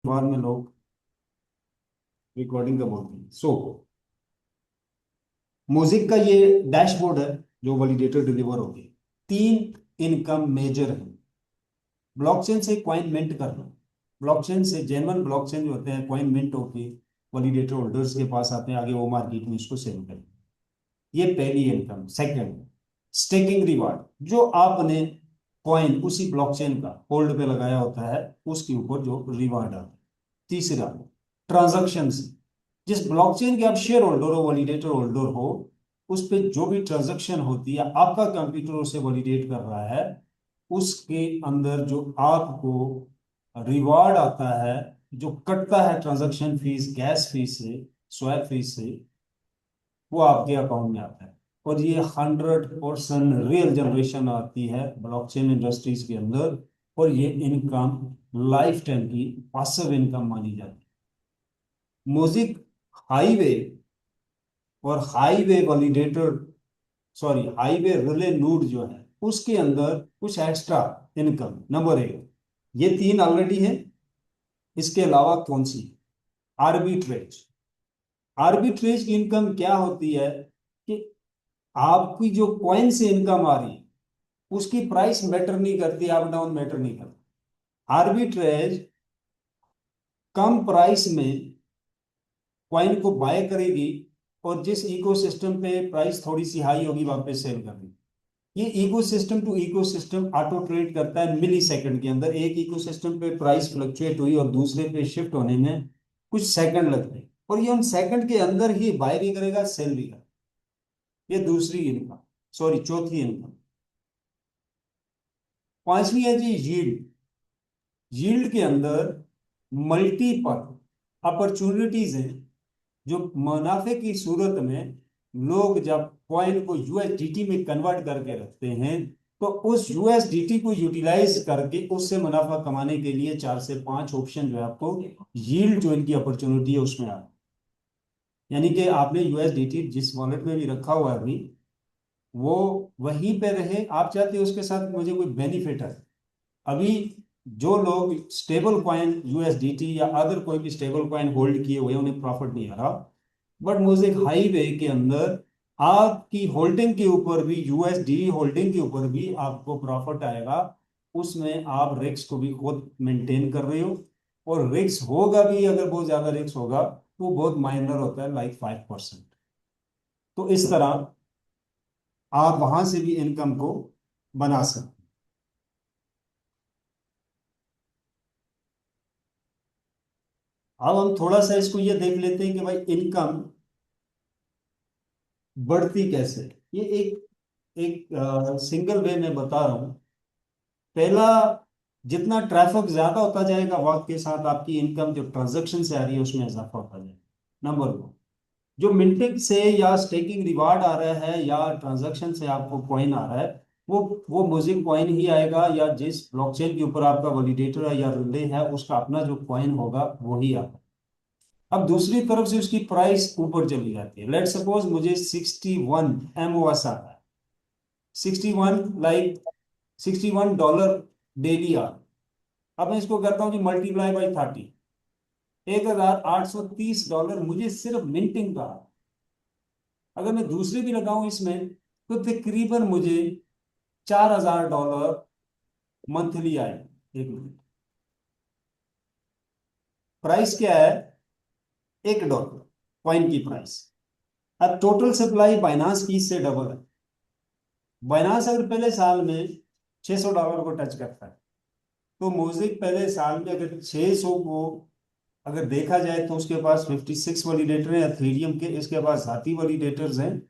बाद में लोग रिकॉर्डिंग का बोलते हैं। म्यूजिक का ये डैशबोर्ड है जो वैलिडेटर डिलीवर होगी। तीन इनकम मेजर है। ब्लॉकचेन से कॉइन मिंट करना, ब्लॉकचेन से जेन्युइन ब्लॉकचेन जो होते हैं कॉइन मिंट होके वैलिडेटर होल्डर्स के पास आते हैं, आगे वो मार्केट में इसको सेल करते हैं। ये पहली इनकम। सेकंड, स्टेकिंग रिवार्ड, जो आपने कॉइन उसी ब्लॉकचेन का होल्ड पे लगाया होता है उसके ऊपर जो रिवार्ड आता है। तीसरा, ट्रांजैक्शन, जिस ब्लॉकचेन के आप शेयर होल्डर हो, वैलिडेटर होल्डर हो, उस पे जो भी ट्रांजैक्शन होती है, आपका कंप्यूटर उसे वैलिडेट कर रहा है, उसके अंदर जो आपको रिवार्ड आता है, जो कटता है ट्रांजैक्शन फीस, गैस फीस से, स्वैप फीस से, वो आपके अकाउंट में आता है। और ये 100% रियल जनरेशन आती है ब्लॉकचेन इंडस्ट्रीज के अंदर। और ये इनकम लाइफ टाइम की पासिव इनकम मानी जाती है। म्यूजिक हाईवे और highway validator, sorry highway relay node जो है, उसके अंदर कुछ एक्स्ट्रा इनकम। नंबर एक, ये तीन ऑलरेडी है। इसके अलावा कौन सी? आर्बिट्रेज। आर्बिट्रेज की इनकम क्या होती है कि आपकी जो कॉइन से इनकम आ रही है उसकी प्राइस मैटर नहीं करती, अप डाउन मैटर नहीं करती। आर्बिट्रेज कम प्राइस में कॉइन को बाय करेगी और जिस इकोसिस्टम पे प्राइस थोड़ी सी हाई होगी वहां पे सेल कर देगी। ये ecosystem to ecosystem auto trade करता है मिली सेकंड के अंदर। एक इकोसिस्टम पे प्राइस फ्लक्चुएट हुई और दूसरे पे शिफ्ट होने में कुछ सेकंड लगते हैं, और ये उन सेकंड के अंदर ही बाय भी करेगा, सेल भी करेगा। ये दूसरी इनकम, सॉरी चौथी इनकम। पांचवी है जी यील्ड। यील्ड के अंदर मल्टीपल अपॉर्चुनिटीज हैं, जो मुनाफे की सूरत में लोग जब कॉइन को यूएसडीटी में कन्वर्ट करके रखते हैं, तो उस यूएसडीटी को यूटिलाइज करके उससे मुनाफा कमाने के लिए 4 से 5 ऑप्शन जो है आपको यील्ड जो इनकी अपॉर्चुनिटी है उसमें आ, यानी कि आपने यूएसडीटी जिस वॉलेट में भी रखा हुआ है अभी, वो वहीं पे रहे। आप चाहते हो उसके साथ मुझे कोई बेनिफिट है। अभी जो लोग स्टेबल कॉइन यूएसडीटी या अदर कोई भी स्टेबल कॉइन होल्ड किए हुए उन्हें प्रॉफिट नहीं आ रहा, बट म्यूजिक हाईवे के अंदर आपकी होल्डिंग के ऊपर भी, यूएसडी होल्डिंग के ऊपर भी आपको प्रॉफिट आएगा। उसमें आप रिस्क को भी खुद मेंटेन कर रहे हो, और रिस्क होगा भी, अगर बहुत ज्यादा रिस्क होगा तो बहुत माइनर होता है, लाइक 5%। तो इस तरह आप वहां से भी इनकम को बना सकते। अब हम थोड़ा सा इसको ये देख लेते हैं कि भाई इनकम बढ़ती कैसे। ये एक एक सिंगल वे में बता रहा हूं। पहला, जितना ट्रैफिक ज्यादा होता जाएगा वक्त के साथ, आपकी इनकम जो ट्रांजैक्शन से आ रही है उसमें इजाफा होता जाएगा। नंबर दो, जो मिंटिंग से या स्टेकिंग रिवार्ड आ रहा है या ट्रांजैक्शन से आपको कॉइन आ रहा है, वो म्यूजिक कॉइन ही आएगा, या जिस ब्लॉकचेन के ऊपर आपका वैलिडेटर है या रिले है उसका अपना जो कॉइन होगा वही आएगा। अब दूसरी तरफ से उसकी प्राइस ऊपर चली जाती है। लेट सपोज मुझे 61 MOS आता है, 61, लाइक $61 डेली आ। अब मैं इसको करता हूँ कि मल्टीप्लाई बाई 30, $1830 मुझे सिर्फ मिंटिंग का। अगर मैं दूसरे भी लगाऊं इसमें तो तकरीबन मुझे $4000 मंथली आए। एक मिनट, प्राइस क्या है? $1 कॉइन की प्राइस। अब टोटल सप्लाई बाइनांस की इससे डबल है। बाइनांस अगर पहले साल में $600 को टच करता है, तो म्यूजिक पहले साल में अगर 600 को अगर देखा जाए तो उसके पास 56 वैलिडेटर हैं एथेरियम के, इसके पास जाती वैलिडेटर्स हैं,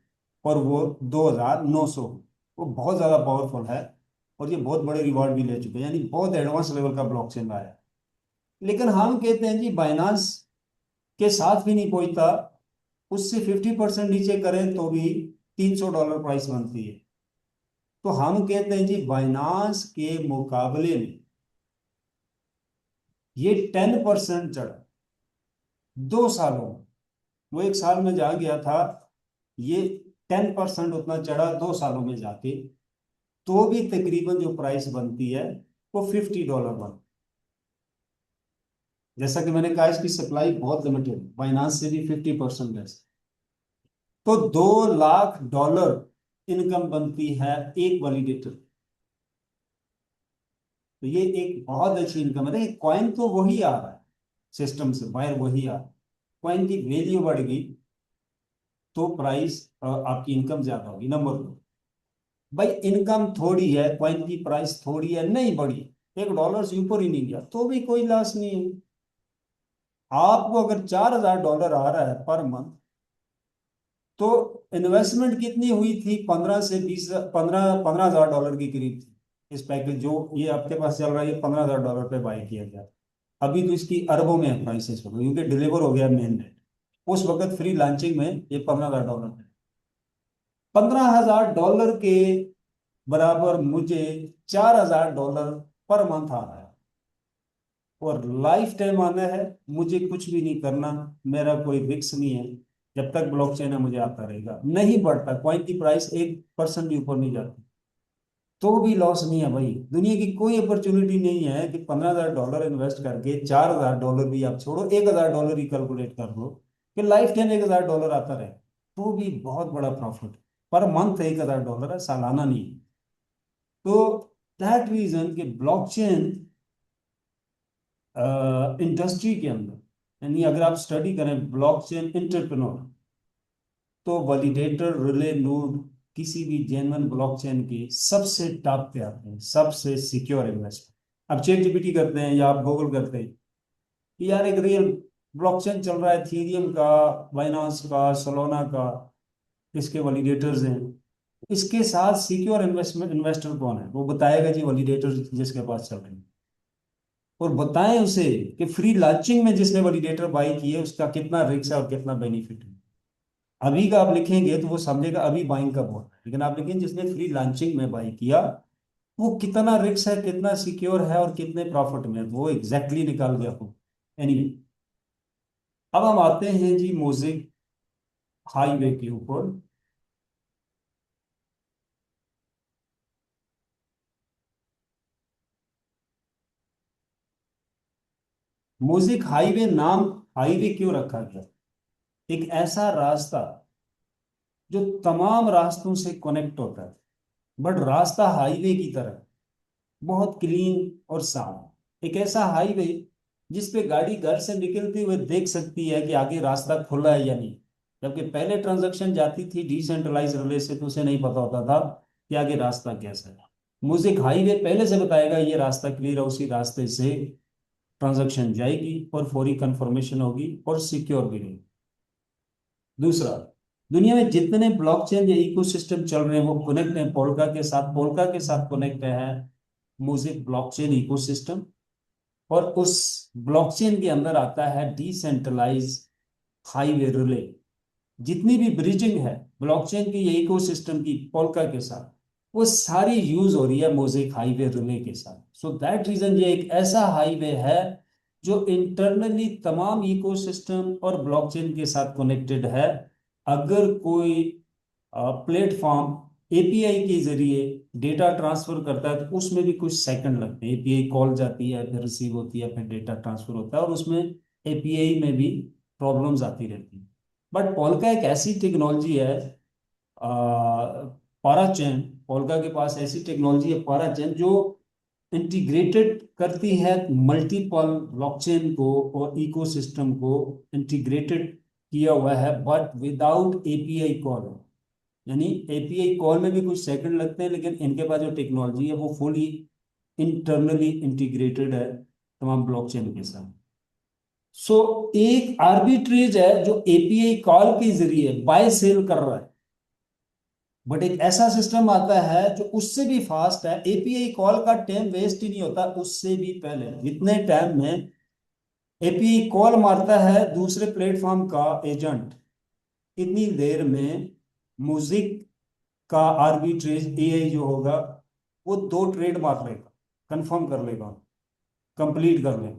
और वो 2900। वो बहुत ज़्यादा पावरफुल है, और ये बहुत बड़े रिवॉर्ड भी ले चुके हैं, यानी बहुत एडवांस लेवल का ब्लॉकचेन आया है। लेकिन हम कहते हैं जी बाइनांस के साथ भी नहीं पहुंचता, उससे 50% नीचे करें तो भी $300 प्राइस बनती है। तो हम कहते हैं जी बाइनांस के मुकाबले में ये 10% चढ़ा 2 सालों में। वो एक साल में जा गया था, ये 10% उतना चढ़ा 2 सालों में जाके। तो भी तकरीबन जो प्राइस बनती है वो $50 बन। जैसा कि मैंने कहा इसकी सप्लाई बहुत लिमिटेड है, बाइनांस से भी 50% लेस। तो $2 लाख इनकम बनती है एक वैलिडेटर। तो ये एक बहुत अच्छी इनकम है। देखिए कॉइन तो वही आ रहा है सिस्टम से, बाहर वही आ रहा है। कॉइन की वैल्यू बढ़ गई तो प्राइस, आपकी इनकम ज्यादा होगी। नंबर 2, भाई इनकम थोड़ी है, कॉइन की प्राइस थोड़ी है, नहीं बढ़ी, $1 से ऊपर ही नहीं गया, तो भी कोई लॉस नहीं है। आपको अगर $4,000 आ रहा है पर मंथ, तो इन्वेस्टमेंट कितनी हुई थी? 15 के करीब थी। इस पैकेज जो ये आपके पास चल रहा है, ये $15,000 पे बाय किया गया। अभी तो इसकी अरबों में है प्राइसेस हो गई, क्योंकि डिलीवर हो गया मेन नेट। उस वक्त फ्री लॉन्चिंग में ये $15,000 है। $15,000 के बराबर मुझे $4,000 पर मंथ आ रहा है, और लाइफ टाइम आना है। मुझे कुछ भी नहीं करना, मेरा कोई रिस्क नहीं है। जब तक ब्लॉकचेन है मुझे आता रहेगा, नहीं बढ़ता, कॉइन की प्राइस 1% भी ऊपर नहीं जाती, तो भी लॉस नहीं है भाई। दुनिया की कोई अपॉर्चुनिटी नहीं है कि $15,000 इन्वेस्ट करके $4,000 भी आप छोड़ो, $1,000 ही कैलकुलेट कर लो कि लाइफ टाइम $1,000 आता रहे, तो भी बहुत बड़ा प्रॉफिट। पर मंथ $1,000 है, सालाना नहीं। तो दैट रीजन कि ब्लॉकचेन इंडस्ट्री के अंदर, यानी अगर आप स्टडी करें ब्लॉकचेन एंटरप्रेन्योर, तो वैलिडेटर, रिले, नोड किसी भी जेन्युइन ब्लॉकचेन की सबसे टॉप पे आते हैं, सबसे सिक्योर इन्वेस्टमेंट। अब चैट जीपीटी करते हैं या आप गूगल करते हैं कि यार एक रियल ब्लॉकचेन चल रहा है, थीरियम का, बाइनांस का, सोलोना का, इसके वैलिडेटर्स हैं। इसके साथ सिक्योर इन्वेस्टमेंट इन्वेस्टर कौन है, वो बताएगा जी, वैलिडेटर जिसके पास चल रहे हैं। और बताएं उसे कि फ्री लॉन्चिंग में जिसने वैलिडेटर बाई किए उसका कितना रिस्क है और कितना बेनिफिट है। अभी का आप लिखेंगे तो वो समझेगा अभी बाइंग का बोल रहा है, लेकिन आप लिखेंगे जिसने फ्री लॉन्चिंग में बाई किया, वो कितना रिस्क है, कितना सिक्योर है और कितने प्रॉफिट में, वो एग्जैक्टली निकाल गया हो। एनीवे, अब हम आते हैं जी मोज़ेक हाईवे के ऊपर। मोज़ेक हाईवे नाम हाईवे क्यों रखा गया? एक ऐसा रास्ता जो तमाम रास्तों से कनेक्ट होता है, बट रास्ता हाईवे की तरह बहुत क्लीन और साफ। एक ऐसा हाईवे जिस पे गाड़ी घर से निकलते हुए देख सकती है कि आगे रास्ता खुला है या नहीं। जबकि पहले ट्रांजैक्शन जाती थी डिसेंट्रलाइज रिले से, तो उसे नहीं पता होता था कि आगे रास्ता कैसा है। मुझे हाईवे पहले से बताएगा ये रास्ता क्लियर है, उसी रास्ते से ट्रांजैक्शन जाएगी और फौरी कंफर्मेशन होगी और सिक्योर भी रहेगी। दूसरा, दुनिया में जितने ब्लॉकचेन या इकोसिस्टम चल रहे हैं वो कनेक्ट हैं पोल्का के साथ, पोल्का के साथ कनेक्ट है म्यूजिक ब्लॉकचेन इकोसिस्टम। और उस ब्लॉकचेन के अंदर आता है डिसेंट्रलाइज हाईवे रिले। जितनी भी ब्रिजिंग है ब्लॉकचेन की या इकोसिस्टम की पोल्का के साथ, वो सारी यूज हो रही है मोज़ेक हाईवे रिले के साथ। सो दैट रीजन ये एक ऐसा हाईवे है जो इंटरनली तमाम इकोसिस्टम और ब्लॉकचेन के साथ कनेक्टेड है। अगर कोई प्लेटफॉर्म एपीआई के जरिए डेटा ट्रांसफर करता है तो उसमें भी कुछ सेकंड लगते हैं। एपीआई कॉल जाती है, फिर रिसीव होती है, फिर डेटा ट्रांसफर होता है, और उसमें एपीआई में भी प्रॉब्लम्स आती रहती हैं। बट पोल्का एक ऐसी टेक्नोलॉजी है, पाराचेन, पोल्का के पास ऐसी टेक्नोलॉजी है पाराचेन, जो इंटीग्रेटेड करती है मल्टीपल ब्लॉकचेन को और इकोसिस्टम को इंटीग्रेटेड किया हुआ है, बट विदाउट एपीआई कॉल। यानी एपीआई कॉल में भी कुछ सेकंड लगते हैं, लेकिन इनके पास जो टेक्नोलॉजी है वो फुली इंटरनली इंटीग्रेटेड है तमाम ब्लॉकचेन के साथ। सो एक आर्बिट्रेज है जो एपीआई कॉल के जरिए बाय सेल कर रहा है, बट एक ऐसा सिस्टम आता है जो उससे भी फास्ट है। एपीआई कॉल का टाइम वेस्ट ही नहीं होता, उससे भी पहले जितने टाइम में एपीआई कॉल मारता है दूसरे प्लेटफॉर्म का एजेंट, इतनी देर में म्यूजिक का आर्बिट्रेज एआई जो होगा वो 2 ट्रेड मार लेगा, कंफर्म कर लेगा, कंप्लीट कर लेगा।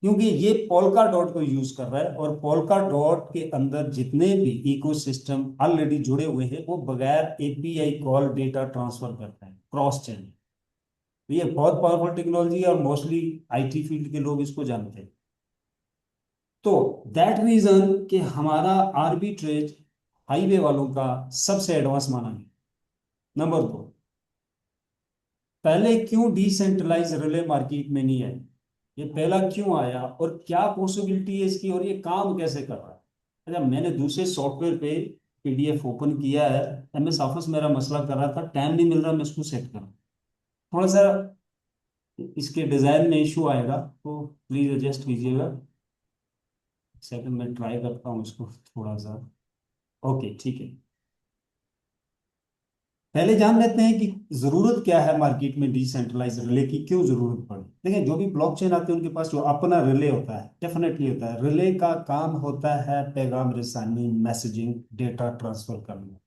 क्योंकि ये पोल्का डॉट को यूज कर रहा है, और पोल्का डॉट के अंदर जितने भी इकोसिस्टम ऑलरेडी जुड़े हुए हैं वो बगैर एपीआई कॉल डेटा ट्रांसफर करते हैं क्रॉस चैनल। तो ये बहुत पावरफुल टेक्नोलॉजी है और मोस्टली आईटी फील्ड के लोग इसको जानते हैं। तो दैट रीजन कि हमारा आर्बिट्रेज हाईवे वालों का सबसे एडवांस माना गया। नंबर 2, पहले क्यों डिसेंट्रलाइज रिले मार्केट में नहीं है, ये पहला क्यों आया और क्या पॉसिबिलिटी है इसकी और ये काम कैसे कर रहा है। अच्छा, मैंने दूसरे सॉफ्टवेयर पे पीडीएफ ओपन किया है, एमएस ऑफिस मेरा मसला कर रहा था, टाइम नहीं मिल रहा, मैं इसको सेट करूँ थोड़ा सा, इसके डिजाइन में इशू आएगा तो प्लीज एडजस्ट कीजिएगा। सेकंड में ट्राई करता हूँ इसको थोड़ा सा। ओके ठीक है, पहले जान लेते हैं कि जरूरत क्या है मार्केट में डिसेंट्रलाइज रिले की, क्यों जरूरत पड़ी। देखिए, जो भी ब्लॉकचेन आते हैं उनके पास जो अपना रिले होता है, डेफिनेटली होता है। रिले का काम होता है पैगाम रसानी, मैसेजिंग, डेटा ट्रांसफर करना,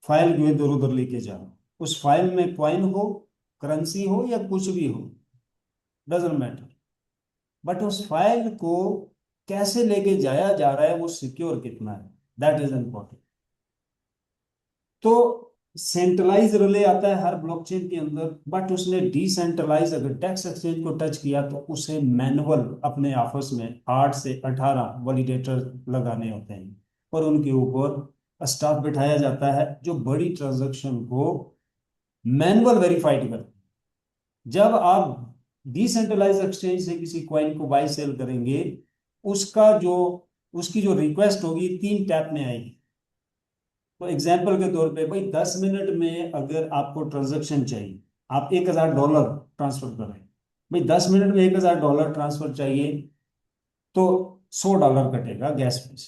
फाइल जो इधर उधर लेके जाना। उस फाइल में कॉइन हो, करेंसी हो या कुछ भी हो, डजेंट मैटर, बट उस फाइल को कैसे लेके जाया जा रहा है, वो सिक्योर कितना है, दैट इज इम्पोर्टेंट। तो सेंट्रलाइज रिले आता है हर ब्लॉकचेन के अंदर, बट उसने डिसेंट्रलाइज अगर डेक्स एक्सचेंज को टच किया तो उसे मैनुअल अपने ऑफिस में 8 से 18 वैलिडेटर लगाने होते हैं और उनके ऊपर स्टाफ बिठाया जाता है जो बड़ी ट्रांजैक्शन को मैनुअल वेरीफाइड करते हैं। जब आप डिसेंट्रलाइज एक्सचेंज से किसी कॉइन को बाई सेल करेंगे, उसका जो उसकी जो रिक्वेस्ट होगी 3 टैप में आएगी। तो एग्जाम्पल के तौर पे भाई 10 मिनट में अगर आपको ट्रांजैक्शन चाहिए, आप $1,000 ट्रांसफर कर रहे हैं, भाई 10 मिनट में $1,000 ट्रांसफर चाहिए, तो $100 कटेगा गैस फीस।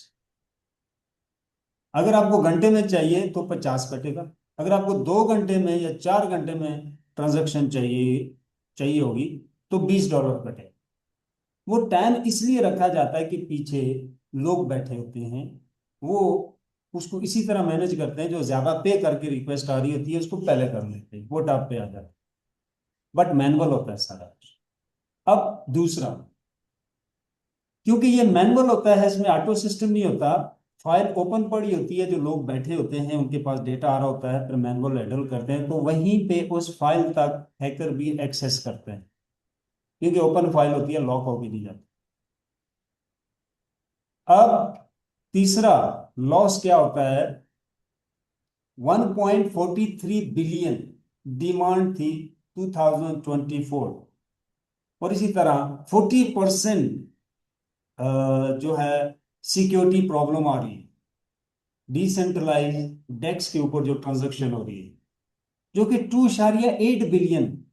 अगर आपको घंटे में चाहिए तो 50 कटेगा। अगर आपको 2 घंटे में या 4 घंटे में ट्रांजैक्शन चाहिए चाहिए होगी तो $20 कटेगा। वो टाइम इसलिए रखा जाता है कि पीछे लोग बैठे होते हैं, वो उसको इसी तरह मैनेज करते हैं, जो ज्यादा पे करके रिक्वेस्ट आ रही होती है उसको पहले कर लेते हैं, वो टॉप पे आ जाता है, बट मैनुअल होता है सारा कुछ। अब दूसरा, क्योंकि ये मैनुअल होता है, इसमें ऑटो सिस्टम नहीं होता, फाइल ओपन पड़ी होती है, जो लोग बैठे होते हैं उनके पास डेटा आ रहा होता है, फिर मैनुअल हैंडल करते हैं, तो वहीं पे उस फाइल तक हैकर भी एक्सेस करते हैं, क्योंकि ओपन फाइल होती है, लॉक होगी नहीं जाती। अब तीसरा लॉस क्या होता है, 1.43 बिलियन डिमांड थी 2024, और इसी तरह 40% जो है सिक्योरिटी प्रॉब्लम आ रही है डिसेंट्रलाइज डेक्स के ऊपर जो ट्रांजैक्शन हो रही है, जो कि 2.8 बिलियन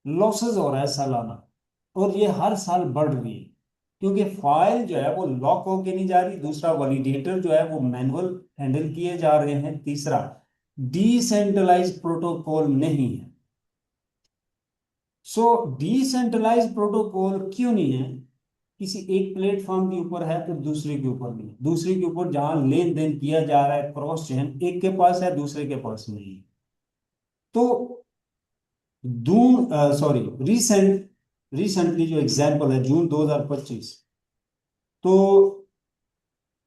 लॉसेस हो रहा है सालाना, और ये हर साल बढ़ रही है, क्योंकि फाइल जो है वो लॉक होके नहीं जा रही, दूसरा वैलिडेटर जो है वो मैनुअल हैंडल किए जा रहे हैं, तीसरा डिसेंट्रलाइज प्रोटोकॉल नहीं है। सो डिसेंट्रलाइज प्रोटोकॉल क्यों नहीं है, किसी एक प्लेटफॉर्म के ऊपर है तो दूसरे के ऊपर नहीं, दूसरे के ऊपर जहां लेन देन किया जा रहा है क्रॉस चेन, एक के पास है दूसरे के पास नहीं है। तो जून सॉरी रिसेंटली जो एग्जांपल है जून 2025, तो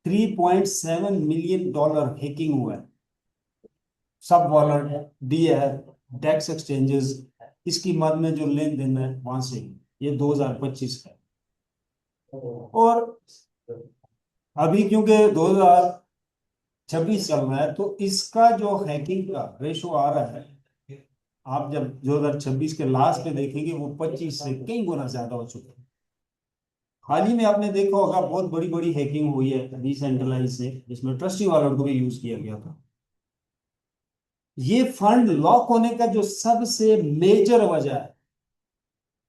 $3.7 मिलियन हैकिंग हुआ है, सब वॉलेट, डीआर, डेक्स एक्सचेंजेस, इसकी मद में जो लेन देन है वहां से, ये 2025 का है। और अभी क्योंकि 2026 चल रहा है, तो इसका जो हैकिंग का रेशो आ रहा है, आप जब 2026 के लास्ट में देखेंगे वो 25 से कई गुना ज्यादा हो चुका है। हाल ही में आपने देखा होगा बहुत बड़ी बड़ी हैकिंग हुई है डिसेंट्रलाइज से, जिसमें ट्रस्टी वॉलेट को भी यूज किया गया था। ये फंड लॉक होने का जो सबसे मेजर वजह है,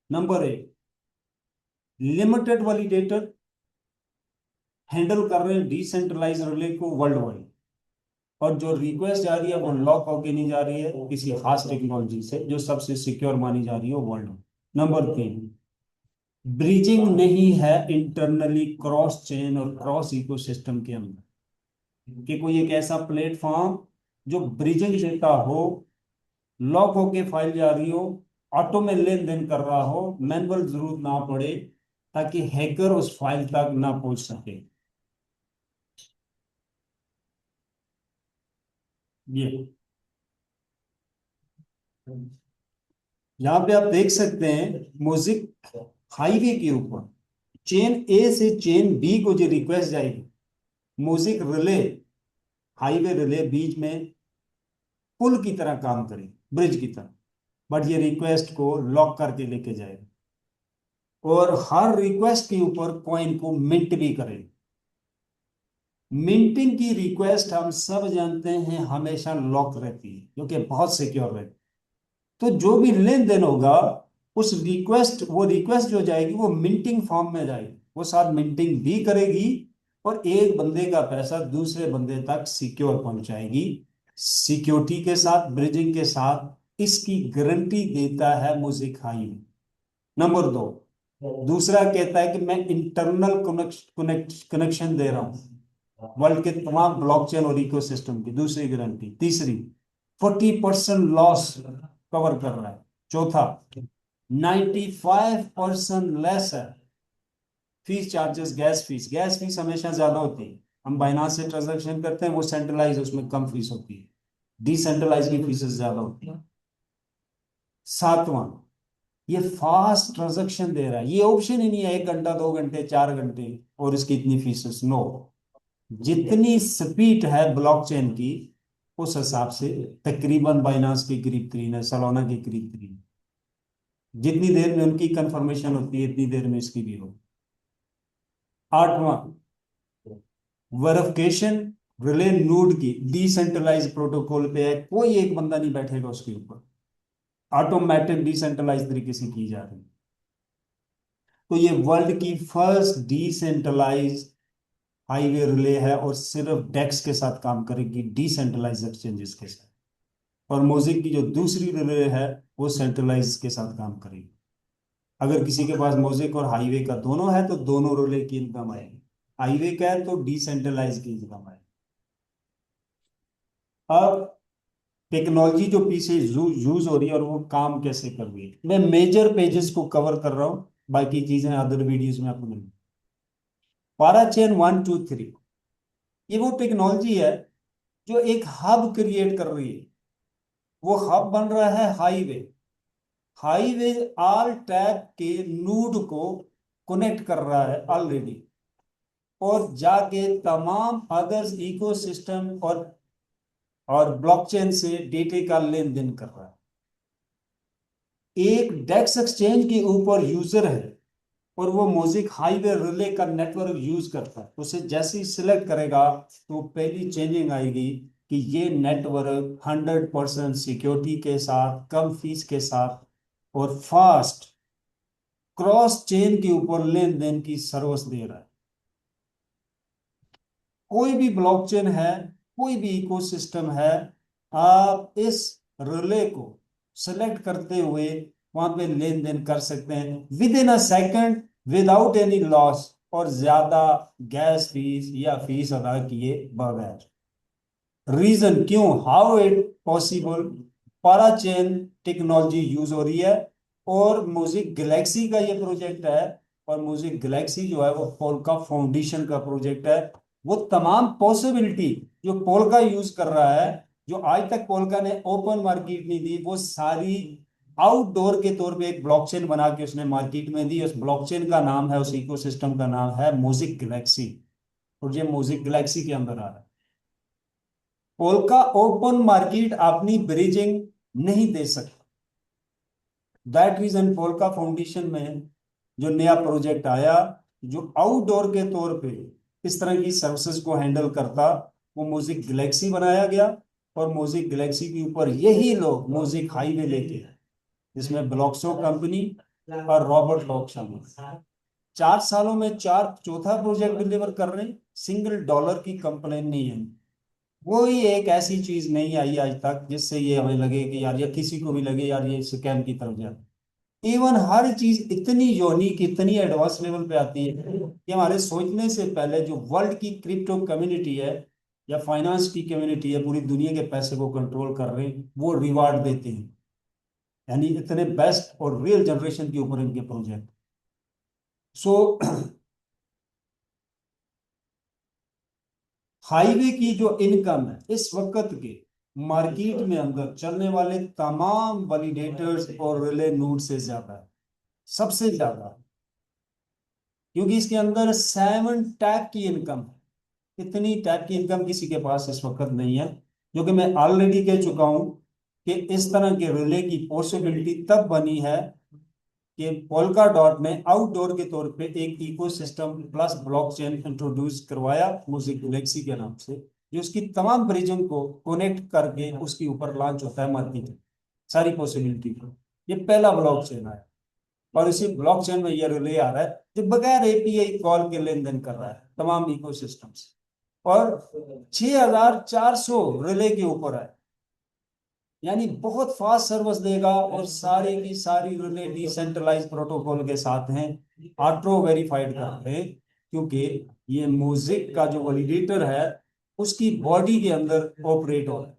नंबर 1, लिमिटेड वैलिडेटर हैंडल कर रहे हैं डिसेंट्रलाइज रिले को वर्ल्ड वाइड, और जो रिक्वेस्ट जा रही है वो लॉक होके नहीं जा रही है किसी खास टेक्नोलॉजी से जो सबसे सिक्योर मानी जा रही है वर्ल्ड में। नंबर 3, ब्रिजिंग नहीं है इंटरनली क्रॉस चेन और क्रॉस इकोसिस्टम के अंदर, कि कोई एक ऐसा प्लेटफॉर्म जो ब्रिजिंग देता हो, लॉक होके फाइल जा रही हो, ऑटो में लेन देन कर रहा हो, मैनुअल जरूरत ना पड़े, ताकि हैकर उस फाइल तक ना पहुंच सके। ये यहाँ पे आप देख सकते हैं म्यूजिक हाईवे के ऊपर चेन ए से चेन बी को जो रिक्वेस्ट जाएगी, म्यूजिक रिले, हाईवे रिले बीच में पुल की तरह काम करेगी, ब्रिज की तरह, बट ये रिक्वेस्ट को लॉक करके लेके जाएगा और हर रिक्वेस्ट के ऊपर कॉइन को मिंट भी करेगा। मिंटिंग की रिक्वेस्ट हम सब जानते हैं हमेशा लॉक रहती है, क्योंकि बहुत सिक्योर रहती है। तो जो भी लेन देन होगा, उस रिक्वेस्ट, वो रिक्वेस्ट जो जाएगी वो मिंटिंग फॉर्म में जाएगी, वो साथ मिंटिंग भी करेगी और एक बंदे का पैसा दूसरे बंदे तक सिक्योर पहुंचाएगी, सिक्योरिटी के साथ, ब्रिजिंग के साथ। इसकी गारंटी देता है म्यूजिक हाई। नंबर दो, दूसरा कहता है कि मैं इंटरनल कनेक्शन दे रहा हूं वर्ल्ड के तमाम ब्लॉकचेन और इकोसिस्टम की, दूसरी गारंटी। तीसरी, 40% लॉस कवर कर रहा है। चौथा, 95% लेस है फीस चार्जेस, गैस फीस हमेशा ज्यादा होती है। हम बाइनांस से ट्रांजैक्शन करते हैं, वो सेंट्रलाइज, उसमें कम फीस होती है, डिसेंट्रलाइज की फीस ज्यादा होती है। सातवां, ये फास्ट ट्रांजैक्शन दे रहा है, ये ऑप्शन ही नहीं है 1 घंटा, 2 घंटे, 4 घंटे और इसकी इतनी फीस। नो, जितनी स्पीड है ब्लॉकचेन की, उस हिसाब से तकरीबन बाइनांस के करीब करीब है, सोलाना के करीब करीब। जितनी देर में उनकी कंफर्मेशन होती है, इतनी देर में इसकी भी हो। आठवां, वेरिफिकेशन रिले नोड की डिसेंट्रलाइज प्रोटोकॉल पे है, कोई एक बंदा नहीं बैठेगा उसके ऊपर, ऑटोमेटिक डिसेंट्रलाइज तरीके से की जा रही है। तो ये वर्ल्ड की फर्स्ट डिसेंट्रलाइज हाईवे रिले है और सिर्फ डेक्स के साथ काम करेगी, डिसेंट्रलाइज एक्सचेंजेस के साथ। और म्यूजिक की जो दूसरी रिले है वो सेंट्रलाइज के साथ काम करेगी। अगर किसी के पास म्यूजिक और हाईवे का दोनों है तो दोनों रिले की इनकम आएगी, हाईवे का है तो डिसेंट्रलाइज की इनकम आएगी। अब टेक्नोलॉजी जो पीछे यूज हो रही है और वो काम कैसे कर रही है, मैं मेजर पेजेस को कवर कर रहा हूं, बाकी चीजें अदर वीडियोस में आपको मिलेंगी। पाराचेन 1 2 3, ये वो टेक्नोलॉजी है जो एक हब क्रिएट कर रही है। वो हब बन रहा है हाईवे। हाईवे आल टैब के नोड को कनेक्ट कर रहा है ऑलरेडी, और जाके तमाम अदर्स इकोसिस्टम और ब्लॉकचेन से डेटे का लेन देन कर रहा है। एक डेक्स एक्सचेंज के ऊपर यूजर है और वो म्यूजिक हाईवे रिले का नेटवर्क यूज करता है, उसे जैसे ही सिलेक्ट करेगा तो पहली चेंजिंग आएगी कि ये नेटवर्क 100% सिक्योरिटी के साथ, कम फीस के साथ और फास्ट क्रॉस चेन के ऊपर लेन देन की सर्विस दे रहा है। कोई भी ब्लॉकचेन है, कोई भी इकोसिस्टम है, आप इस रिले को सेलेक्ट करते हुए वहां पे लेन देन कर सकते हैं with in a second, without any loss और ज्यादा गैस फीस या फीस अदा किए बगैर। रीजन क्यों, how it possible, parachain technology use हो रही है और म्यूजिक गैलेक्सी का ये प्रोजेक्ट है। और म्यूजिक गैलेक्सी जो है वो पोल्का फाउंडेशन का प्रोजेक्ट है। वो तमाम पॉसिबिलिटी जो पोल्का यूज कर रहा है, जो आज तक पोल्का ने ओपन मार्केट नहीं दी, वो सारी आउटडोर के तौर पे एक ब्लॉकचेन बना के उसने मार्केट में दी। उस ब्लॉकचेन का नाम है, उस इकोसिस्टम का नाम है म्यूजिक गैलेक्सी, और ये म्यूजिक गैलेक्सी के अंदर आ रहा है। पोल्का ओपन मार्केट अपनी ब्रिजिंग नहीं दे सकता, दैट रीजन पोल्का फाउंडेशन में जो नया प्रोजेक्ट आया, जो आउटडोर के तौर पे इस तरह की सर्विसेज को हैंडल करता, वो म्यूजिक गैलेक्सी बनाया गया। और म्यूजिक गैलेक्सी के ऊपर यही लोग म्यूजिक हाईवे लेके हैं, जिसमें ब्लॉक्सो कंपनी और रॉबर्ट लॉक शामिल। 4 सालों में चौथा प्रोजेक्ट डिलीवर कर रहे हैं, $1 की कंप्लेन नहीं है। कोई एक ऐसी चीज नहीं आई आज तक जिससे ये हमें लगे कि यार, या किसी को भी लगे यार ये स्कैम की तरफ जा। इवन हर चीज इतनी यूनिक, इतनी एडवांस लेवल पे आती है कि हमारे सोचने से पहले जो वर्ल्ड की क्रिप्टो कम्युनिटी है या फाइनेंस की कम्युनिटी है, पूरी दुनिया के पैसे को कंट्रोल कर रहे हैं, वो रिवार्ड देते हैं। यानी इतने बेस्ट और रियल जनरेशन के ऊपर इनके प्रोजेक्ट। सो हाईवे की जो इनकम है इस वक्त के मार्केट में अंदर चलने वाले तमाम वैलिडेटर्स और रिले नोड से ज्यादा है, सबसे ज्यादा। क्योंकि इसके अंदर 7 टाइप की इनकम है। इतनी टाइप की इनकम किसी के पास इस वक्त नहीं है, जो कि मैं ऑलरेडी कह चुका हूं कि इस तरह के रिले की पॉसिबिलिटी तब बनी है कि पोल्का डॉट ने आउटडोर के तौर पे एक इकोसिस्टम प्लस ब्लॉकचेन इंट्रोड्यूस करवाया म्यूजिक गैलेक्सी के नाम से, जो उसकी तमाम ब्रिजों को कनेक्ट करके उसके ऊपर लॉन्च होता है मार्केट, सारी पॉसिबिलिटी को। ये पहला ब्लॉकचेन है, और इसी ब्लॉकचेन में ये रिले आ रहा है जो बगैर एपीआई कॉल के लेन देन कर रहा है तमाम इकोसिस्टम से, और 6400 रिले के ऊपर है, यानी बहुत फास्ट सर्विस देगा, और सारी की सारी रिले डिसेंट्रलाइज प्रोटोकॉल के साथ हैं, ऑटो वेरीफाइड करते हैं, क्योंकि ये म्यूजिक का जो वैलिडेटर है उसकी बॉडी के अंदर ऑपरेट हो रहा है।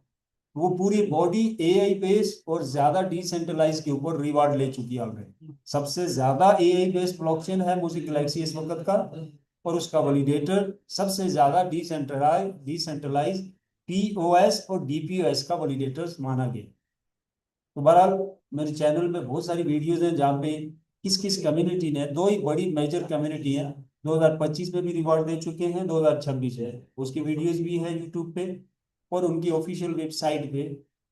वो पूरी बॉडी एआई बेस्ड और ज्यादा डिसेंट्रलाइज के ऊपर रिवार्ड ले चुकी है ऑलरेडी। सबसे ज्यादा एआई बेस्ड ब्लॉकचेन है म्यूजिक गैलेक्सी इस वक्त का, और उसका वैलिडेटर सबसे ज्यादा डिसेंट्रलाइज पीओएस और डीपीओएस का वैलिडेटर माना गया। तो बहरहाल मेरे चैनल में बहुत सारी वीडियोज हैं जहाँ पे किस किस कम्युनिटी ने, दो ही बड़ी मेजर कम्युनिटी है, 2025 में भी रिवॉर्ड दे चुके हैं, 2026 है उसकी वीडियोज भी है यूट्यूब पे, और उनकी ऑफिशियल वेबसाइट पे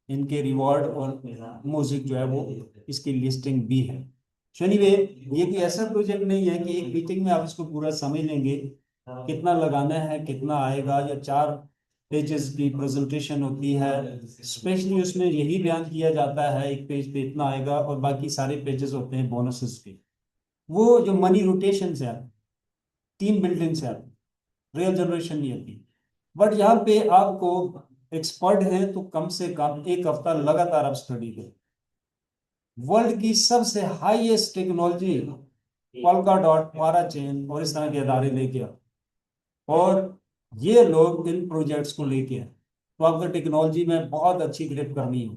इनके रिवॉर्ड और म्यूजिक जो है वो इसकी लिस्टिंग भी है। सो एनीवे, ये कोई ऐसा प्रोजेक्ट नहीं है कि एक मीटिंग में आप इसको पूरा समझ लेंगे, कितना लगाना है कितना आएगा, या 4 पेजेस की प्रेजेंटेशन होती है, स्पेशली उसमें यही बयान किया जाता है एक पेज पे इतना आएगा, और बाकी सारे पेजेस होते हैं बोनसेस के। वो जो मनी रोटेशन से आती, टीम बिल्डिंग से आती, रियल जनरेशन नहीं आती। बट यहाँ पे आपको एक्सपर्ट हैं तो कम से कम एक हफ्ता लगातार आप स्टडी करें। वर्ल्ड की सबसे हाईएस्ट टेक्नोलॉजी पोल्का डॉट, पाराचेन और इस तरह के अदारे लेके आओ, और ये लोग इन प्रोजेक्ट्स को लेके आए, तो आपको टेक्नोलॉजी में बहुत अच्छी ग्रिप करनी है।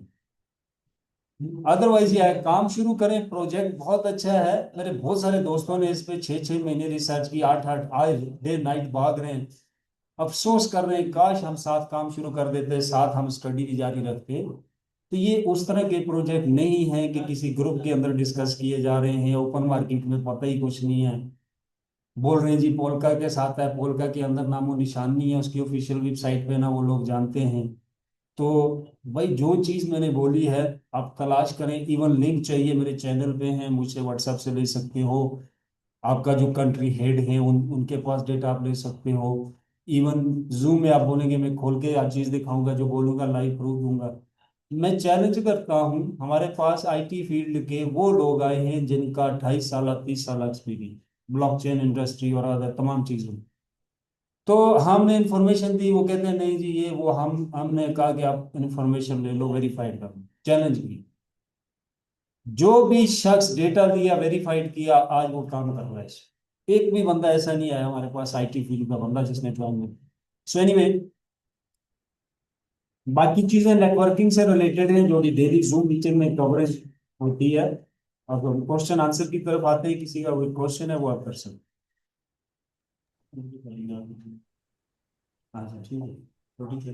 अदरवाइज ये है, काम शुरू करें, प्रोजेक्ट बहुत अच्छा है, मेरे बहुत सारे दोस्तों ने इस पे 6-6 महीने रिसर्च की, 8-8 आए डे नाइट भाग रहे हैं, अफसोस कर रहे हैं काश हम साथ काम शुरू कर देते, साथ हम स्टडी भी जारी रखते। तो ये उस तरह के प्रोजेक्ट नहीं है कि किसी ग्रुप के अंदर डिस्कस किए जा रहे हैं, ओपन मार्केट में पता ही कुछ नहीं है, बोल रहे हैं जी पोल्का के साथ है, पोल्का के अंदर नामो निशान नहीं है उसकी ऑफिशियल वेबसाइट पे, ना वो लोग जानते हैं। तो भाई जो चीज मैंने बोली है आप तलाश करें, इवन लिंक चाहिए मेरे चैनल पे है, मुझसे व्हाट्सएप से ले सकते हो, आपका जो कंट्री हेड है उनके पास डेटा आप ले सकते हो, इवन जूम में आप बोलेंगे मैं खोल के हर चीज दिखाऊंगा, जो बोलूंगा लाइव प्रूफ दूंगा। मैं चैलेंज करता हूं, हमारे पास आईटी फील्ड के वो लोग आए हैं जिनका 28 साल 30 साल एक्सपीरियंस ब्लॉकचेन इंडस्ट्री और अदर तमाम चीजों में। तो हमने इंफॉर्मेशन दी, वो कहते हैं नहीं जी ये वो, हमने कहा कि आप इंफॉर्मेशन ले लो, वेरीफाइड कर लो, चैलेंज की। जो भी शख्स डेटा दिया वेरीफाइड किया आज वो काम कर रहा है। एक भी बंदा ऐसा नहीं आया हमारे पास आईटी फील्ड का बंदा जिसने ज्वाइन किया। सो एनीवे, बाकी चीजें नेटवर्किंग से रिलेटेड हैं जो कि डेली जूम मीटिंग में कवरेज होती है। अब हम क्वेश्चन आंसर की तरफ आते हैं, किसी का कोई क्वेश्चन है वो आप कर सकते हैं। अच्छा ठीक है, थोड़ी 30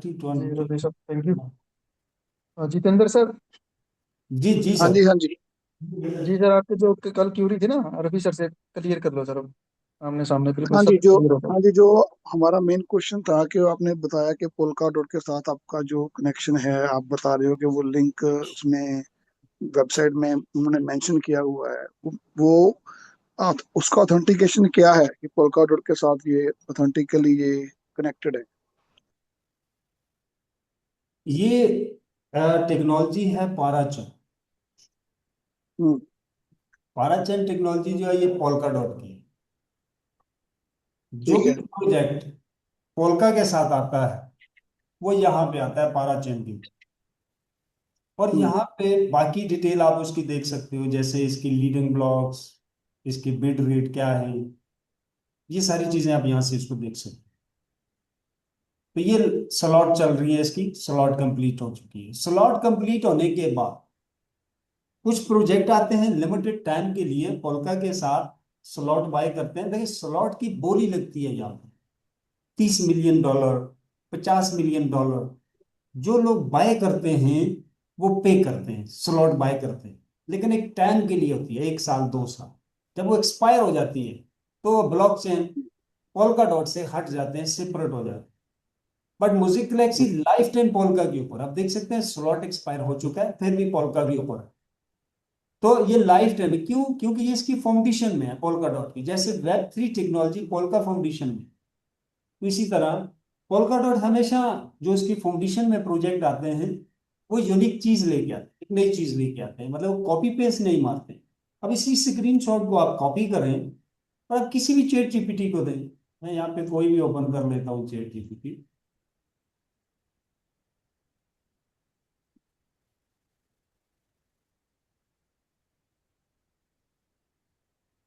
जी 20। Ravi sir, thank you. Jitendra sir. जी जी हाँ सर। जी, हाँ जी। जी सर, आपके जो कल क्यूरी थी ना, रवि सर से क्लियर कर लो सर, अब आमने सामने बिल्कुल हाँ सब जी, जो क्लियर होगा। हाँ जी, जो हमारा मेन क्वेश्चन था कि आपने बताया कि पोल्का डॉट के साथ आपका जो कनेक्शन है, आप बता रहे हो कि वो लिंक उसमें वेबसाइट में उन्होंने मेंशन किया हुआ है, वो उसका ऑथेंटिकेशन क्या है कि पोल्का डॉट के साथ ये ऑथेंटिकली ये कनेक्टेड है? ये टेक्नोलॉजी है पाराचन। हम्म। पाराचन टेक्नोलॉजी जो है ये पोल्का डॉट की है। जो ठीक भी है। प्रोजेक्ट पोल्का के साथ आता है वो यहाँ पे आता है पाराचन की, और हम्म। यहाँ पे बाकी डिटेल आप उसकी देख सकते हो, जैसे इसकी लीडिंग ब्लॉक्स, इसकी बिड रेट क्या है, ये सारी चीजें आप यहाँ से इसको देख सकते हो। तो ये स्लॉट चल रही है, इसकी स्लॉट कंप्लीट हो चुकी है। स्लॉट कंप्लीट होने के बाद कुछ प्रोजेक्ट आते हैं लिमिटेड टाइम के लिए पोल्का के साथ, स्लॉट बाय करते हैं, लेकिन स्लॉट की बोली लगती है यहाँ पे $30 मिलियन, $50 मिलियन। जो लोग बाय करते हैं वो पे करते हैं, स्लॉट बाय करते हैं, लेकिन एक टाइम के लिए होती है, 1 साल 2 साल। जब वो एक्सपायर हो जाती है तो ब्लॉकचेन पोल्का डॉट से हट जाते हैं, सेपरेट हो जाते हैं। But music Galaxy life time polka के ऊपर, आप देख सकते हैं स्लॉट एक्सपायर हो चुका है फिर भी पोल्का के ऊपर है। तो ये लाइफ टाइम है, क्यों? क्योंकि ये इसकी फाउंडेशन में है पोल्का डॉट की, जैसे Web3 टेक्नोलॉजी पोल्का फाउंडेशन में। तो इसी तरह पोल्का डॉट हमेशा जो इसकी फाउंडेशन में प्रोजेक्ट आते हैं वो यूनिक चीज लेके आते हैं, एक नई चीज लेके आते हैं, मतलब वो कॉपी पेस्ट नहीं मारते। अब इसी स्क्रीनशॉट को आप कॉपी करें और आप किसी भी चैट जीपीटी को दें। मैं यहाँ पे कोई भी ओपन कर लेता हूँ चैट जीपीटी।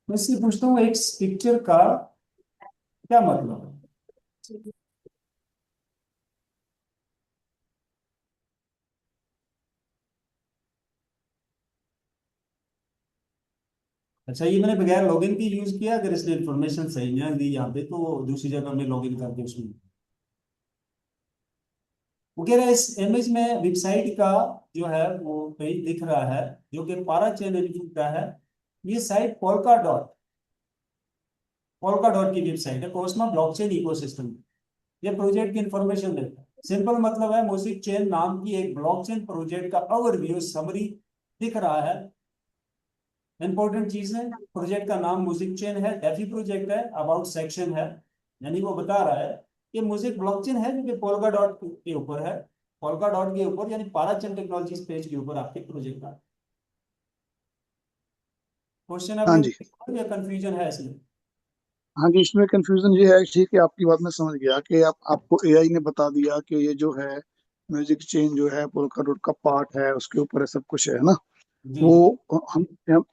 मैं इससे पूछता हूँ एक पिक्चर का क्या मतलब है। अच्छा, ये मैंने बगैर लॉगिन के यूज किया, अगर इसने इन्फॉर्मेशन सही ना दी यहाँ पे तो दूसरी जगह में लॉगिन करके उसमें वो कह रहा है इस इमेज में वेबसाइट का जो है वो पेज दिख रहा है जो कि पारा चैनल का है। ये साइट पोल्का डॉट की वेबसाइट है, कोस्मा ब्लॉकचेन इकोसिस्टम। ये प्रोजेक्ट की इंफॉर्मेशन देता है। सिंपल मतलब है म्यूजिक चेन नाम की एक ब्लॉकचेन प्रोजेक्ट का ओवरव्यू समरी दिख रहा है। इंपॉर्टेंट चीज है, प्रोजेक्ट का नाम म्यूजिक चेन है, डेफी प्रोजेक्ट है, अबाउट सेक्शन है, यानी वो बता रहा है कि म्यूजिक ब्लॉकचेन है जो कि पोल्का डॉट के ऊपर है। पोल्का डॉट के ऊपर यानी पाराचेन टेक्नोलॉजीज पेज के ऊपर आपके प्रोजेक्ट का क्वेश्चन हाँ आपने जी। या कंफ्यूजन है इसमें? हाँ जी, इसमें कंफ्यूजन ये है, ठीक है, आपकी बात मैं समझ गया कि आपको एआई ने बता दिया कि ये जो है म्यूजिक चेन जो है पोल्का डॉट का पार्ट है, उसके ऊपर है, सब कुछ है ना। जी वो हम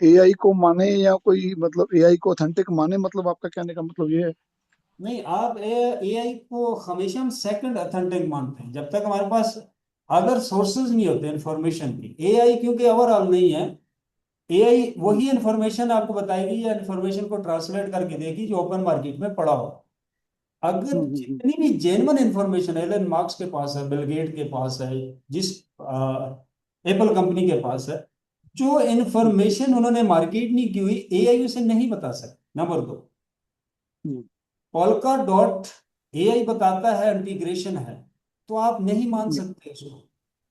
एआई को माने या कोई मतलब एआई को ऑथेंटिक माने, मतलब आपका कहने का मतलब ये है। नहीं, आप एआई को हमेशा हम सेकंड अथेंटिक मानते हैं जब तक हमारे पास अदर सोर्सेज नहीं होते इंफॉर्मेशन की। एआई क्योंकि ओवरऑल नहीं है, एआई हम्म, वही इंफॉर्मेशन आपको बताएगी या इंफॉर्मेशन को ट्रांसलेट करके देगी जो ओपन मार्केट में पड़ा हो। अगर हम्म। जितनी भी जेन्युइन इंफॉर्मेशन एलन मार्क्स के पास है, बिल गेट के पास है, जिस एप्पल कंपनी के पास है, जो हम्म, इंफॉर्मेशन उन्होंने मार्केट नहीं की हुई एआई उसे नहीं बता सकता। नंबर दो, हम्म, पोल्का डॉट एआई बताता है इंटीग्रेशन है, तो आप नहीं मान हम्म, सकते उसको।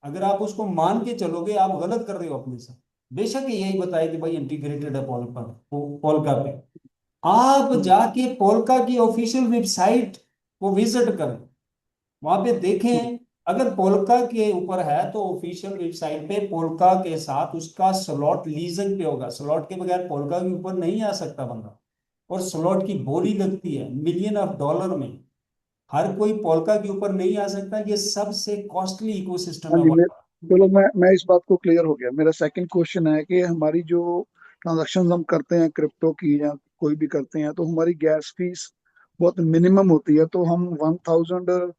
अगर आप उसको मान के चलोगे आप गलत कर रहे हो अपने साथ। बेशक एआई बताए कि भाई इंटीग्रेटेड है पोल्का, पोल्का पे आप हम्म, जाके पोल्का की ऑफिशियल वेबसाइट को विजिट करें, वहां पे हम्म। देखें। अगर पोल्का के ऊपर है तो ऑफिशियल वेबसाइट पे पोल्का के साथ उसका स्लॉट लीजन पे होगा। स्लॉट के बगैर पोल्का के ऊपर नहीं आ सकता बंदा, और स्लॉट की बोली लगती है मिलियन ऑफ डॉलर में। हर कोई पोल्का के ऊपर नहीं आ सकता, ये सबसे कॉस्टली इकोसिस्टम हाँ है जी, वर्ल्ड का। चलो, मैं इस बात को क्लियर हो गया। मेरा सेकंड क्वेश्चन है कि हमारी जो ट्रांजैक्शन हम करते हैं क्रिप्टो की या कोई भी करते हैं, तो हमारी गैस फीस बहुत मिनिमम होती है। तो हम 1000,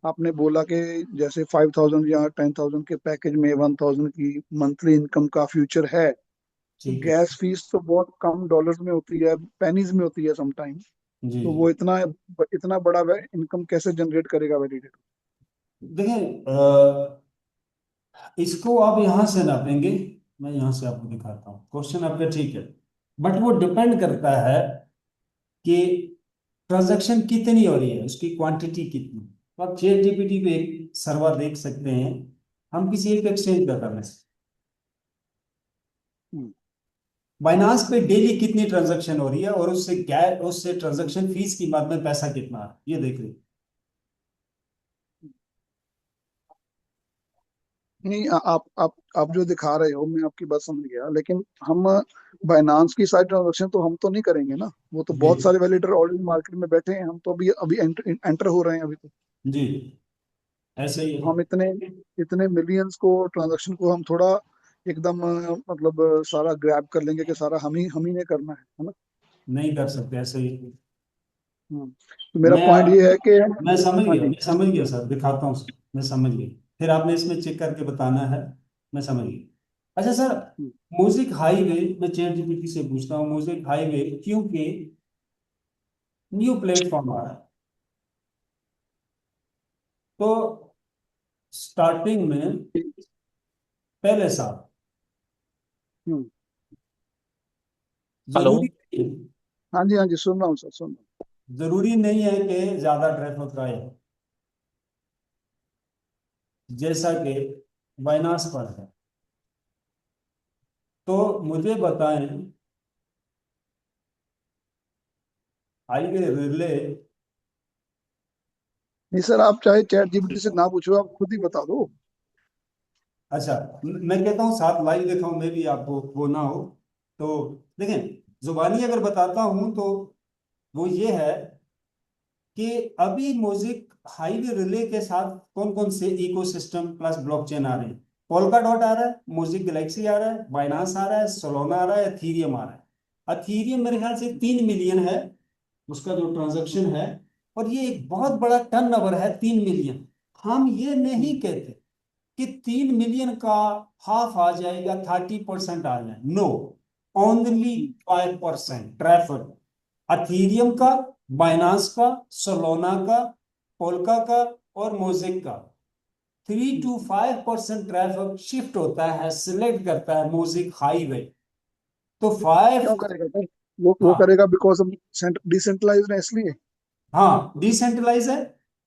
आपने बोला कि जैसे 5000 या 10,000 के पैकेज में 1000 की मंथली इनकम का फ्यूचर है, तो ठीक है। गैस फीस तो बहुत कम डॉलर्स में होती है, पेनीज में होती है समटाइम। जी तो जी। वो इतना इतना बड़ा इनकम कैसे जनरेट करेगा वैलिडेटर? देखें, इसको आप यहां से नापेंगे। मैं यहां से आपको दिखाता हूँ, क्वेश्चन आपका ठीक है, बट वो डिपेंड करता है कि ट्रांजैक्शन कितनी हो रही है, उसकी क्वांटिटी कितनी। तो आप चैट जीपीटी पे एक सर्वर देख सकते हैं, हम किसी एक एक्सचेंज का कर रहे हैं, बाइनांस पे डेली कितनी ट्रांजैक्शन हो रही है और उससे गैर उससे ट्रांजैक्शन फीस की मद में पैसा कितना आ रहा है, ये देख रहे हैं। नहीं, आप जो दिखा रहे हो, मैं आपकी बात समझ गया, लेकिन हम बाइनांस की सारी ट्रांजेक्शन तो हम तो नहीं करेंगे ना। वो तो बहुत जी सारे वैलिडेटर ऑलरेडी मार्केट में बैठे हैं, हम तो अभी अभी एंटर हो रहे हैं अभी जी, ऐसे ही तो हम है। इतने इतने मिलियंस को ट्रांजेक्शन को हम थोड़ा एकदम मतलब सारा ग्रैब कर लेंगे कि सारा हम ही ने करना है ना। नहीं कर सकते ऐसे ही। तो मेरा मैं पॉइंट ये है कि मैं समझ हाँ गया, जी। मैं समझ गया सर, दिखाता हूँ सर, मैं समझ गया। फिर आपने इसमें चेक करके बताना है। मैं समझ गया। अच्छा सर, हम्म, म्यूजिक हाईवे मैं चैट जीपीटी से पूछता हूँ, म्यूजिक हाईवे क्योंकि न्यू प्लेटफॉर्म आ रहा है, तो स्टार्टिंग में पहले साल हम्म, जरूरी हेलो। हाँ जी सुन रहा हूँ सर, सुन रहा जरूरी नहीं है कि ज्यादा ट्रैफिक आए, जैसा कि बाइनास पर है। तो मुझे बताएं, हाईवे रिले। नहीं सर, आप चाहे चैट जीपीटी से ना पूछो, आप खुद ही बता दो। अच्छा, मैं कहता हूँ साथ लाइव दिखाऊं, मैं भी आपको वो ना हो तो। देखें, जुबानी अगर बताता हूं तो वो ये है कि अभी म्यूजिक हाईवे रिले के साथ कौन कौन से इकोसिस्टम प्लस ब्लॉकचेन आ रहे हैं। पोल्का डॉट आ रहा है, म्यूजिक गैलेक्सी आ रहा है, बाइनांस आ रहा है, सोलोना आ रहा है, एथीरियम आ रहा है। एथीरियम मेरे ख्याल से 3 मिलियन है उसका जो ट्रांजैक्शन है, और ये एक बहुत बड़ा टर्नओवर है 3 मिलियन। हम ये नहीं कहते कि 3 मिलियन का हाफ आ जाएगा, 30% आ जाए, नो, ओनली 5% ट्रैफिक अथीरियम का, बाइनांस का, सोलोना का, पोल्का का और मोजेक का। 3 to 5% ट्रैफिक शिफ्ट होता है, सिलेक्ट करता है मोजेक हाईवे। तो क्यों 5, करेगा सर? वो हाँ, करेगा बिकॉज हम डिसेंट्रलाइज्ड है इसलिए। हाँ डिसेंट्रलाइज है।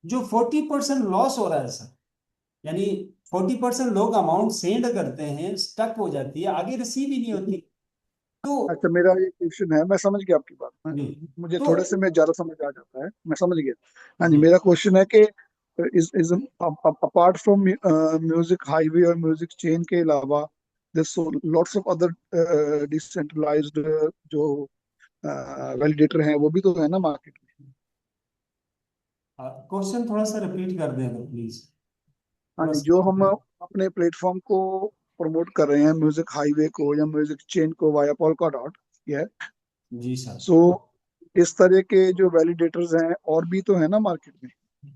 जो 40% लॉस हो रहा है सर, यानी 40% लोग अमाउंट सेंड करते हैं, स्टक हो जाती है, आगे रिसीव ही नहीं होती। तो अच्छा, मेरा ये क्वेश्चन है, मैं समझ गया आपकी बात। जी, मुझे तो थोड़े से में ज्यादा समझ आ जाता है, मैं समझ गया। हाँ जी, जी, मेरा क्वेश्चन है कि is apart from music highway और म्यूजिक चेन के अलावा this lots of other decentralised जो वैलिडेटर हैं, वो भी तो है ना मार्केट में। क्वेश्चन थोड़ा सा रिपीट कर दें प्लीज, हाँ थोड़ा जी, जो हम सा। अपने प्लेटफॉर्म को प्रमोट कर रहे हैं, म्यूजिक हाईवे को या म्यूजिक चेन को वाया पोल्का डॉट, ये जी सर। सो इस तरह के जो वैलिडेटर्स हैं और भी तो है ना मार्केट में।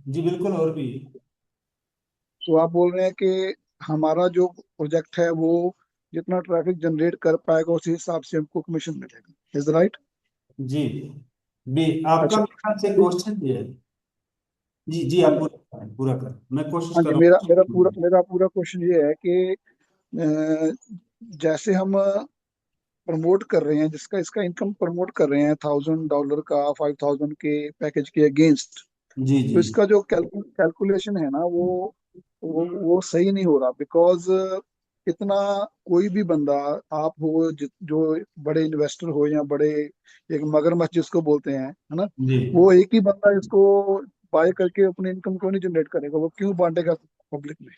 जी बिल्कुल, और भी। तो आप बोल रहे हैं कि हमारा जो प्रोजेक्ट है वो जितना ट्रैफिक जनरेट कर पाएगा उसी हिसाब से हमको कमीशन मिलेगा, इज राइट? जी, भी आपका अच्छा। मेरे ख्याल से क्वेश्चन ये है। जी जी, हाँ आप जी, पूरा करें, पूरा करें, मैं कोशिश हाँ कर जी, रहा मेरा हूँ। मेरा पूरा क्वेश्चन ये है कि अ, जैसे हम प्रमोट कर रहे हैं, जिसका इसका इनकम प्रमोट कर रहे हैं $1,000 का 5,000 के पैकेज के अगेंस्ट, जी तो जी, इसका जो कैलकुलेशन है ना, वो सही नहीं हो रहा, बिकॉज इतना कोई भी बंदा, आप हो जो बड़े इन्वेस्टर हो या बड़े एक मगरमच्छ जिसको बोलते हैं, है ना, जी, वो एक ही बंदा इसको बाय करके अपनी इनकम क्यों नहीं जनरेट करेगा, वो क्यों बांटेगा पब्लिक में?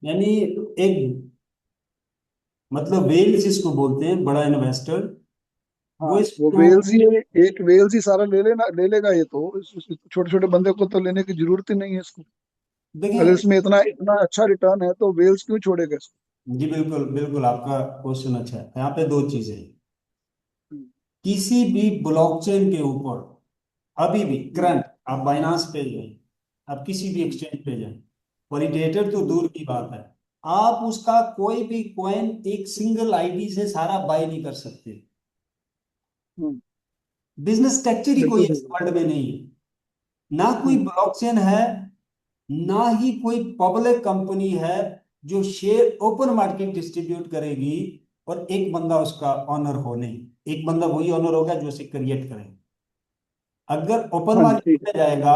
यानी एक, मतलब वेल्स इसको बोलते हैं, बड़ा इन्वेस्टर, हाँ, वो वो इसको। वेल्स ही, एक वेल्स ही सारा ले लेगा, ये तो छोटे छोटे बंदे को तो लेने की जरूरत ही नहीं है इसको। अगर देखें, इसमें इतना इतना अच्छा रिटर्न है तो वेल्स क्यों छोड़ेगा इसको? जी बिल्कुल बिल्कुल, आपका क्वेश्चन अच्छा है। यहाँ पे दो चीजें हैं। हम्म, किसी भी ब्लॉकचेन के ऊपर अभी भी हम्म, करंट, आप बाइनांस पे जाए, आप किसी भी हम्म, एक्सचेंज पे जाए, वैलिडेटर तो हम्म, दूर की बात है, आप उसका कोई भी कॉइन एक सिंगल आईडी से सारा बाय नहीं कर सकते। हम्म, बिजनेस स्ट्रक्चर ही कोई बिल्कुल इस सही। वर्ल्ड में नहीं है। ना कोई हम्म, ब्लॉकचेन है, ना ही कोई पब्लिक कंपनी है जो शेयर ओपन मार्केट डिस्ट्रीब्यूट करेगी और एक बंदा उसका ऑनर हो। नहीं, एक बंदा वही ऑनर होगा जो उसे क्रिएट करेगा। अगर ओपन हाँ जी, ठीक मार्केट है। में जाएगा,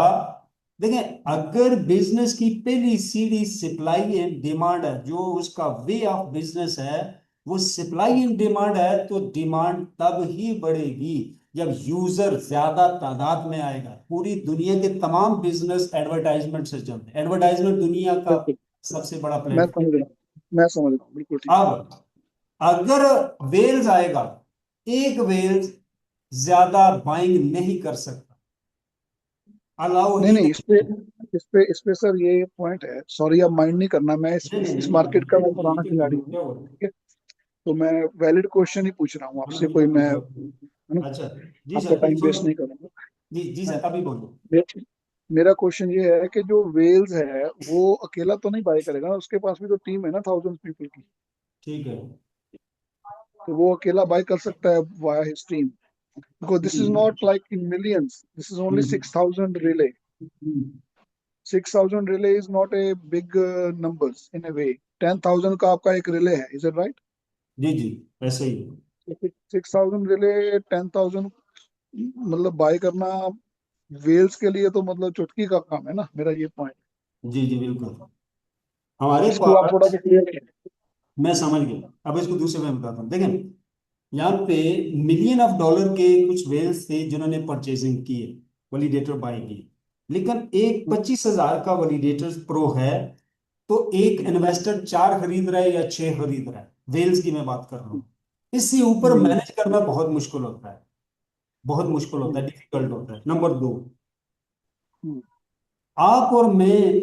देखें, अगर बिजनेस की पहली सीढ़ी सप्लाई एंड डिमांड है, जो उसका वे ऑफ बिजनेस है वो सप्लाई एंड डिमांड है, तो डिमांड तब ही बढ़ेगी जब यूजर ज्यादा तादाद में आएगा। पूरी दुनिया के तमाम बिजनेस एडवर्टाइजमेंट से चलते हैं, एडवर्टाइजमेंट दुनिया का बिल्कुल, सबसे बड़ा मैं प्लेटफॉर्म। समझ रहा हूँ, मैं समझ रहा हूँ, बिल्कुल ठीक है। अब अगर वेल्स आएगा, एक वेल्स ज्यादा बाइंग नहीं कर सकता, अलाउ नहीं ही नहीं, नहीं। इस पे सर ये पॉइंट है, सॉरी आप माइंड नहीं करना, मैं नहीं नहीं इस नहीं मार्केट का मैं नहीं, पुराना खिलाड़ी हूँ, क्या हो रहा ठीक है। तो मैं वैलिड क्वेश्चन ही पूछ रहा हूँ है? आपसे, कोई बिल्कुल मैं, बिल्कुल। है ना, अच्छा, जी आपका सर, टाइम सुनो। वेस्ट नहीं करूंगा। जी जी हाँ सर, जी, अभी बोलो। मेरा क्वेश्चन ये है कि जो वेल्स है वो अकेला तो नहीं बाय करेगा ना, उसके पास भी तो टीम है ना, 1,000 पीपल की। ठीक है। तो वो अकेला बाय कर सकता है via his team, because this जी, is not like in millions, this is only hmm, 6,000 relay. Hmm, 6,000 relay is not a big numbers in a way. 10,000 का आपका एक रिले है, इज इट राइट? जी जी, ऐसे ही है। 6,000 रिले 10,000 मतलब बाय करना वेल्स के लिए तो मतलब चुटकी का काम है ना, मेरा ये पॉइंट। जी जी बिल्कुल। हमारे इसको आप थोड़ा पास, सा क्लियर करें। मैं समझ गया, अब इसको दूसरे में बताता हूँ। देखें, यहाँ पे मिलियन ऑफ डॉलर के कुछ वेल्स थे जिन्होंने परचेजिंग की है, वैलिडेटर बाय की। लेकिन एक 25,000 का वैलिडेटर प्रो है, तो एक इन्वेस्टर 4 खरीद रहा है या 6 खरीद रहा है, वेल्स की मैं बात कर रहा हूँ। इससे ऊपर हम्म, मैनेज करना बहुत मुश्किल होता है, बहुत मुश्किल होता है, हम्म, डिफिकल्ट होता है। नंबर 2, हम्म, आप और मैं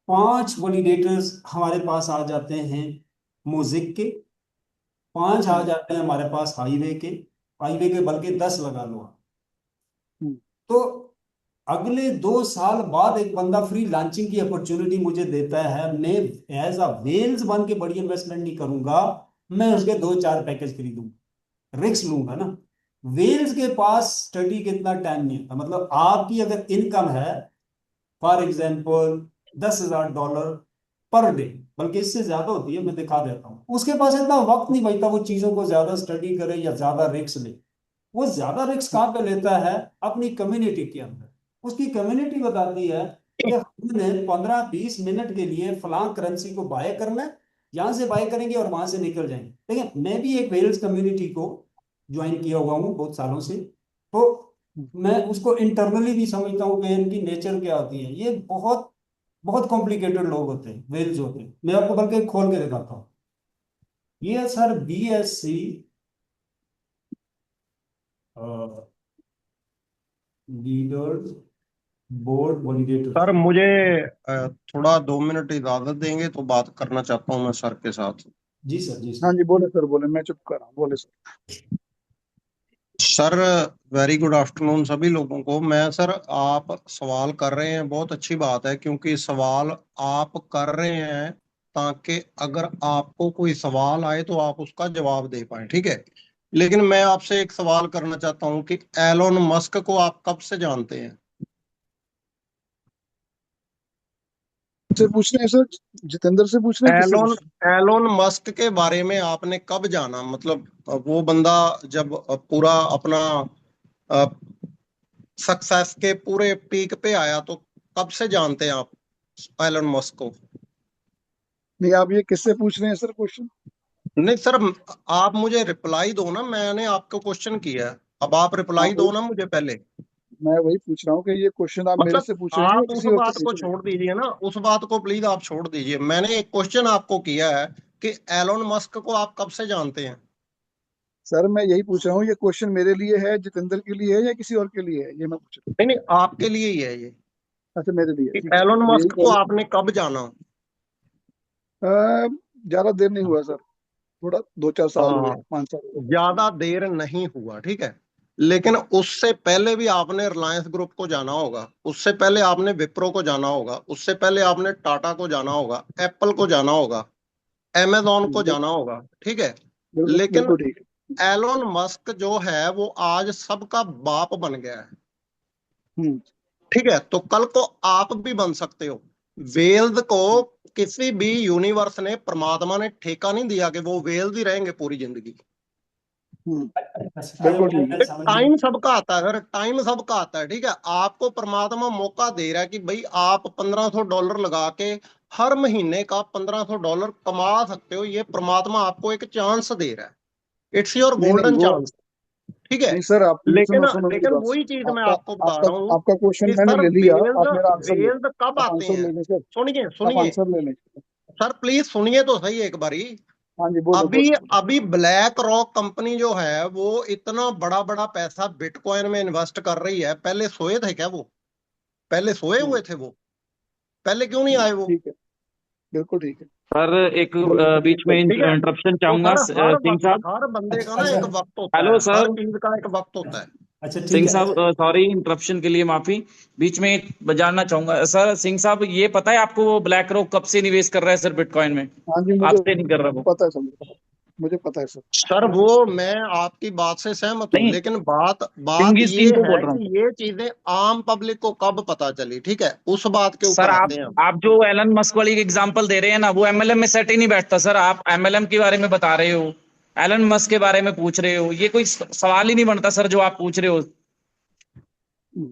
5 वैलिडेटर्स हमारे पास आ जाते हैं म्यूजिक के, 5 आ हम्म, जाते हैं हमारे पास हाईवे के बल्कि 10 लगा लो आप। हम्म, तो अगले 2 साल बाद एक बंदा फ्री लॉन्चिंग की अपॉर्चुनिटी मुझे देता है, मैं एज अ वेल्स बन के बड़ी इन्वेस्टमेंट नहीं करूंगा, मैं उसके 2-4 पैकेज खरीदूंगा, रिस्क लूंगा ना। वेल्स के पास स्टडी के इतना टाइम नहीं होता। मतलब आपकी अगर इनकम है फॉर एग्जाम्पल $10,000 पर डे, बल्कि इससे ज्यादा होती है, मैं दिखा देता हूँ, उसके पास इतना वक्त नहीं बचता वो चीजों को ज्यादा स्टडी करे या ज्यादा रिस्क ले। वो ज्यादा रिस्क कहाँ पे लेता है? अपनी कम्युनिटी के अंदर। उसकी कम्युनिटी बताती है कि हमने 15-20 मिनट के लिए फलां करेंसी को बाय करना है, यहां से बाय करेंगे और वहां से निकल जाएंगे। देखिए, मैं भी एक वेल्स कम्युनिटी को ज्वाइन किया हुआ हूँ बहुत सालों से, तो हम्म। मैं उसको इंटरनली भी समझता हूँ कि इनकी नेचर क्या होती है। ये बहुत बहुत कॉम्प्लिकेटेड लोग होते हैं, वेल्स होते हैं। मैं आपको बल्कि खोल के दिखाता हूँ। ये है sir BSC leaders board validator. Sir मुझे थोड़ा 2 मिनट इजाजत देंगे तो बात करना चाहता हूँ मैं सर के साथ। जी सर, जी हाँ सर। जी, बोले सर, बोले, मैं चुप कर रहा हूँ, बोले sir. Sir very good afternoon सभी लोगों को। मैं सर, आप सवाल कर रहे हैं बहुत अच्छी बात है, क्योंकि सवाल आप कर रहे हैं ताकि अगर आपको कोई सवाल आए तो आप उसका जवाब दे पाए, ठीक है। लेकिन मैं आपसे एक सवाल करना चाहता हूँ कि एलोन मस्क को आप कब से जानते हैं? से पूछ रहे हैं सर? जितेंद्र से पूछ रहे हैं, किससे एलोन पूछ रहे एलोन मस्क के बारे में आपने कब जाना? मतलब वो बंदा जब पूरा अपना सक्सेस के पूरे पीक पे आया तो कब से जानते हैं आप एलोन मस्क को? हैं? नहीं, आप ये किससे पूछ रहे हैं सर क्वेश्चन? नहीं सर, आप मुझे रिप्लाई दो ना, मैंने आपको क्वेश्चन किया है, अब आप हाँ, रिप्लाई वही दो ना मुझे पहले। मैं वही पूछ रहा हूँ कि ये क्वेश्चन आप मेरे मतलब से पूछ रहे हैं या आप उस किसी और से बात को पूछ रहे हैं? छोड़ दीजिए ना, उस बात को प्लीज आप छोड़ दीजिए। मैंने एक क्वेश्चन आपको किया है कि एलोन मस्क को आप कब से जानते हैं? सर मैं यही पूछ रहा हूँ, ये क्वेश्चन मेरे लिए है, जितेंद्र के लिए है, या किसी और के लिए है, ये मैं पूछ रहा नहीं नहीं, आपके लिए ही है ये, हूँ। अच्छा, मेरे लिए, कि ठीक है, एलोन तो यही मस्क को आपने कब जाना? ज्यादा देर नहीं हुआ सर, थोड़ा 2-4 साल हुए, हाँ, 5 साल हुए बस। ज्यादा देर नहीं हुआ, ठीक है। लेकिन उससे पहले भी आपने रिलायंस ग्रुप को जाना होगा, उससे पहले आपने विप्रो को जाना होगा, उससे पहले आपने टाटा को जाना होगा, एप्पल को जाना होगा, amazon को बिल्कुल, जाना होगा, ठीक है। बिल्कुल, लेकिन बिल्कुल ठीक है। एलोन मस्क जो है वो आज सबका बाप बन गया है, हम्म, ठीक है। तो कल को आप भी बन सकते हो। वेल्स को किसी भी यूनिवर्स ने, परमात्मा ने ठेका नहीं दिया कि वो वेल्स ही रहेंगे पूरी जिंदगी। हम्म, अरे बिल्कुल वो ठीक है। मैं समझ गया। टाइम सबका आता है सर, टाइम सबका आता है, ठीक है। आपको परमात्मा मौका दे रहा है कि भाई आप $1,500 लगा के हर महीने का $1,500 कमा सकते हो। ये परमात्मा आपको एक चांस दे रहा है, इट्स योर नहीं नहीं, गोल्डन वो चांस, ठीक है। नहीं सर, आप लेकिन सुनो सुनो मेरी लेकिन बात वही चीज सुनो। मैं आपका आपको बता आपका रहा हूँ आपका क्वेश्चन कि मैंने सर ले लिया, आप वेल्स मेरा आंसर ले। वेल्स कब आप आते आंसर हैं? ले लें सर। सुनिए आप सुनिए आंसर ले लें। सर, प्लीज सुनिए तो सही एक बारी। हाँ जी, बोलो अभी बोलो बोलो। अभी ब्लैक रॉक कंपनी जो है वो इतना बड़ा बड़ा पैसा बिटकॉइन में इन्वेस्ट कर रही है, पहले सोए थे क्या वो? पहले सोए हम्म, हुए थे वो? पहले क्यों नहीं आए वो? ठीक है, बिल्कुल ठीक है। सर एक बोलो बीच में ठीक है। इंटरप्शन तो चाहूंगा सर हर सिंह वक्त, साहब। हर बंदे का अच्छा ना अच्छा। एक वक्त होता हेलो है, हर सर। चीज का एक वक्त होता है। अच्छा ठीक सिंह है। साहब, सॉरी इंटरप्शन के लिए माफी। बीच में जानना चाहूंगा सर, सिंह साहब ये पता है आपको वो ब्लैक रॉक कब से निवेश कर रहा है सर बिटकॉइन में? हाँ जी, मुझे आपसे नहीं कर रहा वो। पता है सर, मुझे पता है सर। सर वो मैं आपकी बात से सहमत हूँ, नहीं, लेकिन बात बात चंगिस ये सिंह को है बोल रहा कि हूँ ये चीजें आम पब्लिक को कब पता चली, ठीक है, उस बात के सर। ऊपर आप आते हैं हम। आप जो एलन मस्क वाली एग्जांपल दे रहे हैं ना, वो एमएलएम में सेट ही नहीं बैठता सर। आप एमएलएम के बारे में बता रहे हो, एलन मस्क के बारे में पूछ रहे हो, ये कोई सवाल ही नहीं बनता सर जो आप पूछ रहे हो।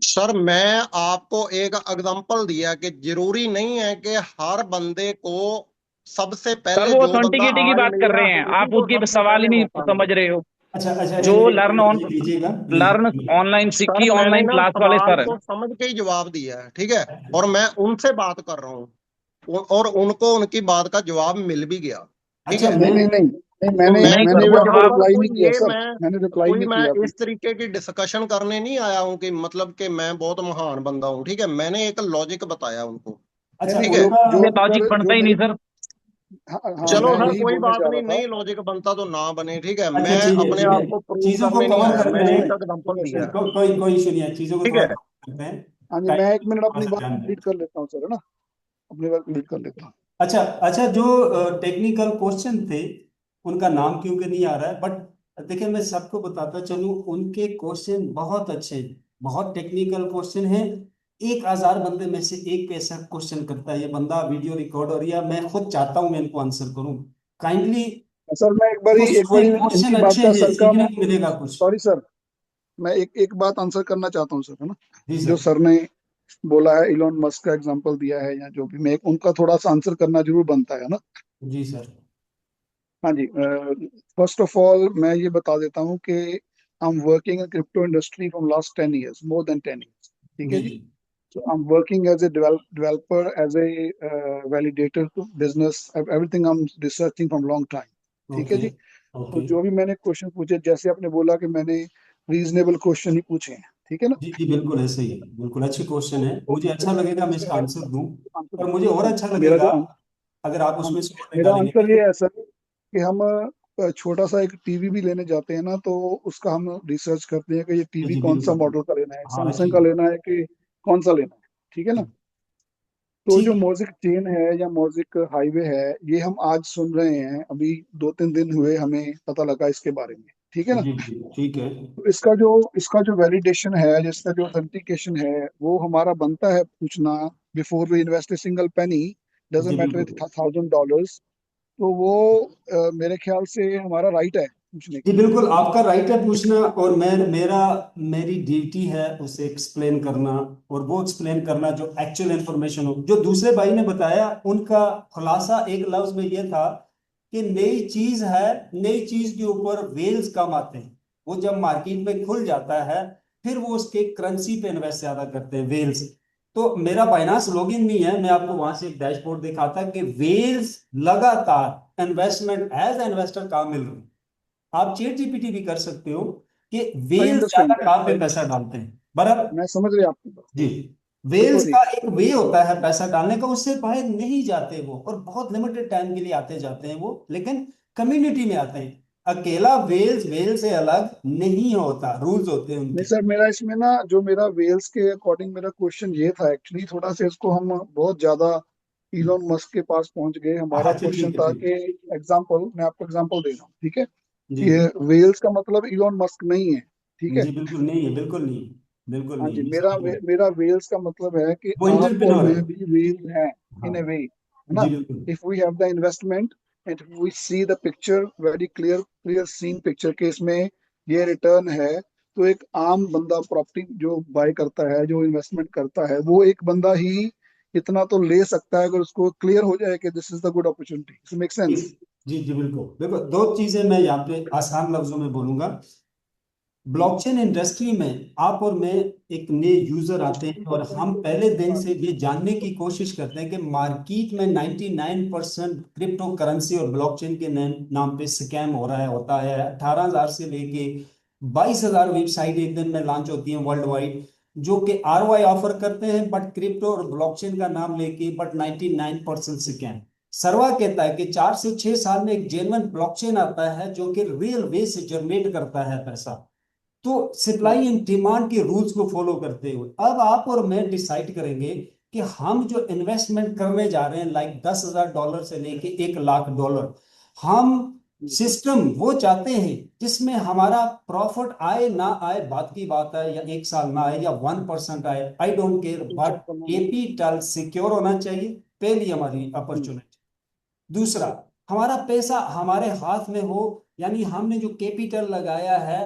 सर मैं आपको एक एग्जांपल दिया कि जरूरी नहीं है कि हर बंदे को सबसे सर पहले वो जो बंदा ऑथेंटिकिटी की आज बात ले कर रहा रहे है हैं, उसी आप को उसकी सबसे सवाल ही पहले नहीं मौका समझ मिले। रहे हो। अच्छा अच्छा, जो एक लर्न ऑन मिनट लीजिएगा प्लीज। लर्न ऑनलाइन सर सीखी मैंने ऑनलाइन ना क्लास वाले सवाल सर। को समझ के ही जवाब दिया है, ठीक है, और मैं उनसे बात कर रहा हूँ और उनको उनकी बात का जवाब मिल भी गया, ठीक अच्छा है। नहीं मैं नहीं नहीं नहीं, तो मैंने नहीं मैंने सर वो वहां पे जवाब रिप्लाई कोई नहीं किया ये सर, मैंने रिप्लाई नहीं मैं किया इस तरीके की डिस्कशन करने नहीं आया हूँ कि मतलब कि मैं बहुत महान बंदा हूँ, ठीक है, मैंने एक लॉजिक बताया उनको, नहीं अच्छा नहीं, ठीक है। उनका ये लॉजिक बनता जो ही मेरे, नहीं सर। हाँ हाँ, चलो मैं सर यही कोई बोलने बात जा रहा नहीं, था। नहीं लॉजिक बनता तो ना बने, ठीक है, अच्छा मैं अपने ठीक आप है, को प्रूव चीजों को करने नहीं कवर आया, करते मैंने हैं। एक ठीक एग्जांपल है दिया सर, है, कोई इशू नहीं है, चीजों को ठीक थोड़ा है। cover करते हैं। हाँ जी, मैं टाइम 1 मिनट अपनी बात ध्यान दें। कंप्लीट कर लेता हूँ सर, है ना, अपनी बात कंप्लीट कर लेता हूँ। अच्छा अच्छा, जो टेक्निकल क्वेश्चन थे उनका नाम क्योंकि नहीं आ रहा है, बट देखिए मैं सबको बताता चलूं, उनके क्वेश्चन बहुत अच्छे हैं, बहुत टेक्निकल क्वेश्चन हैं। 1,000 बंदे में से एक ऐसा क्वेश्चन करता है, ये बंदा वीडियो रिकॉर्ड, और या मैं खुद चाहता हूं मैं इनको आंसर करूं काइंडली। सर मैं तो एक बारी उसमें क्वेश्चन इनकी बात अच्छे का हैं, सर का, सीखने को मिलेगा कुछ। सॉरी सर, मैं एक बात आंसर करना चाहता हूँ सर, है ना। जी जो सर। सर ने बोला है, इलॉन मस्क का एग्जांपल दिया है, या जो भी, मैं उनका थोड़ा सा आंसर करना जरूर बनता है ना। जी सर। हाँ जी, फर्स्ट ऑफ ऑल मैं ये बता देता हूँ कि I am working in crypto industry from last 10 years, more than 10 years, ठीक है जी जी। जी। So I'm working as a developer, as a validator to business, everything I'm researching from long time, ठीक है ओके जी। तो ओके। जो भी मैंने question पूछे, जैसे आपने बोला कि मैंने रीजनेबल क्वेश्चन ही पूछे हैं, ठीक है ना। जी जी बिल्कुल ऐसे ही है, बिल्कुल अच्छी क्वेश्चन है, तो मुझे अच्छा लगेगा मैं इसका आंसर दूं, आंसर, और मुझे और हाँ अच्छा जी, लगेगा हाँ अगर आप उसमें जी, से और मेरा निकालेंगे। आंसर ये है सर कि हम छोटा सा एक टीवी भी लेने जाते हैं ना, तो उसका हम रिसर्च करते हैं कि ये जी टीवी जी कौन सा बिल्कुल। मॉडल का लेना है, हाँ अच्छी। सैमसंग का लेना है कि कौन सा लेना है, ठीक है ना। तो ठीक जो है। म्यूजिक चेन है या म्यूजिक हाईवे है, ये हम आज सुन रहे हैं, अभी 2-3 दिन हुए हमें पता लगा इसके बारे में, ठीक है ना। जी जी ठीक है। तो इसका जो वैलिडेशन है, जिसका जो ऑथेंटिकेशन है, वो हमारा बनता है पूछना, before we invest a single penny, जी डजेंट मैटर बिल्कुल। $1,000। तो वो मेरे ख्याल से हमारा राइट है पूछने जी का। बिल्कुल आपका राइट है पूछना, और मेरी ड्यूटी है उसे एक्सप्लेन करना, और वो एक्सप्लेन करना जो एक्चुअल इंफॉर्मेशन हो। जो दूसरे भाई ने बताया उनका खुलासा एक लफ्ज में ये था कि नई चीज है, नई चीज के ऊपर वेल्स कम आते हैं, वो जब मार्केट में खुल जाता है फिर वो उसके करेंसी पे इन्वेस्ट ज्यादा करते हैं, वेल्स। तो मेरा बाइनांस लॉगिन नहीं है, मैं आपको वहां से एक डैशबोर्ड दिखाता कि वेल्स लगातार इन्वेस्टमेंट एज इन्वेस्टर कहाँ मिल रही है। आप चैट जीपीटी भी कर सकते हो कि आई वेल्स ज्यादा अंडरस्टैंड, कहाँ पे पैसा डालते हैं, बराबर। मैं समझ रही आपकी बात, जी। बिल्कुल वेल्स ठीक। का एक वे होता है पैसा डालने का, उससे बाहर नहीं जाते वो, और बहुत लिमिटेड टाइम के लिए आते जाते हैं वो, लेकिन कम्युनिटी में आते हैं। अकेला वेल्स वेल से अलग नहीं होता, रूल्स होते हैं नहीं उनके। सर, मेरा इसमें ना, जो मेरा वेल्स के अकॉर्डिंग मेरा क्वेश्चन ये था एक्चुअली, थोड़ा सा इसको हम बहुत ज्यादा इलॉन मस्क के पास पहुंच गए। हमारा अच्छा क्वेश्चन ठीक है था ठीक कि, एग्जांपल मैं आपको एग्जांपल दे रहा हूँ, ठीक है। है। जी ये वेल्स का मतलब इलॉन मस्क नहीं है, ठीक है। जी बिल्कुल नहीं है, बिल्कुल नहीं है, बिल्कुल हाँ नहीं जी, है, मैं मेरा समझ रहा हूँ। मेरा वेल्स का मतलब है कि वो आप और इंटरप्रेन्योर है। मैं भी वेल हैं, हाँ इन ए वे, है ना। जी बिल्कुल। If we have the investment and we see the picture, very clear clear seen picture के इसमें ये रिटर्न है, तो एक आम बंदा प्रॉपर्टी जो बाय करता है, जो इन्वेस्टमेंट करता है, वो एक बंदा ही इतना तो ले सकता है, अगर उसको क्लियर हो जाए कि this is the good opportunity, make sense. जी जी बिल्कुल। देखो दो चीजें मैं यहाँ पे आसान लफ्जों में बोलूंगा। ब्लॉकचेन इंडस्ट्री में आप और मैं एक नए यूजर आते हैं, और हम पहले दिन से ये जानने की कोशिश करते हैं कि मार्केट में 99% क्रिप्टो करेंसी और ब्लॉकचेन के नाम पे स्कैम हो रहा है, होता है। 18,000 से लेके 22,000 वेबसाइट एक दिन में लॉन्च होती हैं वर्ल्ड वाइड, जो कि आरओआई ऑफर करते हैं, बट क्रिप्टो और ब्लॉकचेन का नाम लेके, बट 99% स्कैम। सर्वा कहता है कि 4 से 6 साल में एक जेन्युइन ब्लॉकचेन आता है जो कि रियल वे से जनरेट करता है पैसा। तो सप्लाई एंड डिमांड के रूल्स को फॉलो करते हुए अब आप और मैं डिसाइड करेंगे कि हम जो इन्वेस्टमेंट करने जा रहे हैं, लाइक $10,000 से लेके $1,00,000, हम सिस्टम वो चाहते हैं जिसमें हमारा प्रॉफिट आए ना आए बात की बात है, या 1 साल ना आए या 1% आए, I don't care, but capital secure होना चाहिए, पहली हमारी अपॉर्चुनिटी। दूसरा, हमारा पैसा हमारे हाथ में हो, यानी हमने जो कैपिटल लगाया है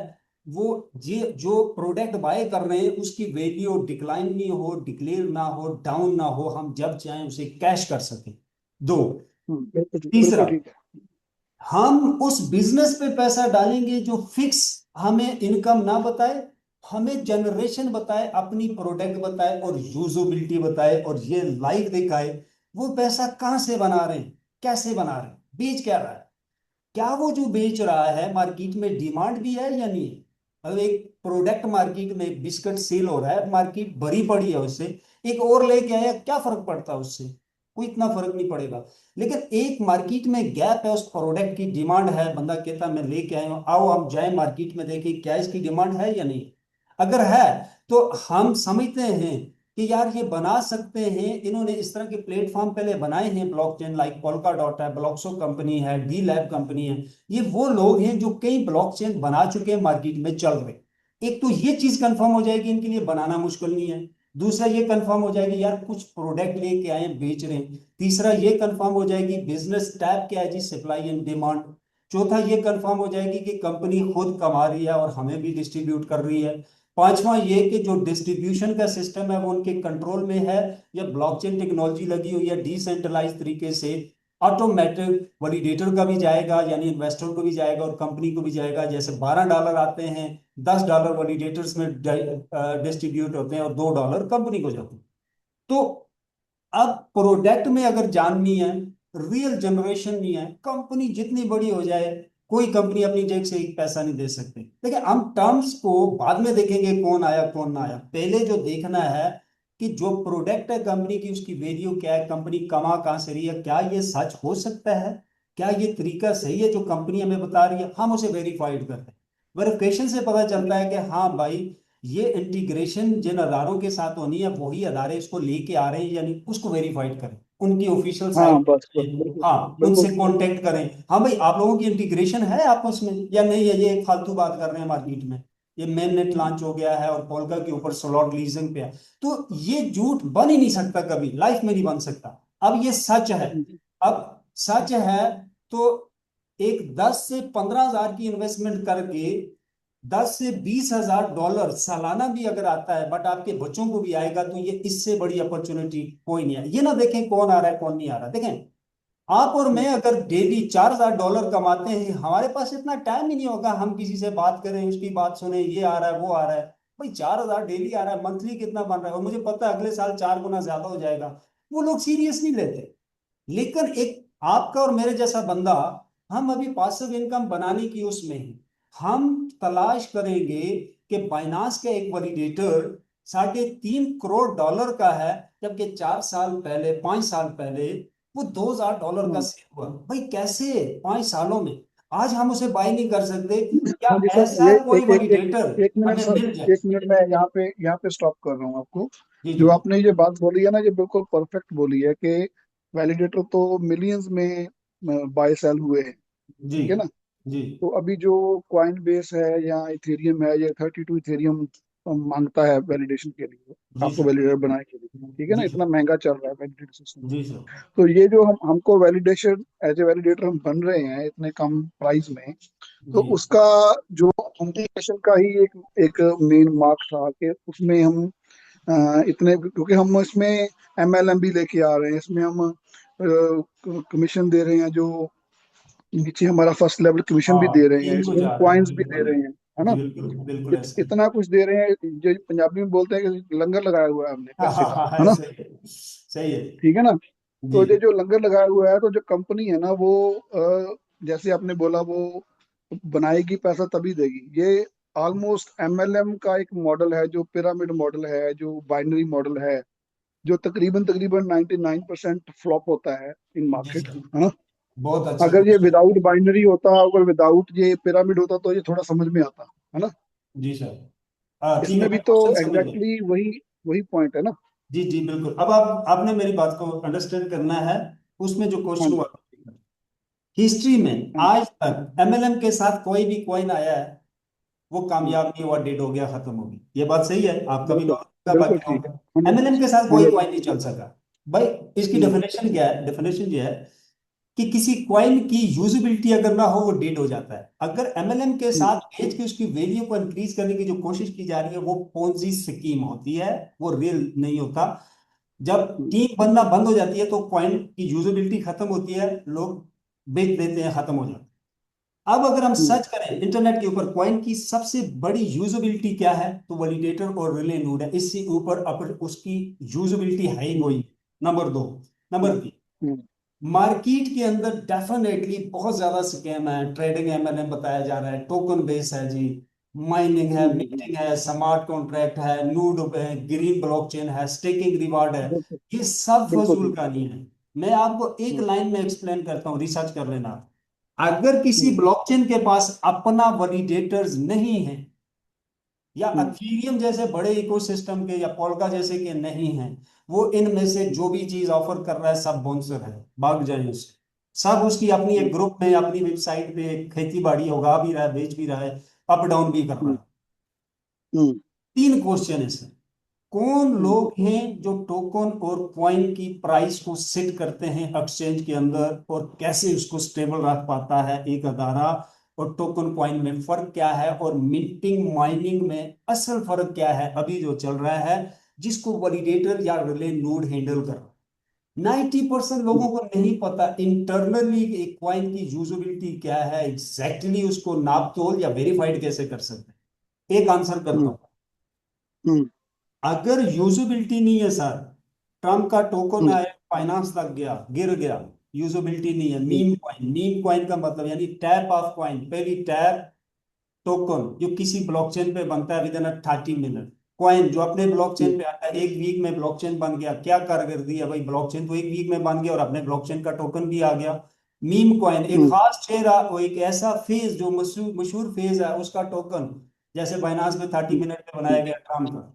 वो ये जो प्रोडक्ट बाय कर रहे हैं उसकी वैल्यू डिक्लाइन नहीं हो, डिक्लेयर ना हो, डाउन ना हो, हम जब चाहें उसे कैश कर सकें। दो, बिल्कुल ठीक, तीसरा, बिल्कुल ठीक है। हम उस बिजनेस पे पैसा डालेंगे जो फिक्स हमें इनकम ना बताए, हमें जनरेशन बताए, अपनी प्रोडक्ट बताए और यूजेबिलिटी बताए और ये लाइक दिखाए वो पैसा कहां से बना रहे हैं, कैसे बना रहे हैं, बेच क्या रहा है, क्या वो जो बेच रहा है मार्केट में डिमांड भी है या नहीं है। मतलब एक प्रोडक्ट मार्केट में बिस्किट सेल हो रहा है, मार्केट भरी पड़ी है उससे, एक और लेके आया, क्या फर्क पड़ता है उससे, कोई इतना फर्क नहीं पड़ेगा। लेकिन एक मार्केट में गैप है, उस प्रोडक्ट की डिमांड है, बंदा कहता मैं लेके आया हूं, आओ हम जाए मार्केट में देखें क्या इसकी डिमांड है या नहीं। अगर है तो हम समझते हैं कि यार ये बना सकते हैं, इन्होंने इस तरह के प्लेटफॉर्म पहले बनाए हैं, ब्लॉकचेन लाइक पोल्का डॉट है, ब्लॉक्सो कंपनी है, डी लैब कंपनी है, ये वो लोग हैं जो कई ब्लॉकचेन बना चुके हैं, मार्केट में चल रहे। एक तो ये चीज कंफर्म हो जाएगी इनके लिए बनाना मुश्किल नहीं है, दूसरा ये कंफर्म हो जाएगी यार कुछ प्रोडक्ट लेके आए बेच रहे हैं, तीसरा ये कंफर्म हो जाएगी बिजनेस टाइप क्या है जी, सप्लाई एंड डिमांड, चौथा ये कंफर्म हो जाएगी कि कंपनी खुद कमा रही है और हमें भी डिस्ट्रीब्यूट कर रही है, पांचवा ये कि जो डिस्ट्रीब्यूशन का सिस्टम है वो उनके कंट्रोल में है, या ब्लॉकचेन टेक्नोलॉजी लगी हुई है डिसेंट्रलाइज तरीके से, ऑटोमेटिक वैलिडेटर का भी जाएगा यानी इन्वेस्टर को भी जाएगा और कंपनी को भी जाएगा, जैसे $12 आते हैं, $10 वैलिडेटर्स में डिस्ट्रीब्यूट होते हैं और $2 कंपनी को जाते हैं। तो अब प्रोडक्ट में अगर जाननी है, रियल जनरेशन नहीं है, कंपनी जितनी बड़ी हो जाए कोई कंपनी अपनी जेब से एक पैसा नहीं दे सकती। देखिए हम टर्म्स को बाद में देखेंगे कौन आया कौन ना आया, पहले जो देखना है कि जो प्रोडक्ट है कंपनी की उसकी वैल्यू क्या है, कंपनी कमा कहां से रही है, क्या ये सच हो सकता है, क्या ये तरीका सही है जो कंपनी हमें बता रही है, हम उसे वेरीफाइड करते हैं। वेरिफिकेशन से पता चलता है कि हाँ भाई ये इंटीग्रेशन जिन अदारों के साथ होनी है वही अदारे इसको लेके आ रहे हैं, यानी उसको वेरीफाइड करें, उनकी ऑफिशियल हाँ साइट, बस बस, बिल्कुल हाँ बिल्कुल उनसे कांटेक्ट करें, हाँ भाई आप लोगों की इंटीग्रेशन है आपस में या नहीं है, ये एक फालतू बात कर रहे हैं मार्केट में, ये मेन नेट लॉन्च हो गया है और पोल्का के ऊपर स्लॉट लीजिंग पे है, तो ये झूठ बन ही नहीं सकता, कभी लाइफ में नहीं बन सकता। अब ये सच है, अब सच है तो एक 10 से 15 हजार की इन्वेस्टमेंट करके $10 से 20 हजार सालाना भी अगर आता है बट आपके बच्चों को भी आएगा, तो ये इससे बड़ी अपॉर्चुनिटी कोई नहीं है। ये ना देखें कौन आ रहा है कौन नहीं आ रहा, देखें आप और मैं अगर डेली $4000 कमाते हैं, हमारे पास इतना टाइम ही नहीं होगा हम किसी से बात करें, उसकी बात सुने, ये आ रहा है वो आ रहा है, भाई 4000 डेली आ रहा है, मंथली कितना बन रहा है और मुझे पता है अगले साल 4 गुना ज्यादा हो जाएगा, वो लोग सीरियस नहीं लेते। लेकिन एक आपका और मेरे जैसा बंदा, हम अभी पासिव इनकम बनाने की उसमें हैं, हम तलाश करेंगे कि बाइनांस का एक वैलिडेटर $3.5 करोड़ का है, जबकि 4 साल पहले 5 साल पहले वो $2000 का सेल हुआ। भाई कैसे 5 सालों में आज हम उसे बाय नहीं कर सकते, क्या हाँ जी सर, ऐसा ये कोई एक एक एक वैलिडेटर एक मिनट हमें सर, मिल जाए। 1 मिनट मैं यहाँ पे स्टॉप कर रहा हूँ आपको। जी जी जो आपने ये बात बोली है ना, ये बिल्कुल परफेक्ट बोली है कि वैलिडेटर तो मिलियंस में बाय सेल हुए हैं, जी ठीक है ना। जी तो अभी जो कॉइन बेस है या इथेरियम है, ये 32 इथेरियम मांगता है वैलिडेशन के लिए, जी आपको सर, वैलिडेटर बनाने के लिए, ठीक है ना, जी सर, इतना महंगा चल रहा है वैलिडेटर सिस्टम। जी सर, तो ये जो हमको वैलिडेशन एज ए वैलिडेटर हम बन रहे हैं इतने कम प्राइस में, तो जी उसका जो इंटीग्रेशन का ही एक एक मेन मार्क था कि उसमें हम इतने, क्योंकि हम इसमें एमएलएम भी लेके आ रहे हैं, इसमें हम कमीशन दे रहे हैं, जो नीचे हमारा फर्स्ट लेवल कमीशन भी हाँ दे रहे हैं, 3 को इसमें हम जाते हैं क्वाइंस भी दे बिल्कुल, रहे हैं, है ना। जी बिल्कुल बिल्कुल ऐसा ही। इतना कुछ दे रहे हैं, जो पंजाबी में बोलते हैं कि लंगर लगाया हुआ है हमने हाँ पैसे हाँ का, हाँ है हाँ, ना, सही है, सही है, ठीक है ना। जी तो ये जो लंगर लगाया हुआ है, तो जो कंपनी है ना वो जैसे आपने बोला वो बनाएगी पैसा तभी देगी, ये ऑलमोस्ट एमएलएम का एक मॉडल है, जो पिरामिड मॉडल है, जो बाइनरी मॉडल है, जो तकरीबन तकरीबन 99% फ्लॉप होता है इन जी मार्केट, सर, है ना। बहुत अच्छा अगर ये क्वेश्चन, विदाउट बाइनरी होता, अगर विदाउट ये पिरामिड होता, तो ये थोड़ा समझ में आता, है ना। जी सर, हाँ ठीक है इसमें भी मैं तो क्वेश्चन समझ गया, एग्जैक्टली वही वही पॉइंट है ना। जी जी बिल्कुल। अब आप आपने मेरी बात को अंडरस्टैंड करना है, उसमें जो हाँ क्वेश्चन जी, हुआ हिस्ट्री में हाँ जी, आज तक एमएलएम के साथ कोई भी कॉइन आया है वो हाँ, कामयाब नहीं हुआ, डेड हो गया, खत्म हो गई, ये बात सही है, आपका भी बिल्कुल नॉलेज का बिल्कुल बाकी ठीक है, एमएलएम के साथ कोई 100%। कॉइन नहीं चल सका। भाई इसकी डेफिनेशन क्या है, डेफिनेशन ये है कि किसी कॉइन की यूजेबिलिटी अगर ना हो वो डेड हो जाता है। अगर एमएलएम के साथ बेच के उसकी वैल्यू को इंक्रीज करने की जो कोशिश की जा रही है वो पोंजी स्कीम होती है, वो रियल नहीं होता। जब टीम बनना बंद हो जाती है तो कॉइन की यूजेबिलिटी खत्म होती है, लोग बेच देते हैं, खत्म हो जाता है। अब अगर हम सर्च करें इंटरनेट के ऊपर कॉइन की सबसे बड़ी यूजेबिलिटी क्या है, तो वैलिडेटर और रिले नोड है। इससे ऊपर अपर उसकी यूजेबिलिटी है ही कोई। नंबर 2। नंबर 3, मार्केट के अंदर डेफिनेटली बहुत ज्यादा स्कैम है, ट्रेडिंग एमएलएम बताया जा रहा है, टोकन बेस है जी, माइनिंग है, मीटिंग है, स्मार्ट कॉन्ट्रैक्ट है, नूड है, ग्रीन ब्लॉकचेन है, स्टेकिंग रिवार्ड है। ये सब बिल्कुल फजूल कहानी है। मैं आपको एक लाइन में एक्सप्लेन करता हूँ, रिसर्च कर लेना। अगर किसी ब्लॉकचेन के पास अपना वैलिडेटर्स नहीं है, या अथीरियम जैसे बड़े इकोसिस्टम के या पोल्का जैसे के नहीं हैं, वो इनमें से जो भी चीज ऑफर कर रहा है सब बोनसर है, भाग जाए उससे। सब उसकी अपनी एक ग्रुप में अपनी वेबसाइट पे खेती बाड़ी उगा भी रहा है, बेच भी रहा है, अप डाउन भी कर रहा है। 3 क्वेश्चन है सर। कौन लोग हैं जो टोकन और कॉइन की प्राइस को सेट करते हैं एक्सचेंज के अंदर, और कैसे उसको स्टेबल रख पाता है एक अदारा, और टोकन कॉइन में फर्क क्या है, और मिंटिंग माइनिंग में असल फर्क क्या है अभी जो चल रहा है, जिसको वैलिडेटर या रिले नोड हैंडल कर रहा है। 90% लोगों को नहीं पता इंटरनली एक कॉइन की यूजेबिलिटी क्या है, एग्जैक्टली उसको नाप तोल या वेरीफाइड कैसे कर सकते हैं। एक आंसर करता हूं। अगर यूजेबिलिटी नहीं है सर, ट्रम्प का टोकन आया, फाइनेंस लग गया, गिर गया, यूजेबिलिटी नहीं है। मीम कॉइन का मतलब यानी टैप ऑफ कॉइन, पहली टैप टोकन जो किसी ब्लॉकचेन पे बनता है विद इन 30 मिनट। कॉइन जो अपने ब्लॉकचेन पे आता है, एक वीक में ब्लॉकचेन बन गया। क्या कारकर्दगी है भाई, ब्लॉकचेन तो एक वीक में बन गया और अपने ब्लॉकचेन का टोकन भी आ गया। मीम कॉइन एक खास चेहरा, वो एक ऐसा फेज जो मशहूर मशहूर फेज है उसका टोकन, जैसे बाइनांस में 30 मिनट में बनाया गया ट्रम्प का।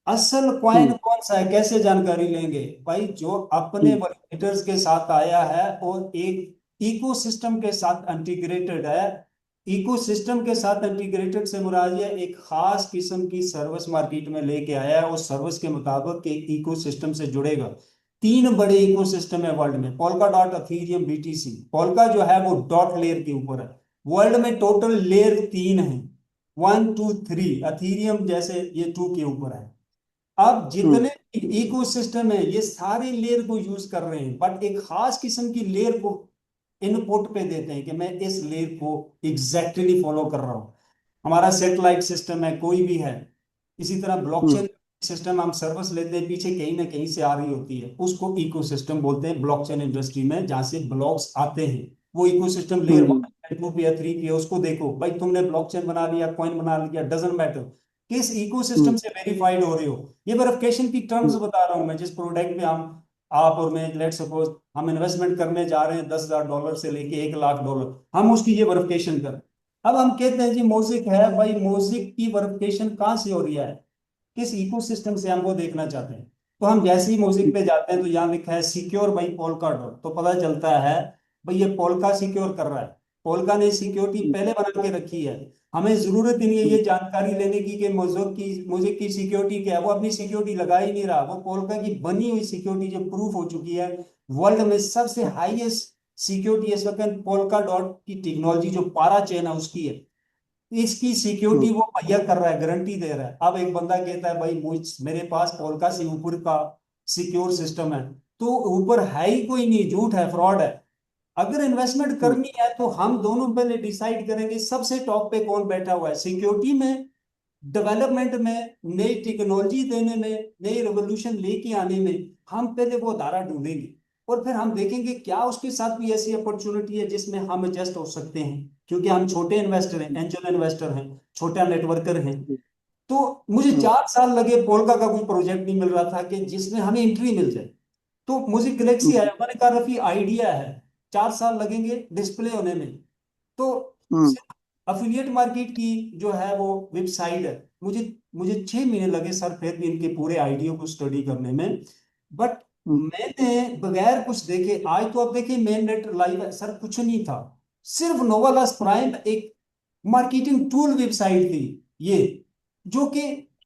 असल कॉइन कौन सा है, कैसे जानकारी लेंगे भाई, जो अपने वैलिडेटर्स के साथ आया है और एक इकोसिस्टम के साथ इंटीग्रेटेड है। इकोसिस्टम के साथ इंटीग्रेटेड से मुराद है एक खास किस्म की सर्विस मार्केट में लेके आया है, उस सर्विस के मुताबिक एक इकोसिस्टम से जुड़ेगा। 3 बड़े इकोसिस्टम है वर्ल्ड में, polka dot, Ethereum, BTC. Polka जो है वो डॉट लेयर के ऊपर है। वर्ल्ड में टोटल लेयर 3 है, 1 2 3। अथीरियम जैसे ये 2 के ऊपर है। अब जितने इकोसिस्टम है ये सारे लेयर को यूज कर रहे हैं, बट एक खास किस्म की लेयर को इनपुट पे देते हैं कि मैं इस लेयर को एग्जैक्टली फॉलो कर रहा हूं। हमारा सैटेलाइट सिस्टम है, कोई भी है। इसी तरह ब्लॉकचेन सिस्टम, हम सर्विस लेते हैं, पीछे कहीं ना कहीं से आ रही होती है, उसको इकोसिस्टम बोलते हैं। ब्लॉकचेन इंडस्ट्री में जहां से ब्लॉक्स आते हैं, वो इकोसिस्टम लेयर 1 2 पे या 3 पे, उसको देखो भाई, तुमने ब्लॉकचेन बना लिया, कॉइन बना लिया, डजंट मैटर किस इकोसिस्टम से वेरीफाइड हो रहे हो। ये वेरिफिकेशन की टर्म्स बता रहा हूं मैं। जिस प्रोडक्ट में हम, आप और मैं, लेट सपोज हम इन्वेस्टमेंट करने जा रहे हैं $10,000 से लेके $1,00,000, हम उसकी ये वेरिफिकेशन कर। अब हम कहते हैं जी म्यूजिक है, भाई म्यूजिक की वेरिफिकेशन कहाँ से हो रही है, किस इकोसिस्टम से, हम वो देखना चाहते हैं। तो हम जैसे ही म्यूजिक पे जाते हैं तो यहाँ लिखा है सिक्योर बाई पोल्का डॉट, तो पता चलता है भाई ये पोल्का सिक्योर कर रहा है। पोल्का ने सिक्योरिटी पहले बना के रखी है। हमें जरूरत ही नहीं है ये जानकारी लेने की कि म्यूजिक की सिक्योरिटी क्या है, वो अपनी सिक्योरिटी लगा ही नहीं रहा। वो पोल्का की बनी हुई सिक्योरिटी जो प्रूफ हो चुकी है, वर्ल्ड में सबसे हाईएस्ट सिक्योरिटी इस वक्त पोल्का डॉट की टेक्नोलॉजी जो पारा चेन है उसकी है। इसकी सिक्योरिटी वो भैया कर रहा है, गारंटी दे रहा है। अब एक बंदा कहता है भाई मेरे पास पोल्का से ऊपर का सिक्योर सिस्टम है, तो ऊपर है ही कोई नहीं, झूठ है, फ्रॉड है। अगर इन्वेस्टमेंट करनी है तो हम दोनों पहले डिसाइड करेंगे सबसे टॉप पे कौन बैठा हुआ है, सिक्योरिटी में, डेवलपमेंट में, नई टेक्नोलॉजी देने में, नई रेवोल्यूशन लेके आने में। हम पहले वो धारा ढूंढेंगे और फिर हम देखेंगे क्या उसके साथ भी ऐसी अपॉर्चुनिटी है जिसमें हम एडजस्ट हो सकते हैं, क्योंकि हम छोटे इन्वेस्टर हैं, एंजल इन्वेस्टर हैं, छोटा नेटवर्कर हैं। तो मुझे 4 साल लगे, पोल्का का कोई प्रोजेक्ट नहीं मिल रहा था कि जिसमें हमें एंट्री मिल जाए। तो मुझे गैलेक्सी आया, मैंने कहा रफी आइडिया है, 4 साल लगेंगे डिस्प्ले होने में। तो अफिलिएट मार्केट की जो है वो वेबसाइट है, मुझे मुझे 6 महीने लगे सर फिर भी इनके पूरे आइडिया को स्टडी करने में। बट मैंने बगैर कुछ देखे, आज तो अब देखिए मेन नेट लाइव है सर, कुछ नहीं था, सिर्फ नोवालास प्राइम एक मार्केटिंग टूल वेबसाइट थी ये, जो कि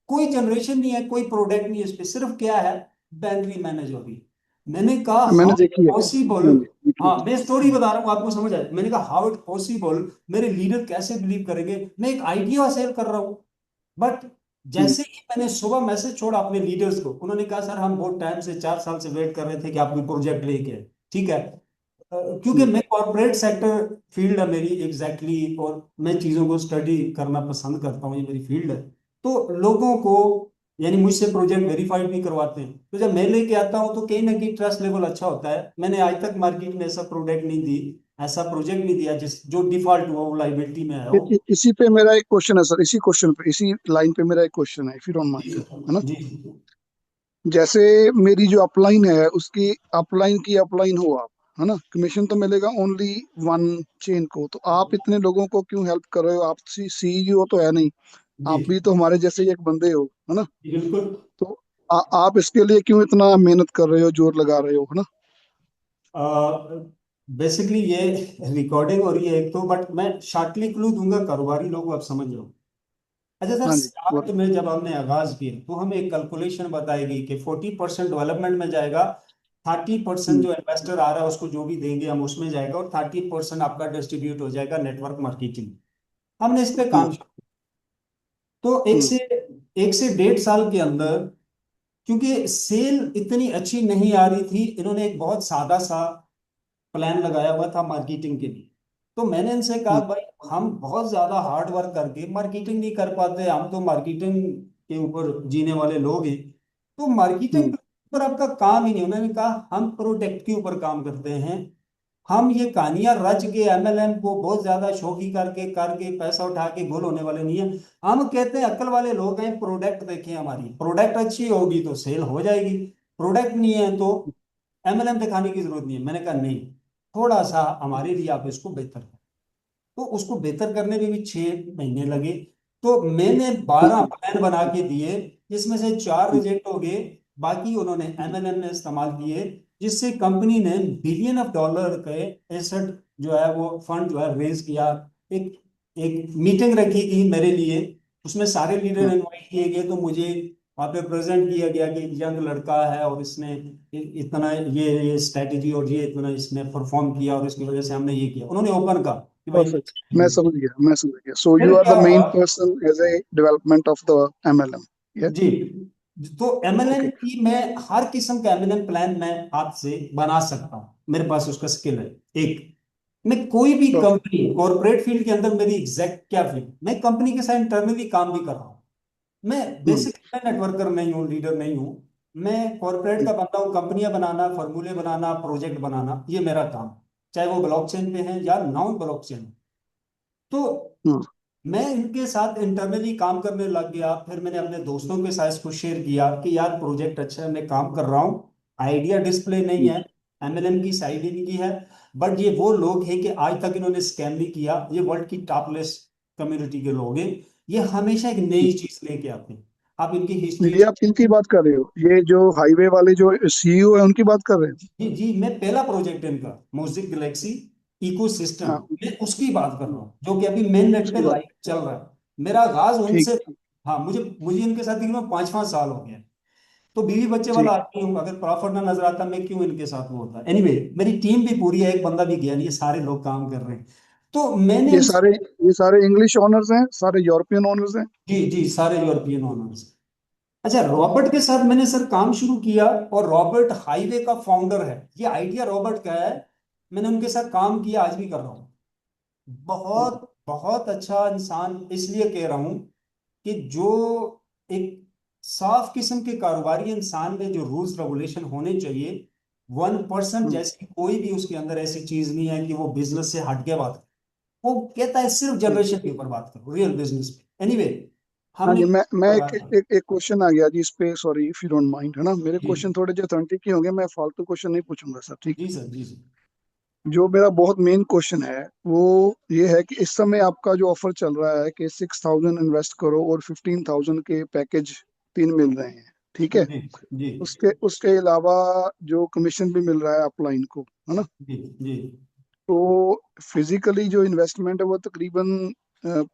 कोई जनरेशन नहीं है, कोई प्रोडक्ट नहीं है, इस पे सिर्फ क्या है, बैनरी मैनेज होगी। मैंने कहा मैंने हाउ देखी है। पॉसिबल, हाँ जी, देखी हाँ है। मैं स्टोरी बता रहा हूँ आपको समझ आए। मैंने कहा हाउ इट पॉसिबल, मेरे लीडर कैसे बिलीव करेंगे, मैं एक आइडिया सेल कर रहा हूँ। बट हम्म, जैसे ही मैंने सुबह मैसेज छोड़ा अपने लीडर्स को, उन्होंने कहा सर हम बहुत टाइम से 4 साल से वेट कर रहे थे कि आप कोई प्रोजेक्ट लेके आए। ठीक है, क्योंकि हम्म, मैं कॉर्पोरेट सेक्टर फील्ड है मेरी एग्जैक्टली exactly, और मैं चीज़ों को स्टडी करना पसंद करता हूँ, ये मेरी फील्ड है। तो लोगों को यानी मुझसे प्रोजेक्ट वेरीफाइड भी करवाते हैं, तो जब मैं लेके आता हूँ तो कहीं ना कहीं ट्रस्ट लेवल अच्छा होता है। मैंने आज तक मार्केट में ऐसा प्रोडक्ट नहीं दी, ऐसा प्रोजेक्ट नहीं दिया जिस जो डिफॉल्ट हुआ वो लाइबिलिटी में है वो। इसी पे मेरा एक क्वेश्चन है सर, इसी क्वेश्चन पे, इसी लाइन पे मेरा एक क्वेश्चन है, इफ यू डोंट माइंड, जी है ना। जी जैसे मेरी जो अपलाइन है, उसकी अपलाइन की अपलाइन हो आप, है ना, कमीशन तो मिलेगा ओनली वन चेन को, तो आप इतने लोगों को क्यों हेल्प कर रहे हो? आप सीईओ तो है नहीं, जी आप भी तो हमारे जैसे ही एक बंदे हो, है ना। जी, बिल्कुल। तो आप इसके लिए क्यों इतना मेहनत कर रहे हो, जोर लगा रहे हो, है ना। बेसिकली ये रिकॉर्डिंग हो रही है एक तो, बट मैं शॉर्टली क्लू दूंगा, कारोबारी लोग आप समझ जाओ। अच्छा सर, हाँ जी, स्टार्ट में जब हमने आगाज किया तो हमें एक कैलकुलेशन बताएगी कि 40% डेवलपमेंट में जाएगा, 30% हम्म, जो इन्वेस्टर आ रहा है उसको जो भी देंगे हम उसमें जाएगा, और 30% आपका डिस्ट्रीब्यूट हो जाएगा नेटवर्क मार्केटिंग। हमने इस पे हम्म, काम शुरू। तो हम्म, 1 से 1.5 साल के अंदर, क्योंकि सेल इतनी अच्छी नहीं आ रही थी, इन्होंने एक बहुत सादा सा प्लान लगाया हुआ था मार्केटिंग के लिए। तो मैंने इनसे कहा हम्म, भाई हम बहुत ज्यादा हार्ड वर्क करके मार्केटिंग नहीं कर पाते, हम तो मार्केटिंग के ऊपर जीने वाले लोग हैं, तो मार्केटिंग हम्म, के ऊपर आपका काम ही नहीं। उन्होंने कहा हम प्रोडक्ट के ऊपर काम करते हैं, हम ये कहानियां रच के एमएलएम को बहुत ज्यादा शौकी करके करके पैसा उठा के गोल होने वाले नहीं है। हम कहते हैं अक्ल वाले लोग हैं, प्रोडक्ट देखें, हमारी प्रोडक्ट अच्छी होगी तो सेल हो जाएगी, प्रोडक्ट नहीं है तो एमएलएम दिखाने की जरूरत नहीं है। मैंने कहा नहीं, थोड़ा सा हमारे लिए आप इसको बेहतर करें। तो उसको बेहतर करने में भी 6 महीने लगे। तो मैंने 12 हम्म, प्लान बना के दिए, जिसमें से 4 हम्म, रिजेक्ट हो गए, बाकी उन्होंने एमएलएम में इस्तेमाल किए, जिससे कंपनी ने बिलियन ऑफ डॉलर के एसेट जो है वो फंड जो है रेज किया। एक एक मीटिंग रखी थी मेरे लिए, उसमें सारे लीडर हम्म, इनवाइट किए गए, तो मुझे वहाँ पे प्रेजेंट किया गया कि यंग लड़का है और इसने इतना ये स्ट्रेटेजी और ये इतना इसने परफॉर्म किया और इसकी वजह से हमने ये किया। उन्होंने ओपन कहा कि भाई परफेक्ट, मैं समझ गया, मैं समझ गया। सो फिर यू आर क्या द हुआ। Main person as a development of the MLM. या जी, तो एमएलएन ओके। की मैं हर किस्म का एमएलएन प्लान मैं हाथ से बना सकता हूँ, मेरे पास उसका स्किल है। एक, मैं कोई भी परफेक्ट। कंपनी कॉर्पोरेट फील्ड के अंदर, मेरी एग्जैक्ट क्या फील्ड, मैं कंपनी के साथ इंटरनली काम भी कर रहा हूँ। मैं हम्म, बेसिकली मैं नेटवर्कर नहीं हूँ, लीडर नहीं हूँ। मैं कॉर्पोरेट हम्म, का बंदा हूँ, कंपनियां बनाना, फॉर्मूले बनाना, प्रोजेक्ट बनाना, ये मेरा काम है, चाहे वो ब्लॉकचेन पे है या नॉन ब्लॉकचेन। तो हम्म, मैं इनके साथ इंटरनली काम करने लग गया। फिर मैंने अपने दोस्तों के साथ इसको शेयर किया कि यार प्रोजेक्ट अच्छा है, मैं काम कर रहा हूँ, आइडिया डिस्प्ले नहीं हम्म, है, एमएलएम की साइड इनकी है, बट ये वो लोग हैं कि आज तक इन्होंने स्कैम नहीं किया, ये वर्ल्ड की टॉपलेस कम्युनिटी के लोग हैं, ये हमेशा एक नई चीज लेके आते हैं। आप इनकी हिस्ट्री, ये आप किनकी बात कर रहे हो? ये जो हाईवे वाले जो सीईओ है, उनकी बात कर रहे हैं? जी जी, मैं पहला प्रोजेक्ट इनका मोज़िक गैलेक्सी इकोसिस्टम, हाँ, मैं उसकी बात कर रहा हूँ जो कि अभी मेन नेट पे उसकी बात। लाइव चल रहा है। मेरा आगाज ठीक, उनसे, ठीक, हाँ मुझे मुझे इनके साथ तकरीबन 5-5 साल हो गए। तो बीवी बच्चे वाला ठीक। आदमी हूँ, अगर प्रॉफिट ना नजर आता मैं क्यों इनके साथ वो होता। एनीवे मेरी टीम भी पूरी है, एक बंदा भी गया नहीं, ये सारे लोग काम कर रहे हैं। तो मैंने ये इनसे, सारे ये सारे इंग्लिश ऑनर्स हैं, सारे यूरोपियन ऑनर्स हैं? जी जी सारे यूरोपियन ऑनर्स। अच्छा, रॉबर्ट के साथ मैंने सर काम शुरू किया, और रॉबर्ट हाईवे का फाउंडर है, ये आइडिया रॉबर्ट का है। मैंने उनके साथ काम किया, आज भी कर रहा हूँ। हम्म, बहुत बहुत अच्छा इंसान, इसलिए कह रहा हूँ कि जो एक साफ किस्म के कारोबारी इंसान में जो रूल्स रेगुलेशन होने चाहिए, 1% हम्म। जैसी कोई भी उसके अंदर ऐसी चीज नहीं है कि वो बिजनेस से हट के बात करे। वो कहता है सिर्फ ठीक। जनरेशन के ऊपर बात करो, रियल बिजनेस पे। एनीवे हाँ हमने जी, मैं करा एक था। एक क्वेश्चन आ गया जी इस पे, sorry if you don't mind, है ना। मेरे जी क्वेश्चन थोड़े जो ऑथेंटिक ही होंगे, मैं फालतू क्वेश्चन नहीं पूछूंगा सर, ठीक। जी सर, जी सर। जो मेरा बहुत मेन क्वेश्चन है वो ये है कि इस समय आपका जो ऑफर चल रहा है कि 6,000 इन्वेस्ट करो और 15,000 के पैकेज 3 मिल रहे हैं, ठीक है। जी जी उसके उसके अलावा जो कमीशन भी मिल रहा है अपलाइन को, है ना। जी जी तो फिजिकली जो इन्वेस्टमेंट है वो तकरीबन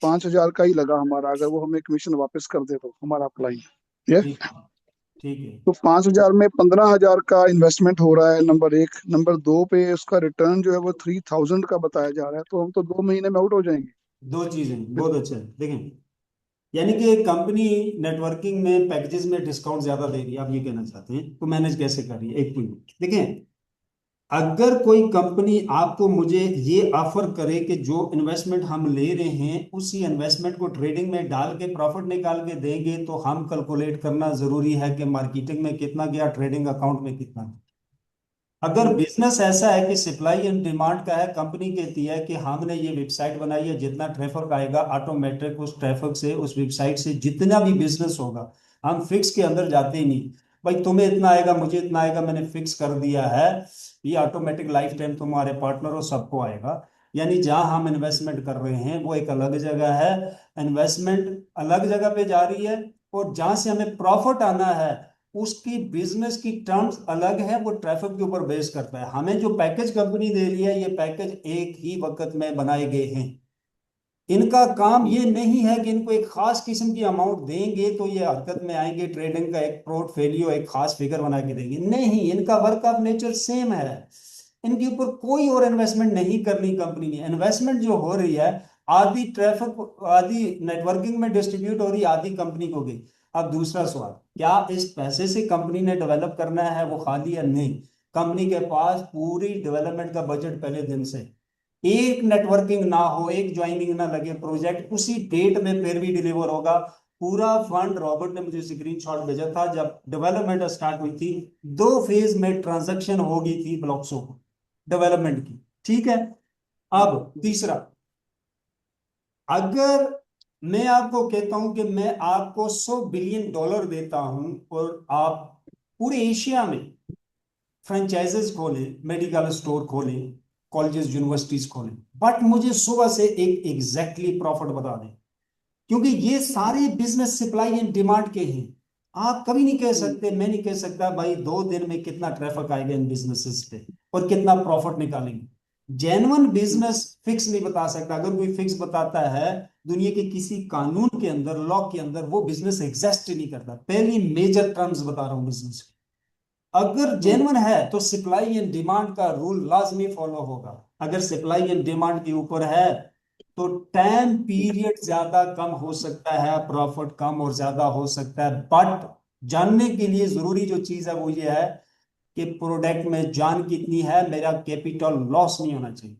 5,000 का ही लगा हमारा, अगर वो हमें कमीशन वापस कर दे तो हमारा अपलाइन। ये जी ठीक है। तो 5,000 में 15,000 का इन्वेस्टमेंट हो रहा है, नंबर एक। नंबर दो पे उसका रिटर्न जो है वो 3,000 का बताया जा रहा है, तो हम तो 2 महीने में आउट हो जाएंगे। दो चीजें बहुत अच्छा है, देखें, यानी कि कंपनी नेटवर्किंग में पैकेजेस में डिस्काउंट ज्यादा दे रही है, आप ये कहना चाहते हैं, तो मैनेज कैसे कर रही है? एक पॉइंट देखें, अगर कोई कंपनी आपको मुझे ये ऑफर करे कि जो इन्वेस्टमेंट हम ले रहे हैं उसी इन्वेस्टमेंट को ट्रेडिंग में डाल के प्रॉफिट निकाल के देंगे, तो हम कैलकुलेट करना जरूरी है कि मार्केटिंग में कितना गया, ट्रेडिंग अकाउंट में कितना गया। अगर बिजनेस ऐसा है कि सप्लाई एंड डिमांड का है, कंपनी कहती है कि हमने ये वेबसाइट बनाई है, जितना ट्रैफिक आएगा ऑटोमेटिक उस ट्रैफिक से, उस वेबसाइट से जितना भी बिजनेस होगा, हम फिक्स के अंदर जाते ही नहीं, भाई तुम्हें इतना आएगा मुझे इतना आएगा, मैंने फिक्स कर दिया है, ये ऑटोमेटिक लाइफ टाइम तुम्हारे पार्टनरों सबको आएगा। यानी जहां हम इन्वेस्टमेंट कर रहे हैं वो एक अलग जगह है, इन्वेस्टमेंट अलग जगह पे जा रही है, और जहां से हमें प्रॉफिट आना है उसकी बिजनेस की टर्म्स अलग है, वो ट्रैफिक के ऊपर बेस करता है। हमें जो पैकेज कंपनी दे रही है, ये पैकेज एक ही वक्त में बनाए गए हैं। इनका काम ये नहीं है कि इनको एक खास किस्म की अमाउंट देंगे तो ये हरकत में आएंगे, ट्रेडिंग का एक पोर्टफोलियो एक खास फिगर बना के देंगे, नहीं, इनका वर्क ऑफ नेचर सेम है। इनके ऊपर कोई और इन्वेस्टमेंट नहीं करनी कंपनी ने। इन्वेस्टमेंट जो हो रही है, आधी ट्रैफिक आधी नेटवर्किंग में डिस्ट्रीब्यूट हो रही है, आधी कंपनी को गई। अब दूसरा सवाल, क्या इस पैसे से कंपनी ने डेवलप करना है वो खाली या नहीं? कंपनी के पास पूरी डेवलपमेंट का बजट पहले दिन से, एक नेटवर्किंग ना हो, एक ज्वाइनिंग ना लगे, प्रोजेक्ट उसी डेट में फिर भी डिलीवर होगा। पूरा फंड, रॉबर्ट ने मुझे स्क्रीनशॉट भेजा था, जब डेवलपमेंट स्टार्ट हुई थी 2 फेज में ट्रांजैक्शन हो गई थी ब्लॉक्सों को डेवलपमेंट की, ठीक है। अब तीसरा, अगर मैं आपको कहता हूं कि मैं आपको $100 बिलियन देता हूं और आप पूरे एशिया में फ्रेंचाइजेस खोलें, मेडिकल स्टोर खोलें, कॉलेजेस यूनिवर्सिटीज खोलें, बट मुझे सुबह से एक एग्जैक्टली प्रॉफिट बता दें, क्योंकि ये सारे बिजनेस सप्लाई एंड डिमांड के हैं। आप कभी नहीं कह सकते, मैं नहीं कह सकता भाई 2 दिन में कितना ट्रैफिक आएगा इन बिजनेसेस पे और कितना प्रॉफिट निकालेंगे। जेन्युइन बिजनेस फिक्स नहीं बता सकता। अगर कोई फिक्स बताता है दुनिया के किसी कानून के अंदर, लॉ के अंदर, वो बिजनेस एग्जिस्ट ही नहीं करता। पहली मेजर टर्म्स बता रहा हूं बिजनेस की। अगर जेन्युइन है तो सप्लाई एंड डिमांड का रूल लाजमी फॉलो होगा। अगर सप्लाई एंड डिमांड के ऊपर है तो टाइम पीरियड ज्यादा कम हो सकता है, प्रॉफिट कम और ज्यादा हो सकता है, बट जानने के लिए जरूरी जो चीज है वो ये है कि प्रोडक्ट में जान कितनी है, मेरा कैपिटल लॉस नहीं होना चाहिए।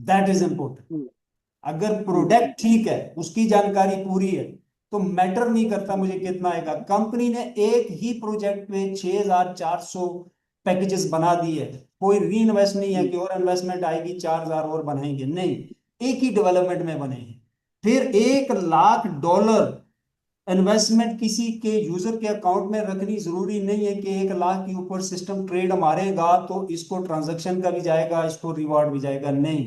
That is important. अगर प्रोडक्ट ठीक है, उसकी जानकारी पूरी है, तो मैटर नहीं करता मुझे कितना आएगा। कंपनी ने एक ही प्रोजेक्ट में 6,400 पैकेजेस बना दिए, कोई री इन्वेस्ट नहीं है कि और इन्वेस्टमेंट आएगी 4,000 और बनाएंगे, नहीं, एक ही डेवलपमेंट में बने हैं। फिर $1,00,000 इन्वेस्टमेंट किसी के यूजर के अकाउंट में रखनी जरूरी नहीं है कि 1,00,000 के ऊपर सिस्टम ट्रेड मारेगा तो इसको ट्रांजैक्शन का भी जाएगा, इसको रिवॉर्ड भी जाएगा, नहीं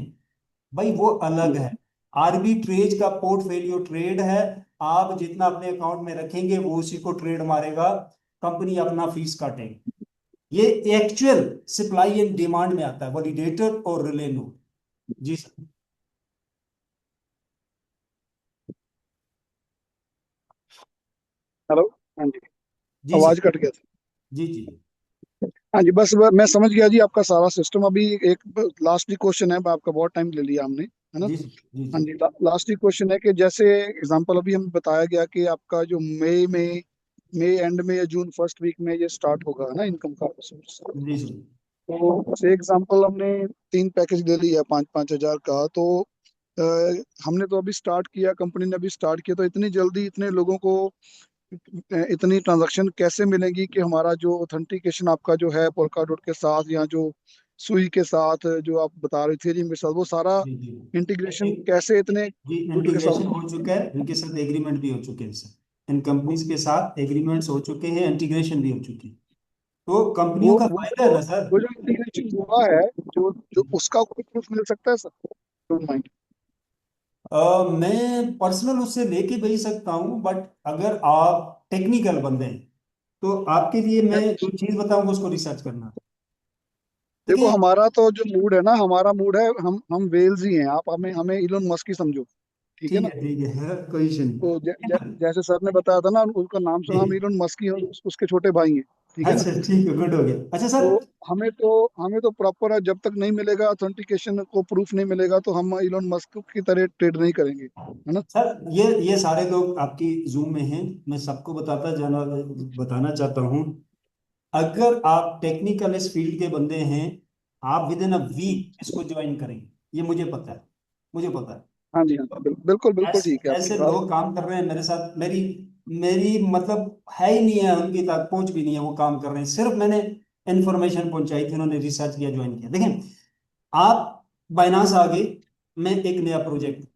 भाई, वो अलग है। आर्बिट्रेज का पोर्टफोलियो ट्रेड है, आप जितना अपने अकाउंट में रखेंगे वो उसी को ट्रेड मारेगा, कंपनी अपना फीस काटेगी। ये एक्चुअल सप्लाई एंड डिमांड में आता है, वैलिडेटर और रिले नोड। जी सर। हेलो। हाँ जी, जी आवाज सर। कट गया था। जी जी। हाँ जी, बस मैं समझ गया जी आपका सारा सिस्टम। अभी एक लास्ट ही क्वेश्चन है, आपका बहुत टाइम ले लिया हमने, है ना। जी सर। जी हाँ जी। जी, लास्ट ही क्वेश्चन है कि जैसे एग्जांपल अभी हमें बताया गया कि आपका जो मई एंड में या जून फर्स्ट वीक में ये स्टार्ट होगा, है ना, इनकम का सोर्स। जी सर। तो से एग्जांपल हमने 3 पैकेज ले लिया 5-5 हजार का, तो अ, हमने तो अभी स्टार्ट किया, कंपनी ने अभी स्टार्ट किया, तो इतनी जल्दी इतने लोगों को इतनी ट्रांजैक्शन कैसे मिलेगी कि हमारा जो ऑथेंटिकेशन आपका जो है पोल्का डॉट के साथ या जो सुई के साथ जो आप बता रहे थे इथेरियम के साथ, वो सारा जी जी। इंटीग्रेशन कैसे इतने जी, गुड के इंटीग्रेशन साथ। हो चुका है, इनके साथ एग्रीमेंट भी हो चुके हैं सर, इन कंपनीज के साथ एग्रीमेंट्स हो चुके हैं, इंटीग्रेशन भी हो चुकी है, तो कंपनियों का वो फायदा जो है ना सर। वो जो इंटीग्रेशन हुआ है, जो जो उसका कोई प्रूफ मिल सकता है सर? Don't mind. मैं पर्सनल उससे लेके भेज सकता हूँ, बट अगर आप टेक्निकल बंदे हैं तो आपके लिए मैं जो चीज बताऊंगा उसको रिसर्च करना। देखो, देखिए, हमारा तो जो मूड है ना, हमारा मूड है, हम वेल्स ही हैं। आप हमें हमें इलोन मस्क ही समझो, ठीक है ना। ठीक है, कोई इशू नहीं। तो जैसे सर ने बताया था ना, उसका नाम सुना, हम इलोन मस्क ही हैं, उसके छोटे भाई हैं, ठीक है ना। अच्छा ठीक है, गुड हो गया। अच्छा सर, तो हमें तो प्रॉपर, जब तक नहीं मिलेगा ऑथेंटिकेशन को, प्रूफ नहीं मिलेगा, तो हम इलोन मस्क की तरह ट्रेड नहीं करेंगे, है ना। सर ये सारे लोग आपकी जूम में हैं, मैं सबको बताना चाहता हूँ, अगर आप टेक्निकल इस फील्ड के बंदे हैं, आप विद इन अ वीक इसको ज्वाइन करेंगे, ये मुझे पता है, मुझे पता है। हाँ जी, हाँ जी, बिल्कुल बिल्कुल ठीक है आपकी ऐसे बात। लोग काम कर रहे हैं मेरे साथ, मेरी मेरी मतलब है ही नहीं है, उनकी तक पहुंच भी नहीं है, वो काम कर रहे हैं, सिर्फ मैंने इन्फॉर्मेशन पहुंचाई थी, उन्होंने रिसर्च किया, ज्वाइन किया। देखें, आप बाइनांस आ गए, मैं एक नया प्रोजेक्ट,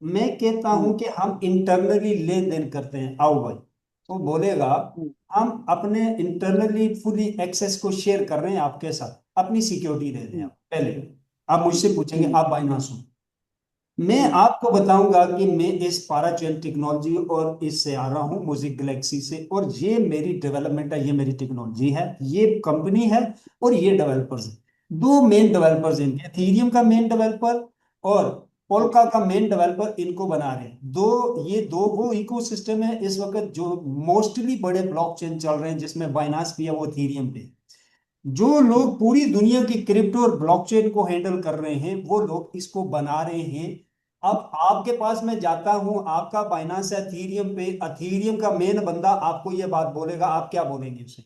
मैं कहता हूं हम्म, कि हम इंटरनली लेन देन करते हैं, आओ भाई। वो बोलेगा हम्म, हम अपने इंटरनली फुली एक्सेस को शेयर कर रहे हैं आपके साथ, अपनी सिक्योरिटी दे दें हम्म, आप पहले। आप मुझसे पूछेंगे हम्म, आप बाइनांस हो, मैं हम्म, आपको बताऊंगा कि मैं इस पाराचेन टेक्नोलॉजी और इससे आ रहा हूं, म्यूजिक गैलेक्सी से, और ये मेरी डेवलपमेंट है, ये मेरी टेक्नोलॉजी है, ये कंपनी है, और ये डेवलपर्स हैं। दो मेन डेवलपर्स हैं इनके, एथेरियम का मेन डेवलपर और पोल्का का मेन डेवलपर, इनको बना रहे हैं दो, ये दो वो इकोसिस्टम है इस वक्त जो मोस्टली बड़े ब्लॉकचेन चल रहे हैं, जिसमें बाइनांस भी है, वो एथेरियम पे। जो लोग पूरी दुनिया की क्रिप्टो और ब्लॉकचेन को हैंडल कर रहे हैं, वो लोग इसको बना रहे हैं। अब आपके पास मैं जाता हूं, आपका बाइनांस है एथेरियम पे, एथेरियम का मेन बंदा आपको ये बात बोलेगा, आप क्या बोलेंगे उसे?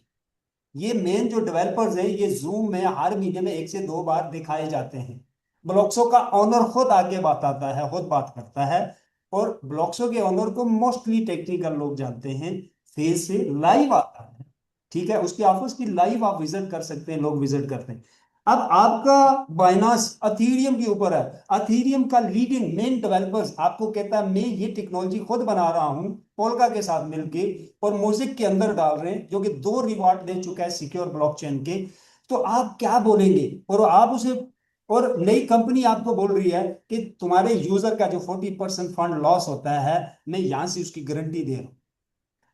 ये मेन जो डेवलपर्स हैं, ये जूम में हर महीने में 1 से 2 बार दिखाए जाते हैं। ब्लॉक्सो का ऑनर खुद आके बात आता है, खुद बात करता है, और ब्लॉक्सो के ऑनर को मोस्टली टेक्निकल लोग जानते हैं, फेस से लाइव आता है, ठीक है, उसके ऑफिस की लाइव आप विजिट कर सकते हैं, लोग विजिट करते हैं। अब आपका बाइनांस अथीरियम के ऊपर है, अथीरियम का लीडिंग मेन डेवलपर्स आपको कहता है मैं ये टेक्नोलॉजी खुद बना रहा हूं पोल्का के साथ मिलके, और म्यूजिक के अंदर डाल रहे हैं, जो कि 2 रिवॉर्ड दे चुका है सिक्योर ब्लॉकचेन के। तो आप क्या बोलेंगे? और आप उसे, और नई कंपनी आपको बोल रही है कि तुम्हारे यूजर का जो 40% फंड लॉस होता है, मैं यहां से उसकी गारंटी दे रहा हूं।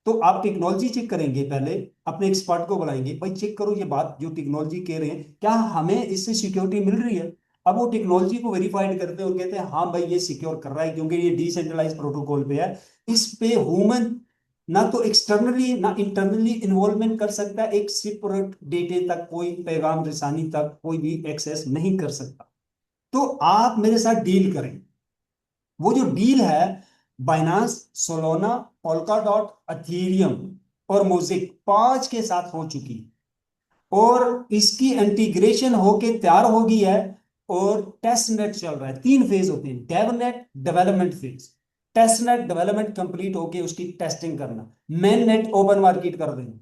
तो आप टेक्नोलॉजी चेक करेंगे पहले, अपने एक्सपर्ट को बुलाएंगे, भाई चेक करो ये बात जो टेक्नोलॉजी कह रहे हैं, क्या हमें इससे सिक्योरिटी मिल रही है? अब वो टेक्नोलॉजी को वेरीफाइड करते हैं और कहते हैं हाँ भाई ये सिक्योर कर रहा है, क्योंकि ये डिसेंट्रलाइज प्रोटोकॉल पे है, इस पे ह्यूमन ना तो एक्सटर्नली ना इंटरनली इन्वॉल्वमेंट कर सकता है, एक सेपरेट डेटे तक कोई पैगाम रसानी तक कोई भी एक्सेस नहीं कर सकता। तो आप मेरे साथ डील करें, वो जो डील है, Binance, Solana, polka dot, Ethereum और मोज़ेक 5 के साथ हो चुकी है, और इसकी इंटीग्रेशन होके तैयार हो गई है, और टेस्ट नेट चल रहा है। 3 फेज होते हैं, dev net, development phase. Test net development complete होके उसकी टेस्टिंग करना, मेन नेट ओपन मार्केट कर देना।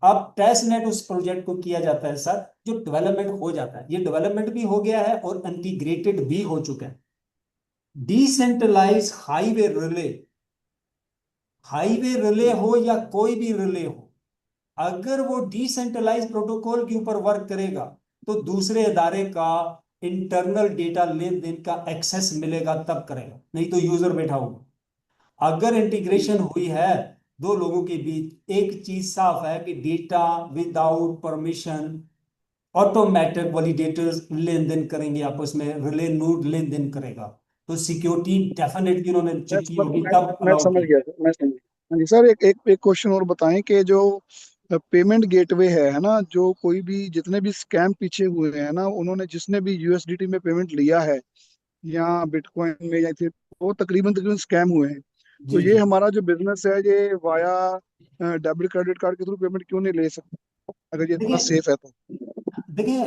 अब टेस्ट नेट उस प्रोजेक्ट को किया जाता है सर, जो डेवलपमेंट हो जाता है, ये डेवलपमेंट भी हो गया है और इंटीग्रेटेड भी हो चुका है। डिसेंट्रलाइज हाईवे रिले हो या कोई भी रिले हो, अगर वो डिसेंट्रलाइज प्रोटोकॉल के ऊपर वर्क करेगा, तो दूसरे इदारे का इंटरनल डेटा लेन देन का एक्सेस मिलेगा तब करेगा, नहीं तो यूजर बैठा होगा। अगर इंटीग्रेशन हुई है 2 लोगों के बीच, एक चीज साफ है कि data without permission automatic validators लेन देन करेंगे आपस में, रिले नोड लेन देन करेगा, तो सिक्योरिटी डेफिनेटली उन्होंने चेक की होगी तब मैं अलाउ समझ की। गया सर, मैं समझ गया। हाँ जी सर, एक क्वेश्चन और बताएं कि जो पेमेंट गेटवे है ना, जो कोई भी, जितने भी स्कैम पीछे हुए हैं ना, उन्होंने जिसने भी यूएसडीटी में पेमेंट लिया है या बिटकॉइन में या फिर, वो तकरीबन तकरीबन स्कैम हुए हैं। तो जी ये जी, हमारा जो बिजनेस है, ये वाया डेबिट क्रेडिट कार्ड के थ्रू पेमेंट क्यों नहीं ले सकते, अगर ये इतना देखिए सेफ है तो। देखिए,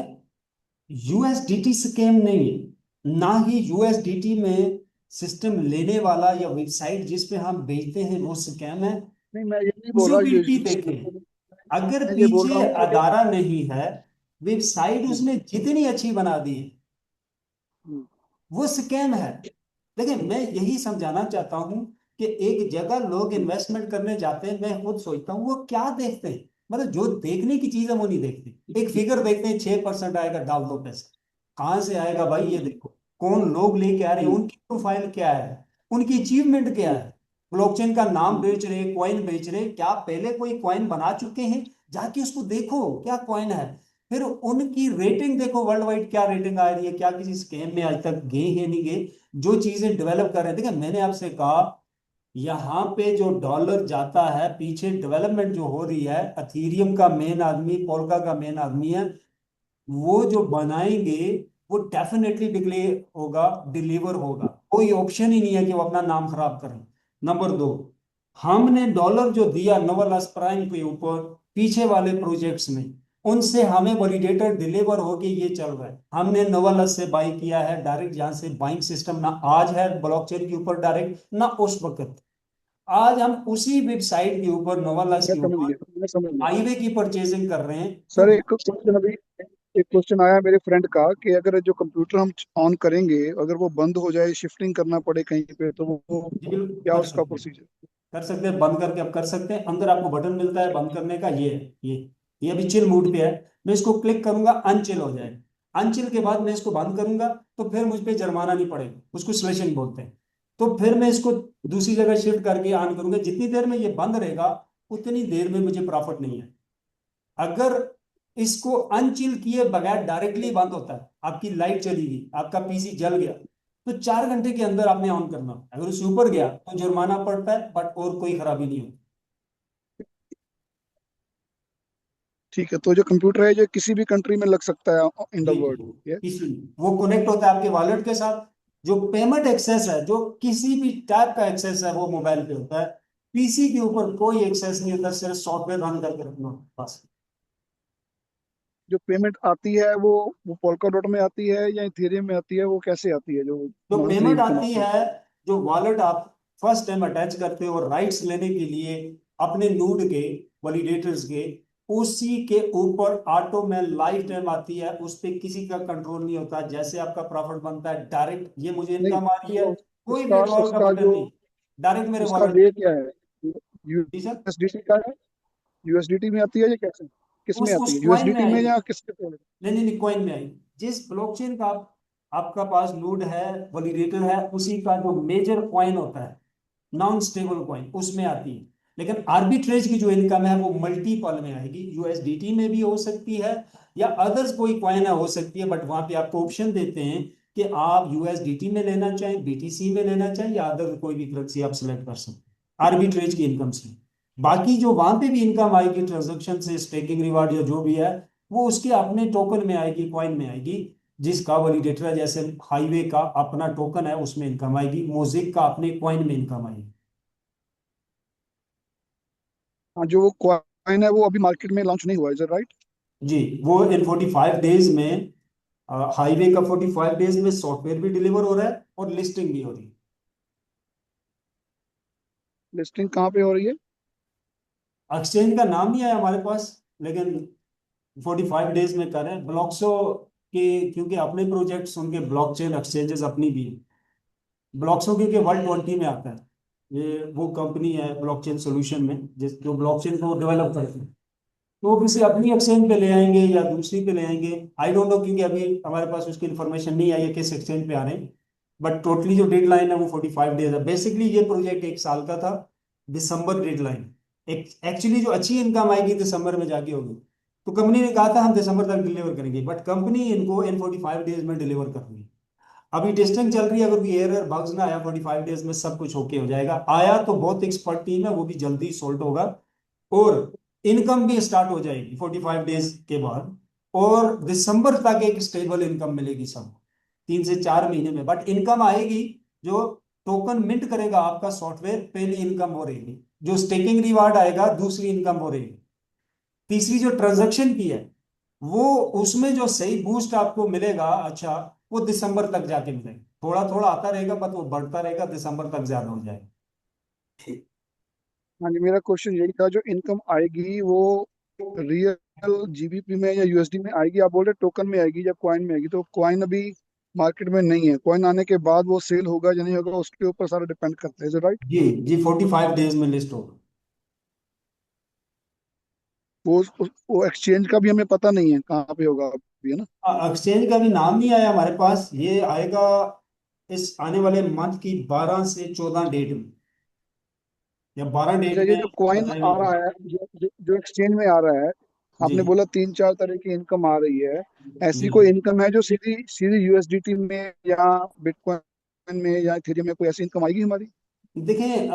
यूएसडीटी स्कैम नहीं है, ना ही यूएसडीटी में सिस्टम लेने वाला या वेबसाइट जिस पे हम बेचते हैं वो स्कैम है। नहीं, मैं ये नहीं बोल रहा यूजिबिलिटी देखें, ये, अगर मैं ये बोल रहा पीछे हूँ कि अदारा नहीं है, वेबसाइट उसने जितनी अच्छी बना दी है, वो स्कैम है। देखिए, मैं यही समझाना चाहता हूं कि एक जगह लोग इन्वेस्टमेंट करने जाते हैं, मैं खुद सोचता हूँ वो क्या देखते हैं, मतलब जो देखने की चीज है वो नहीं देखते, एक फिगर देखते हैं 6% आएगा डाल दो पैसा, कहां से आएगा भाई ये देखो, कौन लोग लेके आ रहे हैं, उनकी प्रोफाइल क्या है, उनकी अचीवमेंट क्या है, ब्लॉकचेन का नाम बेच रहे, कॉइन बेच रहे, क्या पहले कोई कॉइन बना चुके हैं, जाके उसको देखो क्या कॉइन है। फिर उनकी रेटिंग देखो वर्ल्ड वाइड क्या रेटिंग आ रही है, क्या किसी स्कैम में आज तक गए हैं नहीं गए, जो चीजें डेवलप कर रहे हैं। देखिए मैंने आपसे कहा यहाँ पे जो डॉलर जाता है, पीछे डेवलपमेंट जो हो रही है, अथीरियम का मेन आदमी, पोल्का का मेन आदमी है, वो जो बनाएंगे वो डेफिनेटली डिलीवर होगा। कोई ऑप्शन ही नहीं है कि वो अपना नाम खराब करें। नंबर दो, हमने डॉलर जो दिया नोवेलस प्राइम के ऊपर पीछे वाले प्रोजेक्ट्स में, उनसे हमें वैलिडेटर डिलीवर होके ये चल रहा है। हमने नोवेलस से बाई किया है डायरेक्ट, जहां से बाइंग सिस्टम ना आज है ब्लॉकचेन के ऊपर डायरेक्ट, ना उस वक्त। आज हम उसी वेबसाइट के ऊपर, नोवेलस मैं के समझ ऊपर गया, मैं समझ गया। हाईवे की परचेजिंग कर रहे हैं। तो सर एक क्वेश्चन आया मेरे फ्रेंड का कि अगर जो कंप्यूटर हम ऑन करेंगे, अगर वो बंद हो जाए, शिफ्टिंग करना पड़े कहीं पे, तो वो जी बिल्कुल क्या कर उसका सकते हैं, प्रोसीजर? कर सकते हैं, बंद करके आप कर सकते हैं। अंदर आपको बटन मिलता है बंद करने का, ये है ये अभी चिल मूड पे है। मैं इसको क्लिक करूंगा, अनचिल हो जाएगा। अनचिल के बाद मैं इसको बंद करूंगा तो फिर मुझ पे जुर्माना नहीं पड़ेगा, उसको स्लेशिंग बोलते हैं। तो फिर मैं इसको दूसरी जगह शिफ्ट करके ऑन करूंगा। जितनी देर में ये बंद रहेगा उतनी देर में मुझे प्रॉफिट नहीं है। अगर इसको अनचिल किए बगैर डायरेक्टली बंद होता है, आपकी लाइट चली गई, आपका पीसी जल गया, तो 4 घंटे के अंदर आपने ऑन करना। अगर उससे ऊपर गया तो जुर्माना पड़ता है, बट और कोई खराबी नहीं होती। ठीक है, तो जो कंप्यूटर है जो किसी भी कंट्री में लग सकता है इन द जी वर्ल्ड, ये? इसलिए वो कनेक्ट होता है आपके वॉलेट के साथ। जो पेमेंट एक्सेस है, जो किसी भी टाइप का एक्सेस है, वो मोबाइल पे होता है। पीसी के ऊपर कोई एक्सेस नहीं होता, सिर्फ सॉफ्टवेयर रन करके रखना होता है, बस। जो पेमेंट आती है वो पोल्का डॉट में आती है या इथेरियम में आती है? वो कैसे आती है जो जो मंथली पेमेंट इनकम आती आती है? है, जो वॉलेट आप फर्स्ट टाइम अटैच करते हो राइट्स लेने के लिए अपने नूड के, वैलिडेटर्स के, उसी के ऊपर ऑटो में लाइफ टाइम आती है। उस पर किसी का कंट्रोल नहीं होता। जैसे आपका प्रॉफिट बनता है डायरेक्ट, ये मुझे नहीं, इनकम आ रही है, तो कोई उसका विड्रॉल का उसका बटन जो नहीं, डायरेक्ट मेरे उसका वॉलेट। वे क्या है? जी सर, यूएसडीटी का है? यूएसडीटी में आती है या कैसे? किस में उस आती है, कॉइन में यूएसडीटी में आएगी। या किसके पे? नहीं नहीं नहीं, कॉइन में आएगी। जिस ब्लॉकचेन का आपका पास नोड है, वैलिडेटर है, उसी का जो मेजर कॉइन होता है, नॉन स्टेबल कॉइन, उसमें आती है। लेकिन आर्बिट्रेज की जो इनकम है वो मल्टीपल में आएगी। यूएसडीटी में भी हो सकती है, या अदर्स कोई कॉइन है हो सकती है, बट वहां पे आपको ऑप्शन देते हैं कि आप यूएसडीटी में लेना चाहें, बीटीसी में लेना चाहें, या अदर कोई भी करेंसी आप सिलेक्ट कर सकते हैं आर्बिट्रेज की इनकम से। बाकी जो वहां पे भी इनकम आएगी ट्रांजेक्शन से, स्टेकिंग रिवार्ड या जो भी है, वो उसके अपने टोकन में आएगी, कॉइन में आएगी। जिसका वैलिडेटर है, जैसे हाईवे का अपना टोकन है, उसमें इनकम आएगी। मोज़ेक का अपने कॉइन में इनकम आएगी। हाँ, जो वो कॉइन है वो अभी मार्केट में लॉन्च नहीं हुआ, इज राइट? जी, वो इन 45 डेज में, हाईवे का 45 डेज में सॉफ्टवेयर भी डिलीवर हो रहा है और लिस्टिंग भी हो रही है। लिस्टिंग कहाँ पे हो रही है? एक्सचेंज का नाम नहीं आया हमारे पास, लेकिन 45 डेज में कर रहे हैं ब्लॉक्सो के, क्योंकि अपने प्रोजेक्ट्स उनके ब्लॉकचेन एक्सचेंजेस अपनी भी है। ब्लॉक्सो क्योंकि वर्ल्ड 20 में आता है, ये वो कंपनी है ब्लॉकचेन सोल्यूशन में, जिस जो ब्लॉकचेन को डेवलप करती है। तो वो किसी अपनी एक्सचेंज पे ले आएंगे या दूसरी पे ले आएंगे, आई डोंट नो, क्योंकि अभी हमारे पास उसकी इन्फॉर्मेशन नहीं आई है किस एक्सचेंज पे आ रहे हैं। बट टोटली जो डेडलाइन है वो 45 डेज है। बेसिकली ये प्रोजेक्ट 1 साल का था, दिसंबर डेडलाइन। एक्चुअली जो अच्छी इनकम आएगी दिसंबर में जाके होगी। तो कंपनी ने कहा था हम दिसंबर तक डिलीवर करेंगे, बट कंपनी इनको इन 45 डेज में डिलीवर कर रही है। अभी टेस्टिंग चल रही है, अगर कोई एरर बग्स ना आया 45 डेज में सब कुछ ओके हो जाएगा। आया तो बहुत एक्सपर्ट टीम है, वो भी जल्दी सॉल्व होगा, और इनकम भी स्टार्ट हो जाएगी 45 डेज के बाद। और दिसंबर तक एक स्टेबल इनकम मिलेगी सब, 3 से 4 महीने में, बट इनकम आएगी। जो टोकन मिंट करेगा आपका सॉफ्टवेयर, पहली इनकम हो रहेगी। जो स्टेकिंग रिवार्ड आएगा, दूसरी इनकम हो रहेगी। तीसरी जो ट्रांजैक्शन की है, वो उसमें जो सही बूस्ट आपको मिलेगा, अच्छा, वो दिसंबर तक जाके मिलेगा। थोड़ा थोड़ा आता रहेगा, बट वो बढ़ता रहेगा, दिसंबर तक ज्यादा हो जाएगा। हाँ जी, मेरा क्वेश्चन यही था, जो इनकम आएगी वो रियल जीबीपी में या यूएसडी में आएगी? आप बोल रहे टोकन में आएगी या कॉइन में आएगी? तो कॉइन अभी मार्केट में नहीं है, कॉइन आने के बाद वो सेल होगा या नहीं होगा उसके ऊपर सारा डिपेंड करता है, राइट? जी जी, 45 डेज में लिस्ट होगा। वो एक्सचेंज का भी हमें पता नहीं है कहाँ पे होगा अभी, है ना? एक्सचेंज का भी नाम नहीं आया हमारे पास, ये आएगा इस आने वाले मंथ की 12 से 14 डेट में, या 12 डेट अच्छा, ये में जो कॉइन आ बताएंगे। रहा है, जो एक्सचेंज में आ रहा है, आपने जी बोला 3-4 तरह की इनकम आ रही है, ऐसी जी कोई इनकम है जो सीधी सीधी यूएसडीटी में या बिटकॉइन में या इथेरियम में कोई ऐसी इनकम आएगी हमारी? देखें,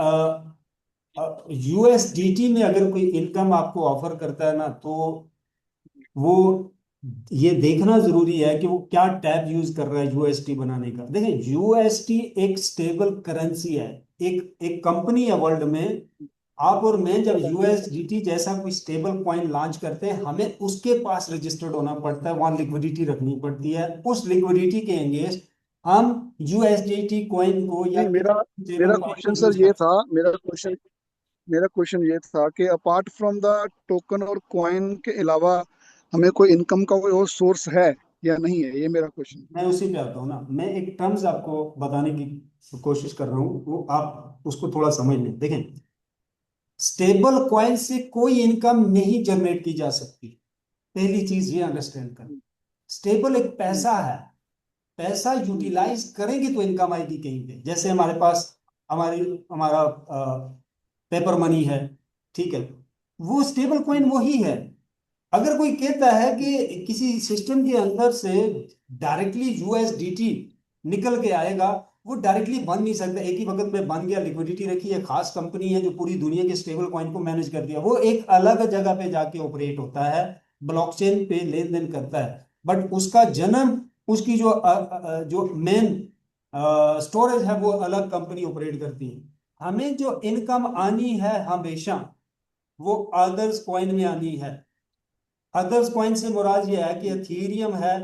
यूएसडीटी में अगर कोई इनकम आपको ऑफर करता है ना, तो वो ये देखना जरूरी है कि वो क्या टैब यूज कर रहा है यूएसटी बनाने का। देखें, यूएसटी एक स्टेबल करेंसी है, एक एक कंपनी है वर्ल्ड में। आप और मैं जब यूएसडीटी जैसा कोई स्टेबल कॉइन लॉन्च करते हैं, हमें उसके पास रजिस्टर्ड होना पड़ता है, वहां लिक्विडिटी रखनी पड़ती है। उस लिक्विडिटी के एंगेंस्ट हम यूएसडीटी कॉइन को या नहीं, मेरा किसी स्टेबल मेरा कॉइन को क्वेश्चन यूज सर कर। ये था, मेरा क्वेश्चन ये था कि अपार्ट फ्रॉम द टोकन और कॉइन के अलावा हमें कोई इनकम का कोई और सोर्स है या नहीं है, ये मेरा क्वेश्चन। मैं उसी पे आता हूँ ना, मैं एक टर्म्स आपको बताने की कोशिश कर रहा हूँ, वो आप उसको थोड़ा समझ लें। देखें, स्टेबल कॉइन से कोई इनकम नहीं जनरेट की जा सकती। पहली चीज ये अंडरस्टैंड कर। स्टेबल एक पैसा है, पैसा यूटिलाइज करेंगे तो इनकम आएगी कहीं पे। जैसे हमारे पास हमारी हमारा पेपर मनी है, ठीक है, वो स्टेबल कॉइन वही है। अगर कोई कहता है कि किसी सिस्टम के अंदर से डायरेक्टली यूएसडीटी निकल के आएगा, वो डायरेक्टली बन नहीं सकता। एक ही वक्त में बन गया, लिक्विडिटी रखी है, खास कंपनी है जो पूरी दुनिया के स्टेबल कॉइन को मैनेज कर दिया, वो एक अलग जगह पे जाके ऑपरेट होता है, ब्लॉकचेन पे लेन देन करता है। बट उसका जन्म, उसकी जो मेन स्टोरेज है, वो अलग कंपनी ऑपरेट करती है। हमें जो इनकम आनी है हमेशा, वो अदर्स कॉइन में आनी है। अदर्स कॉइन से मुराद ये है कि एथीरियम है,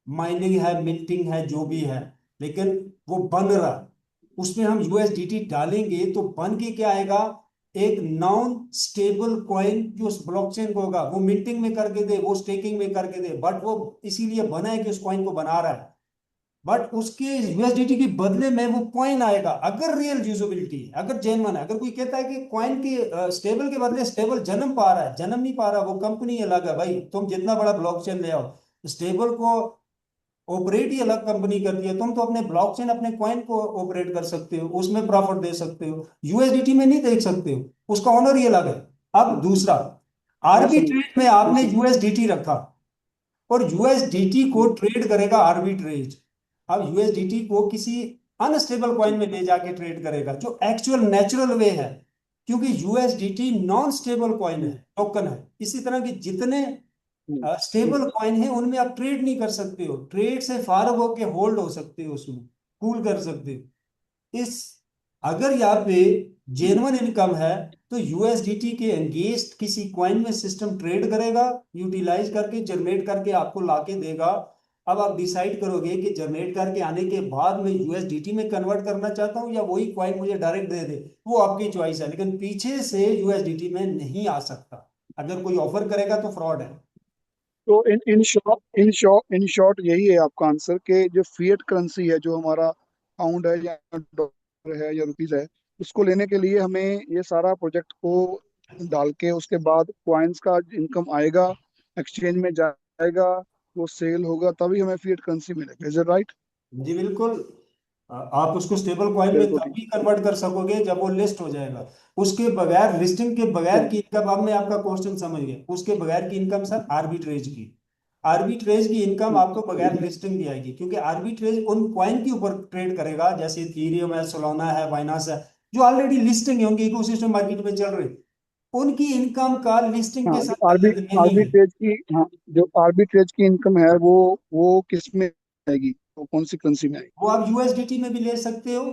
माइनिंग है, मिंटिंग है, जो भी है, लेकिन वो बन रहा है। उसमें हम यूएसडीटी डालेंगे तो बन के क्या आएगा? एक नॉन स्टेबल कॉइन जो उस ब्लॉकचेन को होगा, वो मिंटिंग में करके दे, वो स्टेकिंग में करके दे, बट वो इसीलिए बना है कि उस कॉइन को बना रहा है। बट उसके यूएसडीटी के बदले में वो कॉइन आएगा, अगर रियल यूजेबिलिटी है, अगर जेन्युइन है। अगर कोई कहता है कि कॉइन के स्टेबल के बदले स्टेबल जन्म पा रहा है, जन्म नहीं पा रहा, वो कंपनी अलग है भाई। तुम जितना बड़ा ब्लॉकचेन ले आओ, स्टेबल को ऑपरेट ही अलग कंपनी करती है। तुम तो अपने ब्लॉकचेन, अपने कॉइन को ऑपरेट कर सकते हो, उसमें प्रॉफिट दे सकते हो, यूएसडीटी में नहीं देख सकते हो, उसका ऑनर ही अलग है। अब दूसरा, मैं समझ आर्बिट्रेज में मैं आपने समझ यूएसडीटी रखा और यूएसडीटी को ट्रेड करेगा आर्बिट्रेज। अब यूएसडीटी को किसी अनस्टेबल कॉइन में ले जाके ट्रेड करेगा, जो एक्चुअल नेचुरल वे है, क्योंकि यूएसडीटी नॉन स्टेबल कॉइन है, टोकन है। इसी तरह के जितने स्टेबल कॉइन है, उनमें आप ट्रेड नहीं कर सकते हो, ट्रेड से फारग होके होल्ड हो सकते हो, उसमें कूल कर सकते हो। इस अगर यहाँ पे जेन्युइन इनकम है, तो यूएसडीटी के एंगेंस्ट किसी कॉइन में सिस्टम ट्रेड करेगा, यूटिलाइज करके जनरेट करके आपको लाके देगा। अब आप डिसाइड करोगे कि जनरेट करके आने के बाद मैं यूएसडीटी में कन्वर्ट करना चाहता हूँ या वही कॉइन मुझे डायरेक्ट दे दे, वो आपकी चॉइस है, लेकिन पीछे से यूएसडीटी में नहीं आ सकता। अगर कोई ऑफर करेगा तो फ्रॉड है। तो इन शॉर्ट यही है आपका आंसर कि जो फिएट करेंसी है, जो हमारा पाउंड है या डॉलर है या रुपीज है, उसको लेने के लिए हमें ये सारा प्रोजेक्ट को डाल के उसके बाद कॉइन्स का इनकम आएगा, एक्सचेंज में जाएगा, वो सेल होगा, तभी हमें फिएट करेंसी मिलेगा। Is it right? जी बिल्कुल। आप उसको स्टेबल कॉइन में बिल्कुल ठीक। तभी कन्वर्ट कर सकोगे जब वो लिस्ट हो जाएगा। उसके बगैर, लिस्टिंग के बगैर की इनकम, अब मैं आपका क्वेश्चन समझ गया, उसके बगैर की इनकम सर आर्बिट्रेज की, आर्बिट्रेज की इनकम आपको बगैर लिस्टिंग की आएगी, क्योंकि आर्बिट्रेज उन कॉइन के ऊपर ट्रेड करेगा, जैसे इथेरियम है, सोलाना है, बाइनांस है, जो ऑलरेडी लिस्टिंग है, उनके इकोसिस्टम मार्केट में चल रहे हैं। उनकी इनकम का लिस्टिंग के हाँ, साथ कोई लेना नहीं है। जो आर्बिट्रेज की इनकम है वो किस में आएगी, वो कौन सी करेंसी में आएगी? वो आप यूएसडीटी में भी ले सकते हो,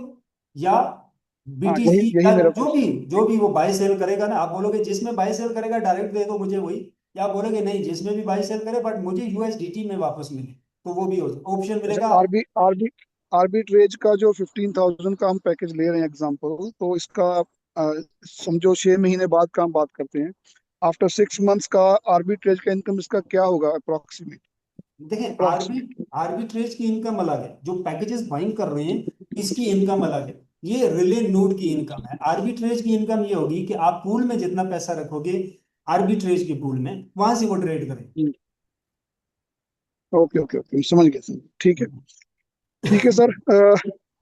या हाँ, यही बीटीसी, यही या मेरा जो क्वेश्चन। भी जो भी वो बाय सेल करेगा ना, आप बोलोगे जिसमें बाय सेल करेगा डायरेक्ट दे दो मुझे वही, या आप बोलोगे नहीं जिसमें भी बाय सेल करे बट मुझे यूएसडीटी में वापस मिले, तो वो भी ऑप्शन अच्छा, मिलेगा। आर्बिट्रेज का जो 15,000 का हम पैकेज ले रहे हैं एग्जांपल, तो इसका समझो 6 महीने बाद का हम बात करते हैं, आफ्टर 6 मंथ्स का आर्बिट्रेज का इनकम इसका क्या होगा अप्रोक्सीमेट? देखें, अप्रोक्सीमेट आर्बिट्रेज की इनकम अलग है, जो पैकेजेस बाइंग कर रहे हैं इसकी इनकम अलग है। ये रिले नोड की इनकम है। आर्बिट्रेज की इनकम ये होगी कि आप पूल में जितना पैसा रखोगे आर्बिट्रेज के पूल में, वहां से वो ट्रेड करें। ओके ओके ओके, समझ गया सर। ठीक है सर।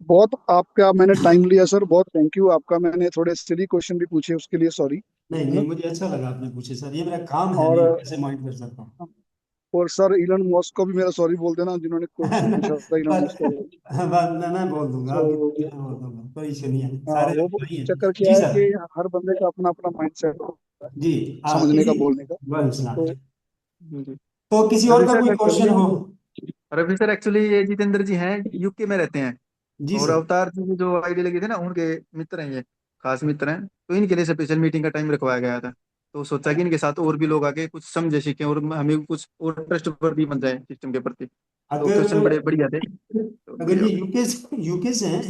बहुत आपका मैंने टाइम लिया सर, बहुत थैंक यू आपका। मैंने थोड़े सिली क्वेश्चन भी पूछे, उसके लिए सॉरी। नहीं है नहीं, ना। मुझे अच्छा लगा आपने पूछे सर, ये मेरा काम है, और मैं कैसे माइंड कर सकता हूँ। और सर इलन मस्क को भी मेरा सॉरी बोल देना, जिन्होंने क्वेश्चन पूछा था इलन मस्क को। मैं बोल दूंगा आपकी, तो मैं बोल दूंगा, कोई इशू नहीं है, हाँ, सारे वो भाई हैं। चक्कर क्या जी है सर। कि हर बंदे का अपना अपना माइंडसेट होता है जी समझने का, किसी बोलने का। वन सुना, तो जी। तो किसी और रवि का कोई सर क्वेश्चन एक्चुअली हो। रवि सर एक्चुअली ये जितेंद्र जी हैं, यूके में रहते हैं। जी और सर। अवतार जी की जो आईडी लगी थी ना, उनके मित्र हैं ये, खास मित्र हैं। तो इनके लिए स्पेशल मीटिंग का टाइम रखवाया गया था। तो सोचा कि इनके साथ और भी लोग आके कुछ समझे सीखें और हमें कुछ और ट्रस्ट पर भी बन जाए सिस्टम के प्रति। तो अगर क्वेश्चन बड़े बढ़िया थे, तो अगर बढ़िया ये हो गया। यूके से हैं,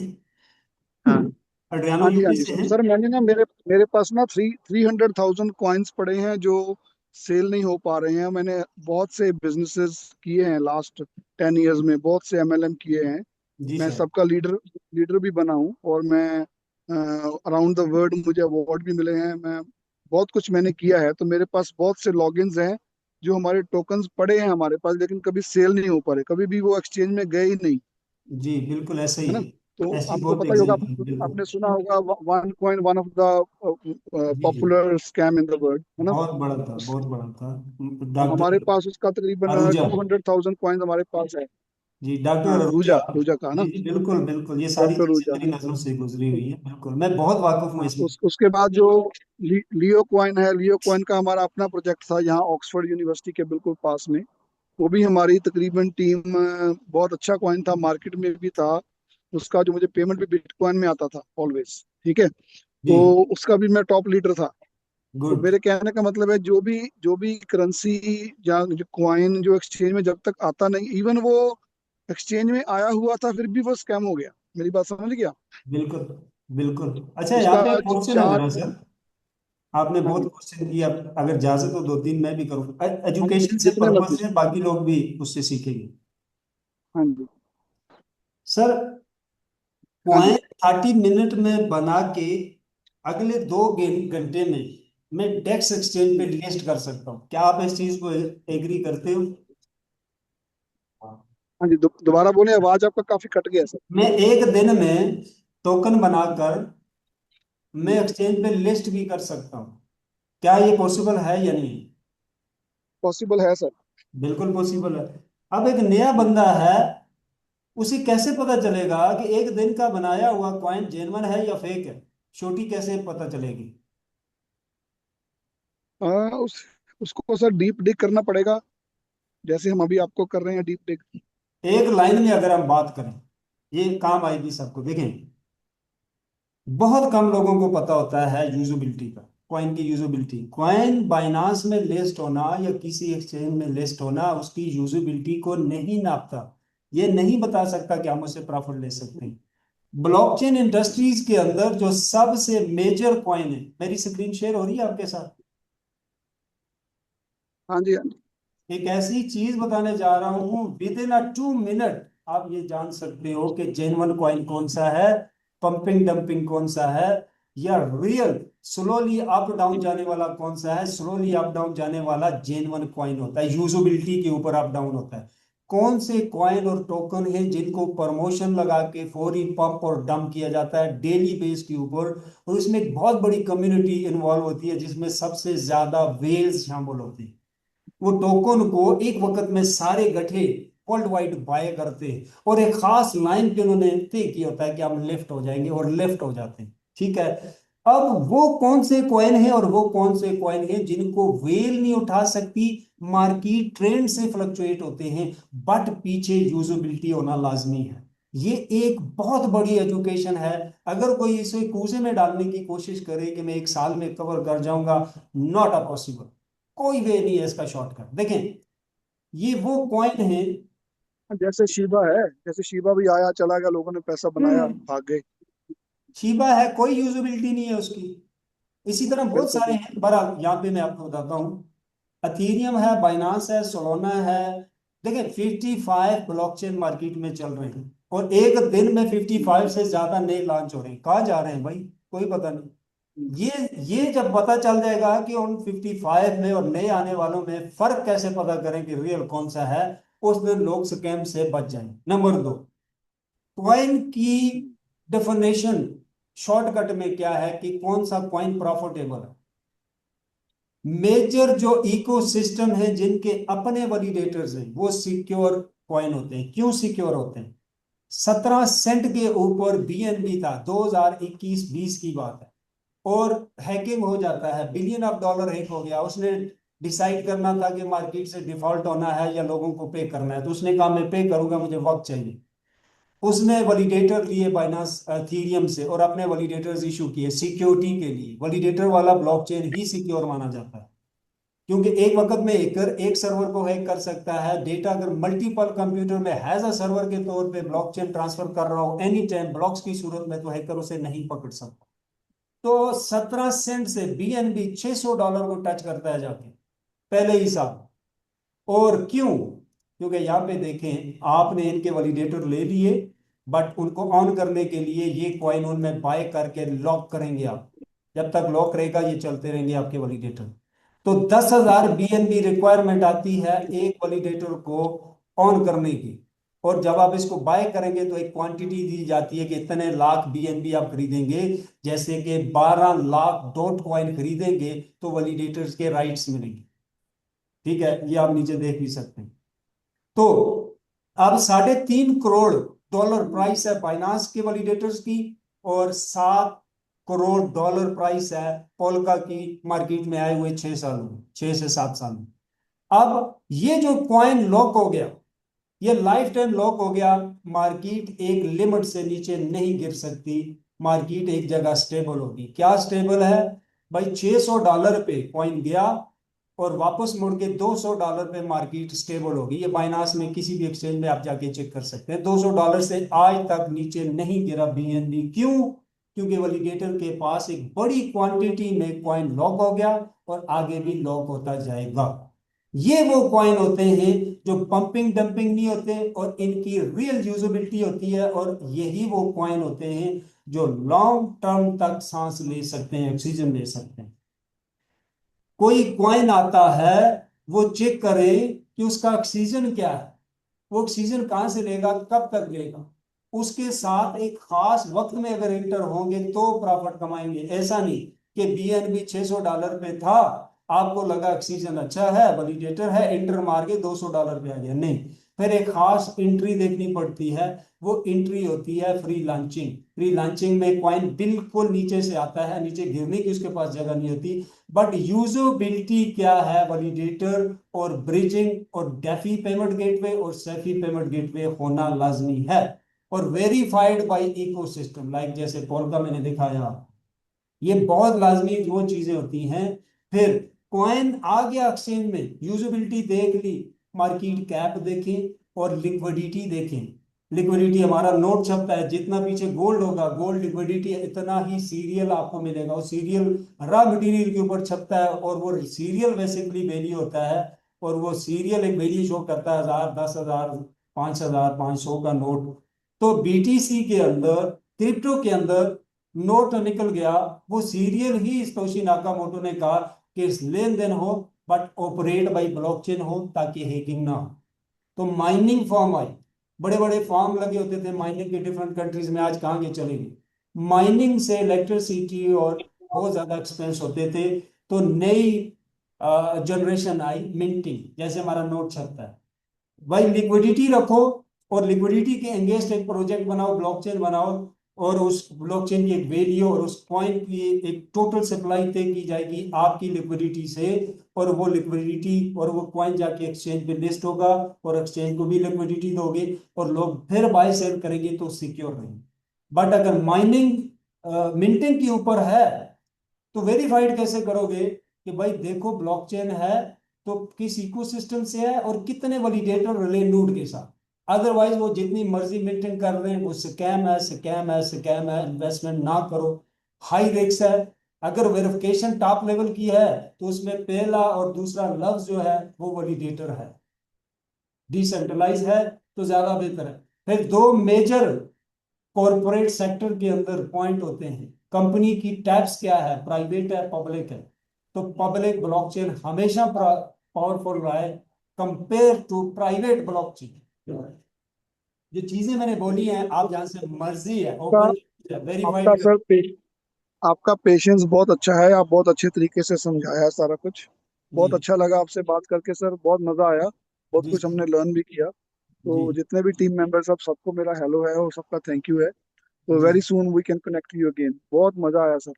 हाँ। अड्रियानो हाँ जी, हाँ यूके जी से सर। हैं। सर मैंने ना, मेरे मेरे पास ना 300,000 कॉइन्स पड़े हैं जो सेल नहीं हो पा रहे हैं। मैंने बहुत से बिजनेसेस किए हैं लास्ट 10 इयर्स में, बहुत से एमएलएम किए हैं। जी मैं सर। सबका लीडर लीडर भी बना हूँ, और मैं अराउंड द वर्ल्ड मुझे अवार्ड भी मिले हैं। मैं बहुत कुछ मैंने किया है, तो मेरे पास बहुत से लॉगिन्स हैं जो हमारे टोकन्स पड़े हैं हमारे पास, लेकिन कभी सेल नहीं हो पा रहे, कभी भी वो एक्सचेंज में गए ही नहीं, जी बिल्कुल ऐसा है ही ना। है। तो ऐसी आपको बहुत पता ही होगा, एग्जाम्पल है, बिल्कुल। आपने सुना होगा one coin, one of the जी जी, popular scam in the world, है ना। बहुत बड़ा था, उस- बहुत बड़ा था। हमारे डॉक्टर पास उसका तकरीबन अरूजा। 200,000 कॉइन्स हमारे पास है। जी डॉक्टर हाँ, अरूजा। रूजा रूजा का, है ना। जी जी बिल्कुल बिल्कुल, ये सारी डॉक्टर चीजें रूजा। मेरी नजरों से गुजरी हुई है, बिल्कुल मैं बहुत वाकिफ हूँ हाँ, इसमें। उसके बाद जो लियो कॉइन है, लियो कॉइन का हमारा अपना प्रोजेक्ट था यहाँ ऑक्सफोर्ड यूनिवर्सिटी के बिल्कुल पास में। वो भी हमारी तकरीबन टीम, बहुत अच्छा कॉइन था, मार्केट में भी था। उसका जो मुझे पेमेंट भी बिटकॉइन में आता था ऑलवेज, ठीक है। जी तो उसका भी मैं टॉप लीडर था। तो गुड। मेरे कहने का मतलब है, जो भी करेंसी या जो कॉइन जो एक्सचेंज में जब तक आता नहीं, इवन वो एक्सचेंज में आया हुआ था फिर भी वो स्कैम हो गया। मेरी बात समझ गया। बिल्कुल बिल्कुल। अच्छा यहाँ उसका पे एक क्वेश्चन है चार। मेरा सर, आपने हाँ बहुत जी, क्वेश्चन किया, अगर इजाजत हो दो तीन मैं भी करूँ, हाँ जी, एजुकेशन से जितने पर्पज मर्जी। से बाकी लोग भी उससे सीखेंगे। हाँ जी, सर हाँ जी। पॉइंट 30 मिनट में बना के अगले 2 घंटे में मैं डेक्स एक्सचेंज पे लिस्ट कर सकता हूँ, क्या आप इस चीज को एग्री करते हो। हाँ जी, दोबारा बोले, आवाज आपका काफी कट गया सर। मैं एक दिन में टोकन बनाकर मैं एक्सचेंज पे लिस्ट भी कर सकता हूँ, क्या ये पॉसिबल है या नहीं। पॉसिबल है सर। बिल्कुल पॉसिबल है। अब एक नया बंदा है, उसे कैसे पता चलेगा कि एक दिन का बनाया हुआ कॉइन जेन्युइन है या फेक है, छोटी कैसे पता चलेगी। उसको सर डीप डिग करना पड़ेगा, जैसे हम अभी आपको कर रहे हैं डीप डिग। एक लाइन में अगर हम बात करें, ये काम आएगी सबको। देखें, बहुत कम लोगों को पता होता है यूजुबिलिटी का, कॉइन की यूजुबिलिटी। कॉइन बाइनांस में लिस्ट होना या किसी एक्सचेंज में लिस्ट होना उसकी यूजुबिलिटी को नहीं नापता, ये नहीं बता सकता कि हम उससे प्रॉफिट ले सकते हैं। ब्लॉकचेन इंडस्ट्रीज के अंदर जो सबसे मेजर कॉइन है, मेरी स्क्रीन शेयर हो रही है आपके साथ, हाँ जी, हाँ जी। एक ऐसी चीज बताने जा रहा हूं, विद इन अ 2 मिनट आप ये जान सकते हो कि जेन्युइन कॉइन कौन सा है, पंपिंग डंपिंग कौन सा है, या रियल स्लोली अप डाउन जाने वाला कौन सा है। स्लोली अप डाउन जाने वाला जेन्युइन कॉइन होता है, यूजुबिलिटी के ऊपर अप डाउन होता है। कौन से कॉइन और टोकन है जिनको प्रमोशन लगा के फौरी पंप और डंप किया जाता है डेली बेस के ऊपर, और इसमें एक बहुत बड़ी कम्युनिटी इन्वॉल्व होती है जिसमें सबसे ज्यादा वेल्स शामिल होते हैं। वो टोकन को एक वक्त में सारे गठे वर्ल्ड वाइड बाय करते हैं, और एक खास लाइन पे उन्होंने तय किया होता है कि हम लेफ्ट हो जाएंगे, और लेफ्ट हो जाते हैं। ठीक है। अब वो कौन से कॉइन है और वो कौन से कॉइन है जिनको वेल नहीं उठा सकती, मार्केट ट्रेंड से फ्लक्चुएट होते हैं, बट पीछे यूजुबिलिटी होना लाजमी है। ये एक बहुत बड़ी एजुकेशन है। अगर कोई इसे कूजे में डालने की कोशिश करे कि मैं एक साल में कवर कर जाऊंगा, नॉट अ पॉसिबल, कोई वे नहीं है इसका शॉर्टकट। देखें, ये वो कॉइन है। जैसे शीबा है, जैसे शीबा भी आया चला गया, लोगों ने पैसा बनाया, हम्म, भाग गए। शीबा है, कोई यूजिबिलिटी नहीं है उसकी। इसी तरह बहुत बिल्कुल सारे बिल्कुल। हैं, बहरहाल यहाँ पे मैं आपको बताता हूँ। अथीरियम है, बाइनांस है, सोलोना है। देखिए 55 ब्लॉकचेन मार्केट में चल रहे हैं, और एक दिन में 55 से ज्यादा नए लॉन्च हो रहे हैं। कहाँ जा रहे हैं भाई, कोई पता नहीं। ये जब पता चल जाएगा कि उन 55 में और नए आने वालों में फर्क कैसे पता करें कि रियल कौन सा है, उस दिन लोग स्कैम से बच जाएं। नंबर 2, कॉइन की डेफिनेशन शॉर्टकट में क्या है कि कौन सा कॉइन प्रॉफिटेबल है। मेजर जो इकोसिस्टम है जिनके अपने वैलिडेटर्स हैं वो सिक्योर कॉइन होते हैं। क्यों सिक्योर होते हैं? 17 सेंट के ऊपर बीएनबी था, 2021-20 की बात है, और हैकिंग हो जाता है, बिलियन ऑफ डॉलर हैक हो गया। उसने डिसाइड करना था कि मार्केट से डिफॉल्ट होना है या लोगों को पे करना है, तो उसने कहा मैं पे करूंगा, मुझे वक्त चाहिए। उसने वैलिडेटर लिए बाइनांस थीरियम से और अपने वैलिडेटर्स इशू किए सिक्योरिटी के लिए। वैलिडेटर वाला ब्लॉकचेन ही सिक्योर माना जाता है, क्योंकि एक वक्त में हैकर एक सर्वर को हैक कर सकता है। डेटा अगर मल्टीपल कंप्यूटर में हैज अ सर्वर के तौर पे ब्लॉकचेन ट्रांसफर कर रहा हो एनी टाइम ब्लॉक्स की सूरत में, तो हैकर उसे नहीं पकड़ सकता। तो 17 सेंट से बीएनबी $600 को टच करता है जाके पहले ही साल। और क्यों? क्योंकि यहाँ पे देखें, आपने इनके वैलिडेटर ले लिए, बट उनको ऑन करने के लिए ये कॉइन उनमें बाय करके लॉक करेंगे आप। जब तक लॉक रहेगा ये चलते रहेंगे आपके वैलिडेटर। तो 10,000 बीएनबी रिक्वायरमेंट आती है एक वैलिडेटर को ऑन करने की। और जब आप इसको बाय करेंगे तो एक क्वांटिटी दी जाती है कि इतने लाख बीएनबी आप खरीदेंगे। जैसे कि 12 लाख डॉट कॉइन खरीदेंगे तो वैलिडेटर्स के राइट्स मिलेंगे। ठीक है, ये आप नीचे देख भी सकते हैं। तो अब $3.5 करोड़ प्राइस है बाइनांस के वैलिडेटर्स की, और $7 करोड़ प्राइस है पोल्का की मार्केट में आए हुए 6 से 7 साल में। अब ये जो कॉइन लॉक हो गया, ये लाइफ टाइम लॉक हो गया। मार्केट एक लिमिट से नीचे नहीं गिर सकती, मार्केट एक जगह स्टेबल होगी। क्या स्टेबल है भाई? $600 पे कॉइन गया और वापस मुड़ के $200 पे मार्केट स्टेबल होगी। ये बाइनांस में किसी भी एक्सचेंज में आप जाके चेक कर सकते हैं। $200 से आज तक नीचे नहीं गिरा बीएनबी। क्यों? क्योंकि वैलिडेटर के पास एक बड़ी क्वांटिटी में कॉइन लॉक हो गया और आगे भी लॉक होता जाएगा। ये वो कॉइन होते हैं जो पंपिंग डंपिंग नहीं होते और इनकी रियल यूजेबिलिटी होती है, और यही वो कॉइन होते हैं जो लॉन्ग टर्म तक सांस ले सकते हैं, ऑक्सीजन ले सकते हैं। कोई कॉइन आता है, वो चेक करे कि उसका ऑक्सीजन क्या है, वो ऑक्सीजन कहां से लेगा, कब तक लेगा। उसके साथ एक खास वक्त में अगर एंटर होंगे तो प्रॉफिट कमाएंगे। ऐसा नहीं कि बीएनबी $600 पे था, आपको लगा ऑक्सीजन अच्छा है, वैलिडेटर है, एंटर मार के $200 पे आ गया। नहीं, फिर एक खास एंट्री देखनी पड़ती है। वो एंट्री होती है फ्री लॉन्चिंग। फ्री लॉन्चिंग में कॉइन बिल्कुल नीचे से आता है, नीचे गिरने की उसके पास जगह नहीं होती। बट यूजेबिलिटी क्या है? वैलिडेटर और ब्रिजिंग और डेफी पेमेंट गेटवे और सेफी पेमेंट गेटवे होना लाजमी है, और वेरीफाइड बाय इकोसिस्टम, लाइक जैसे पोल्का मैंने दिखाया। ये बहुत लाजमी वो चीजें होती हैं। फिर कॉइन आ गया एक्सचेंज में, यूजेबिलिटी देख ली, मार्केट कैप देखें और लिक्विडिटी देखें। लिक्विडिटी, हमारा नोट छपता है, जितना पीछे गोल्ड होगा, गोल्ड लिक्विडिटी इतना ही सीरियल आपको मिलेगा। और सीरियल रॉ मटेरियल के ऊपर छपता है, और वो सीरियल बेसिकली वैल्यू होता है, और वो सीरियल एक वैल्यू शो करता है 1000, 10,000, 5,000, 500 का नोट। तो बीटीसी के अंदर, क्रिप्टो के अंदर नोट निकल गया, वो सीरियल ही हितोशी नाकामोटो ने कहा कि लेन देन हो बट ऑपरेट बाय ब्लॉकचेन हो, ताकि हैकिंग ना हो। तो माइनिंग फॉर्म आई, बड़े बड़े फॉर्म लगे होते थे माइनिंग के डिफरेंट कंट्रीज में, आज कहाँ के चले गए। माइनिंग से इलेक्ट्रिसिटी और बहुत ज्यादा एक्सपेंस होते थे। तो नई जनरेशन आई मिंटिंग, जैसे हमारा नोट छपता है। भाई लिक्विडिटी रखो और लिक्विडिटी के एंगेंस्ट एक प्रोजेक्ट बनाओ, ब्लॉकचेन बनाओ, और उस ब्लॉकचेन की एक वैल्यू और उस कॉइन की एक टोटल सप्लाई तय की जाएगी आपकी लिक्विडिटी से, और वो लिक्विडिटी और वो कॉइन जाके एक्सचेंज पे लिस्ट होगा, और एक्सचेंज को भी लिक्विडिटी दोगे और लोग फिर बाय सेल करेंगे, तो सिक्योर रहेंगे। बट अगर माइनिंग मिंटिंग के ऊपर है, तो वेरीफाइड कैसे करोगे कि भाई देखो ब्लॉकचेन है तो किस इकोसिस्टम से है और कितने वैलिडेटर रिले नोड के साथ। अदरवाइज वो जितनी मर्जी मेंटेन कर रहे हैं वो स्कैम है, स्कैम है, स्कैम है। इन्वेस्टमेंट ना करो, हाई रिस्क है। अगर वेरिफिकेशन टॉप लेवल की है तो उसमें पहला और दूसरा लफ्ज जो है वो वैलिडेटर है, डिसेंट्रलाइज है तो ज्यादा बेहतर है। फिर दो मेजर कॉरपोरेट सेक्टर के अंदर पॉइंट होते हैं। कंपनी की टैक्स क्या है, प्राइवेट है, पब्लिक है। तो पब्लिक ब्लॉकचेन हमेशा पावरफुल रहा है कंपेयर टू प्राइवेट ब्लॉकचेन। जो चीजें मैंने बोली हैं, आप जहां से मर्जी है, आपका ओपन आपका वेरीफाइड। सर आपका पेशेंस बहुत अच्छा है, आप बहुत अच्छे तरीके से समझाया है सारा कुछ। बहुत जी अच्छा लगा आपसे बात करके सर, बहुत मजा आया, बहुत जी कुछ हमने लर्न भी किया। जी तो जितने भी टीम मेंबर्स, सब सबको मेरा हेलो है और सबका थैंक यू है। तो जी very soon we can connect you again. बहुत मजा आया सर,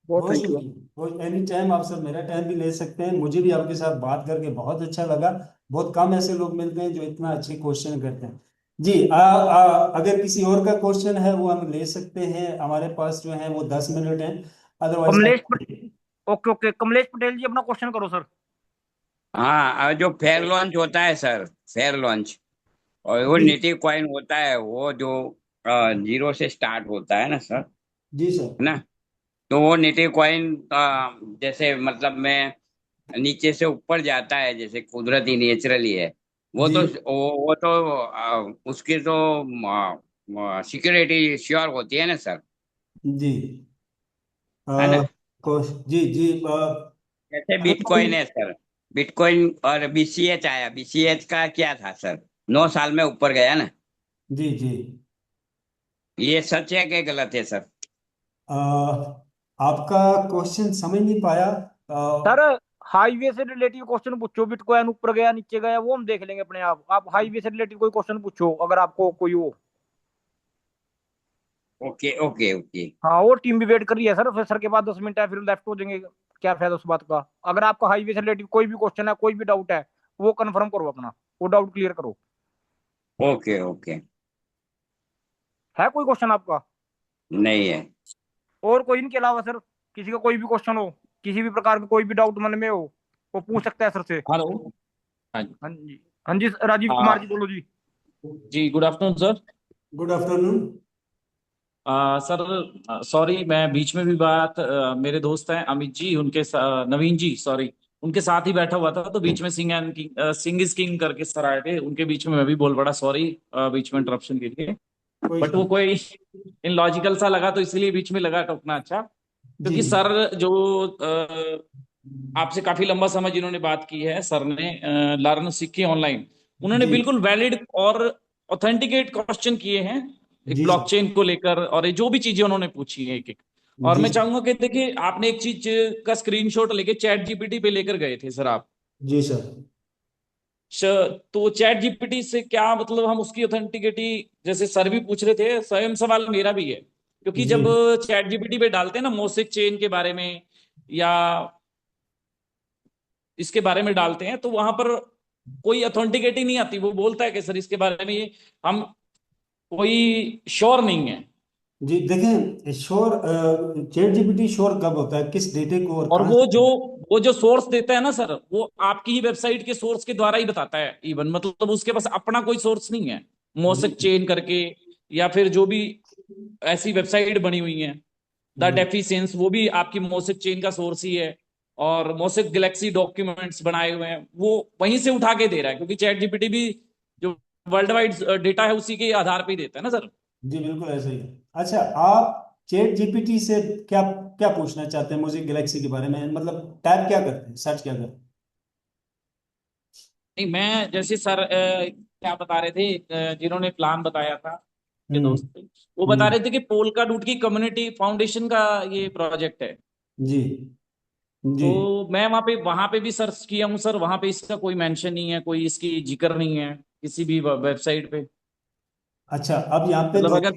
बहुत कोई थैंक यू। नहीं, कोई एनी टाइम आप सब मेरा टाइम भी ले सकते हैं। मुझे भी आपके साथ बात करके बहुत अच्छा लगा। बहुत कम ऐसे लोग मिलते हैं जो इतना अच्छे क्वेश्चन करते हैं। जी अगर किसी और का क्वेश्चन है वो हम ले सकते हैं, हमारे पास जो है वो 10 मिनट हैं। Otherwise Kamlesh Patel. Okay okay, Kamlesh Patel ji अपना क्वेश्चन करो सर। हाँ, जो फेयर लॉन्च होता है सर, फेयर लॉन्च, और वो जी नेटिव कॉइन होता है, वो जो 0 से स्टार्ट होता है ना सर, जी सर। है ना? तो वो नेटिव कॉइन जैसे मतलब मैं नीचे से ऊपर जाता है, जैसे कुदरती नेचुरली है, वो जी तो उसकी तो सिक्योरिटी श्योर होती है ना सर, जी है आ, ना? जी जी जैसे अगर कोई बिटकॉइन है सर, बिटकॉइन और बीसीएच आया, बीसीएच का क्या था सर, 9 साल में ऊपर गया ना? जी जी ये सच है कि गलत है सर? आ, आपका क्वेश्चन समझ नहीं पाया। सर हाईवे से रिलेटिव क्वेश्चन पूछो, बिटकॉइन ऊपर गया नीचे गया वो हम देख लेंगे अपने आप हाईवे से रिलेटिव कोई क्वेश्चन पूछो अगर आपको कोई हो। Okay okay okay. हाँ, और टीम भी वेट कर रही है सर, फिर सर के बाद 10 मिनट है, फिर लेफ्ट हो जाएंगे, क्या फायदा उस बात का। अगर आपका हाईवे से रिलेटिव कोई भी क्वेश्चन है, कोई भी डाउट है, वो कंफर्म करो अपना, वो डाउट क्लियर करो। Okay okay. है कोई क्वेश्चन आपका? नहीं है। और कोई इनके अलावा सर, किसी का कोई भी क्वेश्चन हो, किसी भी प्रकार का कोई भी डाउट मन में हो, वो पूछ सकता है सर से। हेलो। हाँ जी। हाँ जी, हाँ जी, राजीव कुमार जी हाँ बोलो जी। जी, good afternoon sir. Good afternoon. Sir sorry, मैं बीच में भी बात मेरे दोस्त हैं अमित जी, नवीन जी सॉरी, उनके साथ ही बैठा हुआ था, तो बीच में Singh and king, Singh is king करके सर आए थे, उनके बीच में मैं भी बोल पड़ा, सॉरी बीच में इंटरप्शन के लिए। कोई बट वो कोई इन लॉजिकल सा लगा, तो इसलिए बीच में लगा टोकना अच्छा, जी क्योंकि सर जो आपसे काफी लंबा समय जिन्होंने बात की है, सर ने लर्न सीखे ऑनलाइन, उन्होंने जी बिल्कुल वैलिड और ऑथेंटिकेट क्वेश्चन किए हैं एक जी सर। ब्लॉकचेन को लेकर, और ये जो भी चीजें उन्होंने पूछी है एक एक। और जी मैं सर। चाहूंगा कि देखिए, आपने एक चीज का स्क्रीनशॉट लेके चैट जीपीटी पे लेकर गए थे सर आप। जी सर। तो चैट जीपीटी से क्या मतलब, हम उसकी ऑथेंटिकिटी, जैसे सर भी पूछ रहे थे, स्वयं सवाल मेरा भी है, क्योंकि जी जब चैट जीपीटी पे डालते हैं ना मोसेक चेन के बारे में या इसके बारे में डालते हैं, तो वहां पर कोई ऑथेंटिकेटी नहीं आती, वो बोलता है कि सर इसके बारे में ये हम कोई श्योर नहीं है। जी देखें, श्योर चैट जीपीटी श्योर कब होता है, किस डेटे को और और कहाँ वो जो से? वो जो सोर्स देता है ना सर, वो आपकी ही वेबसाइट के सोर्स के द्वारा ही बताता है, इवन मतलब उसके पास अपना कोई सोर्स नहीं है, जी मोसेक चेन करके, या फिर जो भी ऐसी वेबसाइट बनी हुई है द जी डेफिशिएंस, वो भी आपकी मोसेक चेन का सोर्स ही है। और मोसेक गैलेक्सी डॉक्यूमेंट्स बनाए हुए हैं, वो वहीं से उठा के दे रहा है, क्योंकि चैट जीपीटी भी जो वर्ल्ड वाइड डेटा है उसी के आधार पे ही देता है ना सर। जी बिल्कुल ऐसा ही है। अच्छा, आप चैट जीपीटी से क्या क्या पूछना चाहते हैं मुझे गैलेक्सी के बारे में, मतलब टाइप क्या करते हैं, सर्च क्या करते हैं? नहीं, मैं जैसे सर क्या बता रहे थे, जिन्होंने प्लान बताया था के हम्म दोस्त थे, वो बता हम्म रहे थे कि पोल्का डॉट की कम्युनिटी फाउंडेशन का ये प्रोजेक्ट है। जी जी। तो मैं वहां पे भी सर्च किया हूँ सर, वहां पे इसका कोई मेंशन नहीं है, कोई इसकी जिक्र नहीं है किसी भी वेबसाइट पे। अच्छा, अब यहाँ पे मतलब दो, अगर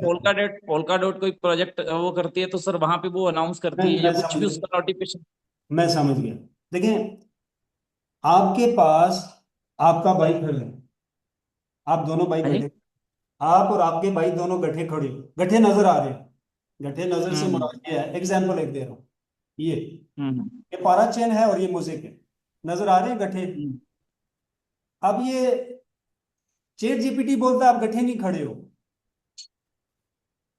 पोल्का डॉट कोई प्रोजेक्ट वो करती है, तो सर वहां पे वो अनाउंस करती है, या मैं कुछ समझ भी गया, उसका नोटिफिकेशन। मैं समझ गया। देखें, आपके पास आपका भाई खड़े हैं, आप दोनों भाई हाँ जी। गठे, आप और आपके भाई दोनों गठे खड़े हो, गठे नजर आ रहे हैं। गठे नजर से हम्म मुराद ये है, एग्जाम्पल एक दे रहा हूँ। ये हम्म ये पारा चेन है और ये मोज़ेक है, नजर आ रहे हैं गठे। हम्म। अब ये चैट जीपीटी बोलता है आप गठे नहीं खड़े हो।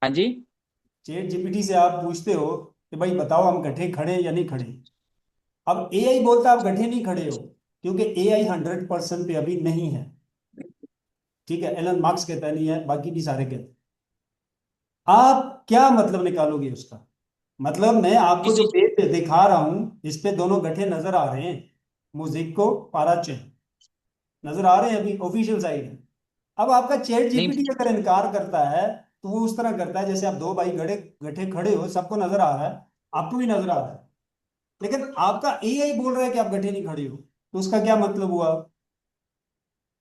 हाँ जी। चैट जीपीटी से आप पूछते हो कि भाई बताओ हम गठे खड़े हैं या नहीं खड़े। अब एआई बोलता है आप गठे नहीं खड़े हो, क्योंकि एआई 100% पे अभी नहीं है। ठीक है, एलन मार्क्स कहता है नहीं है, बाकी भी सारे कहते हैं। आप क्या मतलब निकालोगे उसका? मतलब मैं आपको जो किसी पेज दिखा रहा हूं इस पे दोनों गठे नजर आ रहे हैं, मुझको पाराचे नजर आ रहे हैं, अभी ऑफिशियल साइट है। अब आपका चैट नहीं, जीपीटी अगर इनकार करता है तो वो उस तरह करता है जैसे आप दो भाई गठे गठे खड़े हो, सबको नजर आ रहा है, आपको भी नजर आ रहा है, लेकिन आपका एआई बोल रहा है कि आप गड्ढे नहीं खड़े हो, तो उसका क्या मतलब हुआ?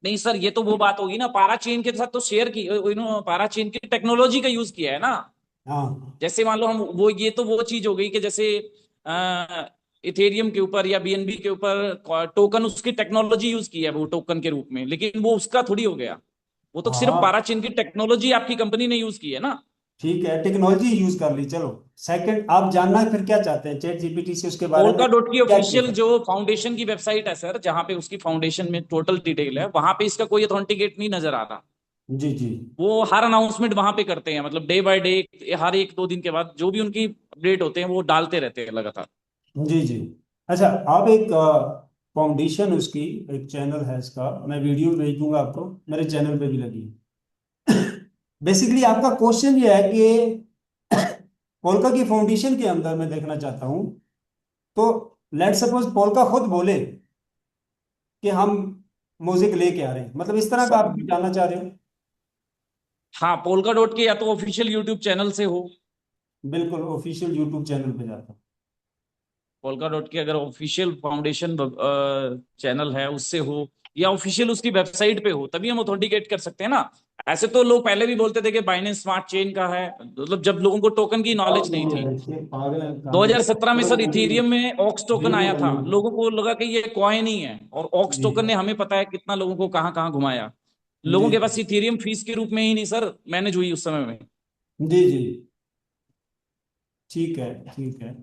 नहीं सर, ये तो वो बात होगी ना, पारा चेन के साथ तो शेयर की, पारा चेन की टेक्नोलॉजी का यूज किया है ना। हाँ जैसे मान लो हम वो, ये तो वो चीज हो गई कि जैसे इथेरियम के ऊपर या बीएनबी के ऊपर टोकन, उसकी टेक्नोलॉजी यूज की है वो टोकन के रूप में, लेकिन वो उसका थोड़ी हो गया। वो तो सिर्फ हाँ, पाराचीन की टेक्नोलॉजी आपकी कंपनी ने यूज की है ना। ठीक है, टेक्नोलॉजी यूज कर ली, चलो। सेकंड, आप जानना फिर क्या चाहते हैं चैट जीपीटी से, उसके बारे में पोल्का डॉट की क्या ऑफिशियल पूछा? जो फाउंडेशन की वेबसाइट है सर, जहां पे उसकी फाउंडेशन में टोटल डिटेल है, वहां पे इसका कोई अथेंटिकेट नहीं नजर आ रहा। जी जी वो हर अनाउंसमेंट वहां पे करते हैं, मतलब डे बाय डे, हर एक दो दिन के बाद जो भी उनकी अपडेट होते हैं वो डालते रहते हैं लगातार। जी जी। अच्छा, आप एक फाउंडेशन, उसकी एक चैनल है, इसका मैं वीडियो भेज दूंगा आपको, मेरे चैनल पे भी लगी है। बेसिकली आपका क्वेश्चन ये है कि पोल्का की फाउंडेशन के अंदर मैं देखना चाहता हूं, तो लेट सपोज पोल्का खुद बोले कि हम म्यूजिक लेके आ रहे हैं, मतलब इस तरह का आप जानना चाह रहे हो? हाँ, पोल्का डॉट के या तो ऑफिशियल यूट्यूब चैनल से हो, बिल्कुल, ऑफिशियल यूट्यूब चैनल पे जाता हूँ। पोल्का डॉट के अगर ऑफिशियल फाउंडेशन चैनल है उससे हो, या ऑफिशियल उसकी वेबसाइट पे हो, तभी हम ऑथेंटिकेट कर सकते हैं ना। ऐसे तो लोग पहले भी बोलते थे कि बाइनेंस स्मार्ट चेन का है, मतलब जब लोगों को टोकन की नॉलेज नहीं थी। पागल है कहानी। 2017 में सर इथेरियम में ऑक्स टोकन आया था, लोगों को लगा कि ये कॉइन ही है, और ऑक्स जी टोकन ने हमें पता है कितना लोगों को कहां कहां घुमाया। लोगों जी के पास इथेरियम फीस के रूप में ही नहीं सर मैनेज हुई उस समय में। जी जी, ठीक है ठीक है।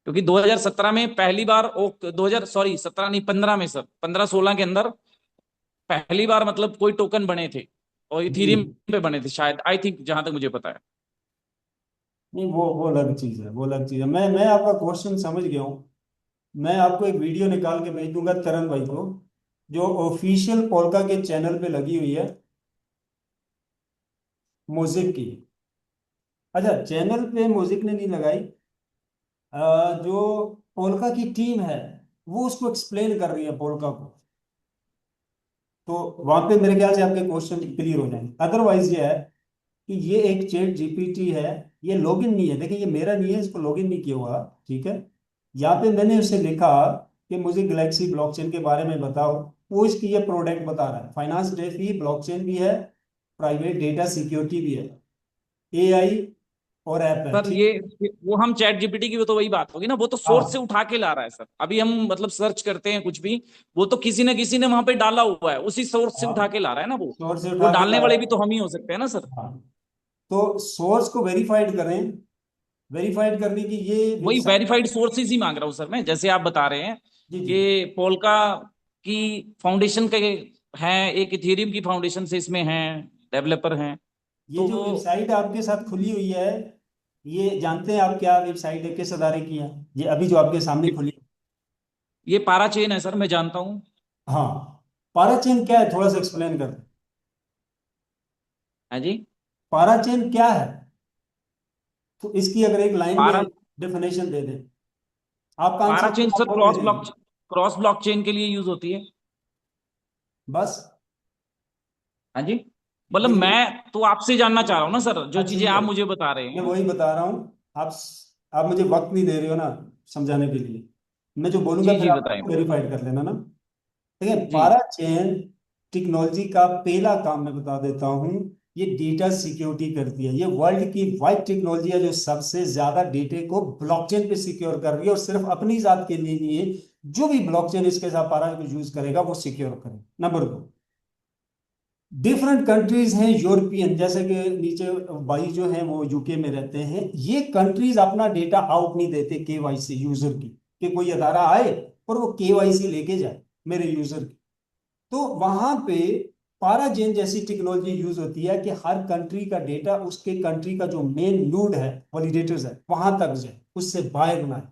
क्योंकि 2017 में पहली बार 2000 सॉरी 17 नहीं 15 में सर, 15-16 के अंदर पहली बार मतलब कोई टोकन बने थे, और जी, इथेरियम पे बने थे शायद, आई थिंक, जहां तक मुझे पता है। नहीं वो अलग चीज है, वो अलग चीज है। मैं आपका क्वेश्चन समझ गया हूँ। मैं आपको एक वीडियो निकाल के भेज दूंगा तरन भाई को, जो ऑफिशियल पोल्का के चैनल पे लगी हुई है, म्यूजिक की। अच्छा, चैनल पे म्यूजिक ने नहीं लगाई, जो पोल्का की टीम है वो उसको एक्सप्लेन कर रही है पोल्का को, तो वहां पे मेरे ख्याल से आपके क्वेश्चन क्लियर हो जाएंगे। अदरवाइज ये है कि ये एक चैट जीपीटी है, ये लॉगिन नहीं है, देखिए ये मेरा नहीं है, इसको लॉगिन नहीं किया हुआ, ठीक है। यहाँ पे मैंने उसे लिखा कि मुझे गैलेक्सी ब्लॉकचेन के बारे में बताओ, वो इसकी ये प्रोडक्ट बता रहा है, फाइनेंस डेफी ब्लॉकचेन भी है, प्राइवेट डेटा सिक्योरिटी भी है, एआई और ऐप है, सर ठीक। ये वो हम चैट जीपीटी की, वो तो वही बात होगी ना, वो तो सोर्स से हाँ उठा के ला रहा है सर। अभी हम मतलब सर्च करते हैं कुछ भी, वो तो किसी न किसी ने वहां पे डाला हुआ है, उसी सोर्स से हाँ, उठा के ला रहा है ना वो। सोर्स से वो उठा के डालने ला वाले रहा भी है। तो हम ही हो सकते हैं ना सर। हाँ, तो सोर्स को वेरीफाइड करें, वेरीफाइड करने की ये वही वेबसाइट। वेरीफाइड सोर्सेज ही मांग रहा हूँ सर मैं, जैसे आप बता रहे हैं जी जी, कि पोल्का की फाउंडेशन के हैं, एक इथेरियम की फाउंडेशन से इसमें हैं, डेवलपर हैं। ये तो जो वेबसाइट आपके साथ खुली हुई है, ये जानते हैं आप क्या वेबसाइट है, किस अदारे की है? ये अभी जो आपके सामने ये, खुली। ये पारा चेन है सर, मैं जानता हूँ। हाँ, पाराचेन क्या है, थोड़ा सा एक्सप्लेन कर। है जी। पाराचेन क्या है, तो इसकी अगर एक लाइन पारा में डेफिनेशन दे दें। आपका पारा आंसर चेन तो सर आप दे देंगे। क्रॉस ब्लॉक चेन के लिए यूज होती है। बस, हाँ जी। मतलब ये मैं तो आपसे जानना चाह रहा हूँ ना सर, जो हाँ चीजें ठीक है, आप मुझे बता रहे मैं हैं। वही बता रहा हूँ। आप मुझे वक्त नहीं दे रहे हो ना समझाने के लिए। मैं जो बोलूंगा जी फिर जी आप बताएं। वेरीफाइड कर लेना ना। ठीक है, जी। पारा चेन टेक्नोलॉजी का पहला काम मैं बता देता हूँ, ये डेटा सिक्योरिटी करती है। ये वर्ल्ड की वाइड टेक्नोलॉजी है जो सबसे ज्यादा डेटे को ब्लॉकचेन पे सिक्योर कर रही है, और सिर्फ अपनी जात के लिए नहीं है, जो भी ब्लॉकचेन इसके साथ पारा को यूज करेगा वो सिक्योर करे। नंबर 2, डिफरेंट कंट्रीज हैं यूरोपियन, जैसे कि नीचे भाई जो हैं वो यूके में रहते हैं, ये कंट्रीज अपना डेटा आउट नहीं देते केवाईसी यूजर की, कि कोई अदारा आए और वो केवाईसी लेके जाए मेरे यूजर की। तो वहां पे पाराजेन जैसी टेक्नोलॉजी यूज होती है कि हर कंट्री का डेटा उसके कंट्री का जो मेन नोड है, वैलिडेटर्स है, वहां तक जाए, उससे बाहर ना आए।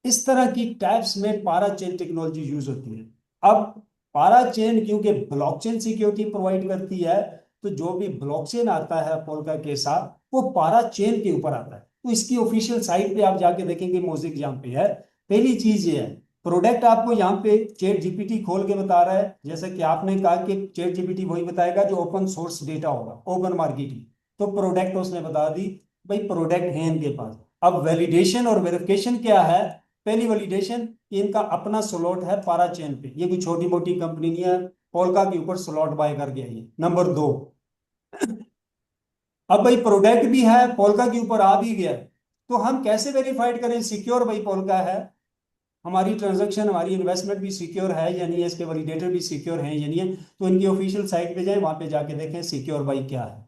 इस तरह की टाइप्स में पाराचेन टेक्नोलॉजी यूज होती है। अब पाराचेन क्योंकि ब्लॉकचेन सिक्योरिटी प्रोवाइड करती है, तो जो भी ब्लॉकचेन आता है पोल्का के साथ वो पाराचेन के ऊपर आता है। तो इसकी ऑफिशियल साइट पे आप जाके देखेंगे मोज़िक यहाँ पे है। पहली चीज ये है, प्रोडक्ट आपको यहाँ पे चैट जीपीटी खोल के बता रहा है, जैसा कि आपने कहा कि चैट जीपीटी वही बताएगा जो ओपन सोर्स डेटा होगा, ओपन मार्केट की। तो प्रोडक्ट उसने बता दी, भाई प्रोडक्ट है इनके पास। अब वैलिडेशन और वेरिफिकेशन क्या है? पहली वैलिडेशन, इनका अपना स्लॉट है पारा चेन पे, ये कोई छोटी मोटी कंपनी नहीं है, पोल्का के ऊपर स्लॉट बाय कर गया ये। नंबर 2, अब भाई प्रोडक्ट भी है पोल्का के ऊपर आ भी गया, तो हम कैसे वेरीफाइड करें सिक्योर भाई पोल्का है, हमारी ट्रांजैक्शन हमारी इन्वेस्टमेंट भी सिक्योर है या नहीं है, इसके वैलिडेटर भी सिक्योर है या नहीं है? तो इनकी ऑफिशियल साइट पे जाएं, वहां पे जाके देखें सिक्योर बाई क्या है।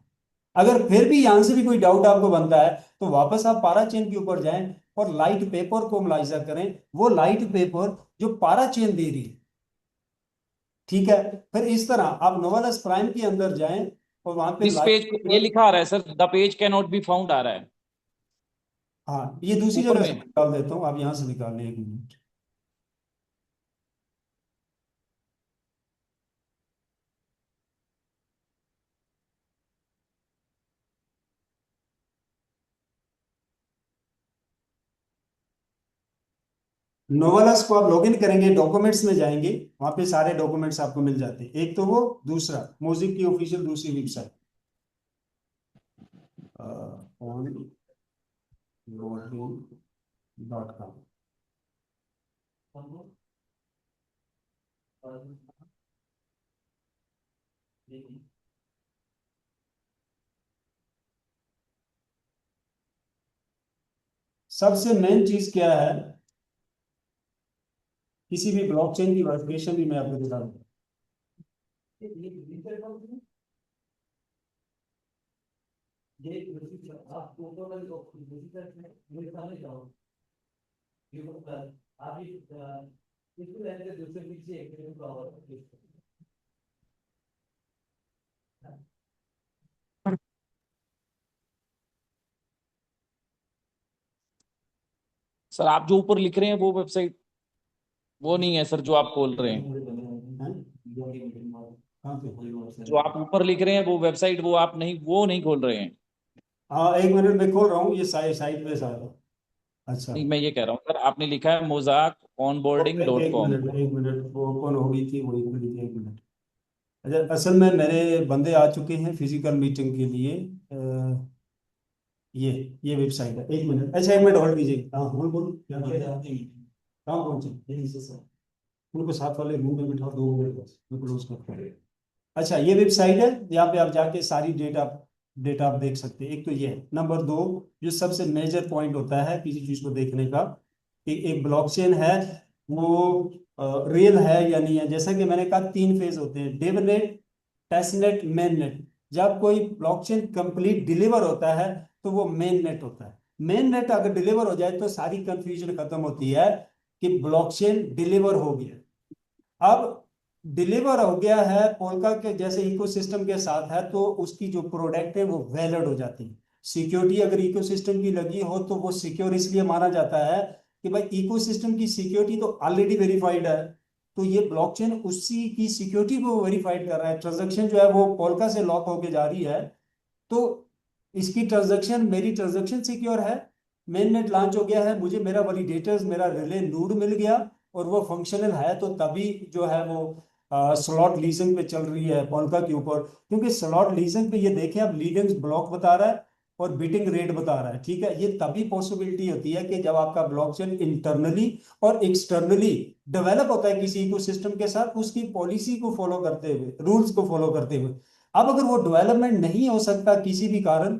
अगर फिर भी यहां से भी कोई डाउट आपको बनता है तो वापस आप पारा चेन के ऊपर जाएं और लाइट पेपर को मुलाहिजा करें, वो लाइट पेपर जो पारा चेन दे रही है, ठीक है। फिर इस तरह आप नोवेलस प्राइम के अंदर जाएं और वहां पे इस पेज पे ये लिखा आ रहा है sir, the page can not be found आ रहा है हाँ, ये दूसरी ऊपर जगह से में। निकाल देता हूँ, आप यहां से निकाल लें, 1 मिनट। नोवेलस को आप लॉगिन करेंगे, डॉक्यूमेंट्स में जाएंगे, वहां पे सारे डॉक्यूमेंट्स आपको मिल जाते हैं, एक तो वो, दूसरा म्यूजिक की ऑफिशियल दूसरी वेबसाइट onloading.com। सबसे मेन चीज क्या है, किसी भी ब्लॉकचेन की वेरिफिकेशन भी मैं आपको दिखा दूंगा। सर आप जो ऊपर लिख रहे हैं वो वेबसाइट वो नहीं है सर जो आप खोल रहे हैं, कहाँ पे? जो आप ऊपर लिख रहे हैं वो वेबसाइट वो आप नहीं, वो नहीं खोल रहे हैं। हाँ, 1 मिनट में खोल रहा हूँ, ये साइट पे सारा। अच्छा, नहीं मैं ये कह रहा हूँ सर, आपने लिखा है मोजाक ऑनबोर्डिंग डॉट एक कॉम। मिनट, 1 मिनट, वो ओपन हो गई थी, वही खुली थी, 1 मिनट। अच्छा, असल में मेरे बंदे आ चुके हैं फिजिकल मीटिंग के लिए। ये ये वेबसाइट है, 1 मिनट। अच्छा, 1 मिनट होल्ड कीजिए। हाँ, बोल क्या कहाँ पहुंचे? उनको साथ वाले रूम में बिठा, 2 मिनट बस, मैं क्लोज करता हूँ। अच्छा, ये वेबसाइट है, यहाँ पे आप जाके सारी डेटा डेटा आप देख सकते हैं। एक तो ये है। नंबर 2, जो सबसे मेजर पॉइंट होता है किसी चीज को देखने का, कि एक ब्लॉकचेन है वो रियल है या नहीं है। जैसा कि मैंने कहा, 3 फेज होते हैं, डेवनेट, टेस्टनेट, मेन नेट। जब कोई ब्लॉकचेन कंप्लीट डिलीवर होता है तो वो मेन नेट होता है। मेन नेट अगर डिलीवर हो जाए तो सारी कंफ्यूजन खत्म होती है कि ब्लॉकचेन डिलीवर हो गया। अब डिलीवर हो गया है पोल्का के जैसे इकोसिस्टम के साथ है, तो उसकी जो प्रोडक्ट है वो वैलिड हो जाती है। सिक्योरिटी अगर इकोसिस्टम की लगी हो तो वो सिक्योर इसलिए माना जाता है कि भाई इकोसिस्टम की सिक्योरिटी तो ऑलरेडी वेरीफाइड है, तो ये ब्लॉकचेन उसी की सिक्योरिटी को वेरीफाइड कर रहा है। ट्रांजेक्शन जो है वो पोल्का से लॉक होके जा रही है, तो इसकी ट्रांजेक्शन, मेरी ट्रांजेक्शन सिक्योर है। मेननेट लॉन्च हो गया है, मुझे मेरा वैलिडेटर्स, मेरा रिले नोड मिल गया और वो फंक्शनल है, तो तभी जो है वो स्लॉट लीजिंग पे चल रही है पोल्का के ऊपर। क्योंकि स्लॉट लीजिंग पे ये देखें, अब लीडिंग ब्लॉक बता रहा है और बीटिंग रेट बता रहा है, ठीक है। ये तभी पॉसिबिलिटी होती है कि जब आपका ब्लॉकचेन इंटरनली और एक्सटर्नली डेवलप होता है किसी इकोसिस्टम के साथ, उसकी पॉलिसी को फॉलो करते हुए, रूल्स को फॉलो करते हुए। अब अगर वो डेवलपमेंट नहीं हो सकता किसी भी कारण,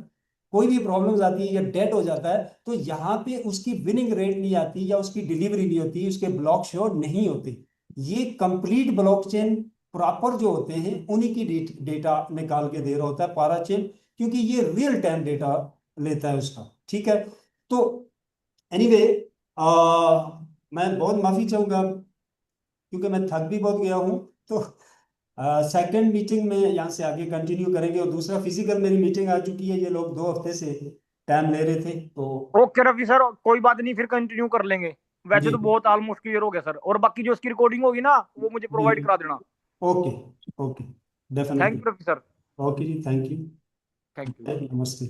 कोई भी प्रॉब्लम्स आती है या डेड हो जाता है, तो यहाँ पे उसकी विनिंग रेट नहीं आती या उसकी डिलीवरी नहीं होती, उसके ब्लॉक शो नहीं होते। ये कंप्लीट ब्लॉकचेन प्रॉपर जो होते हैं उन्हीं की डेटा निकाल के दे रहा होता है पारा चेन, क्योंकि ये रियल टाइम डेटा लेता है उसका, ठीक है। तो एनीवे, मैं बहुत माफी चाहूंगा क्योंकि मैं थक भी बहुत गया हूँ। तो सेकंड मीटिंग में यहाँ से आगे कंटिन्यू करेंगे, और दूसरा फिजिकल मेरी मीटिंग आ चुकी है, ये लोग 2 हफ्ते से टाइम ले रहे थे, तो ओके रवि सर, कोई बात नहीं, फिर कंटिन्यू कर लेंगे। वैसे जी तो बहुत ऑलमोस्ट क्लियर हो गया सर, और बाकी जो इसकी रिकॉर्डिंग होगी ना वो मुझे जी, प्रोवाइड करा देना। Okay okay, thank definitely. You Ravi sir. Okay जी, थैंक यू, थैंक यू। नमस्ते।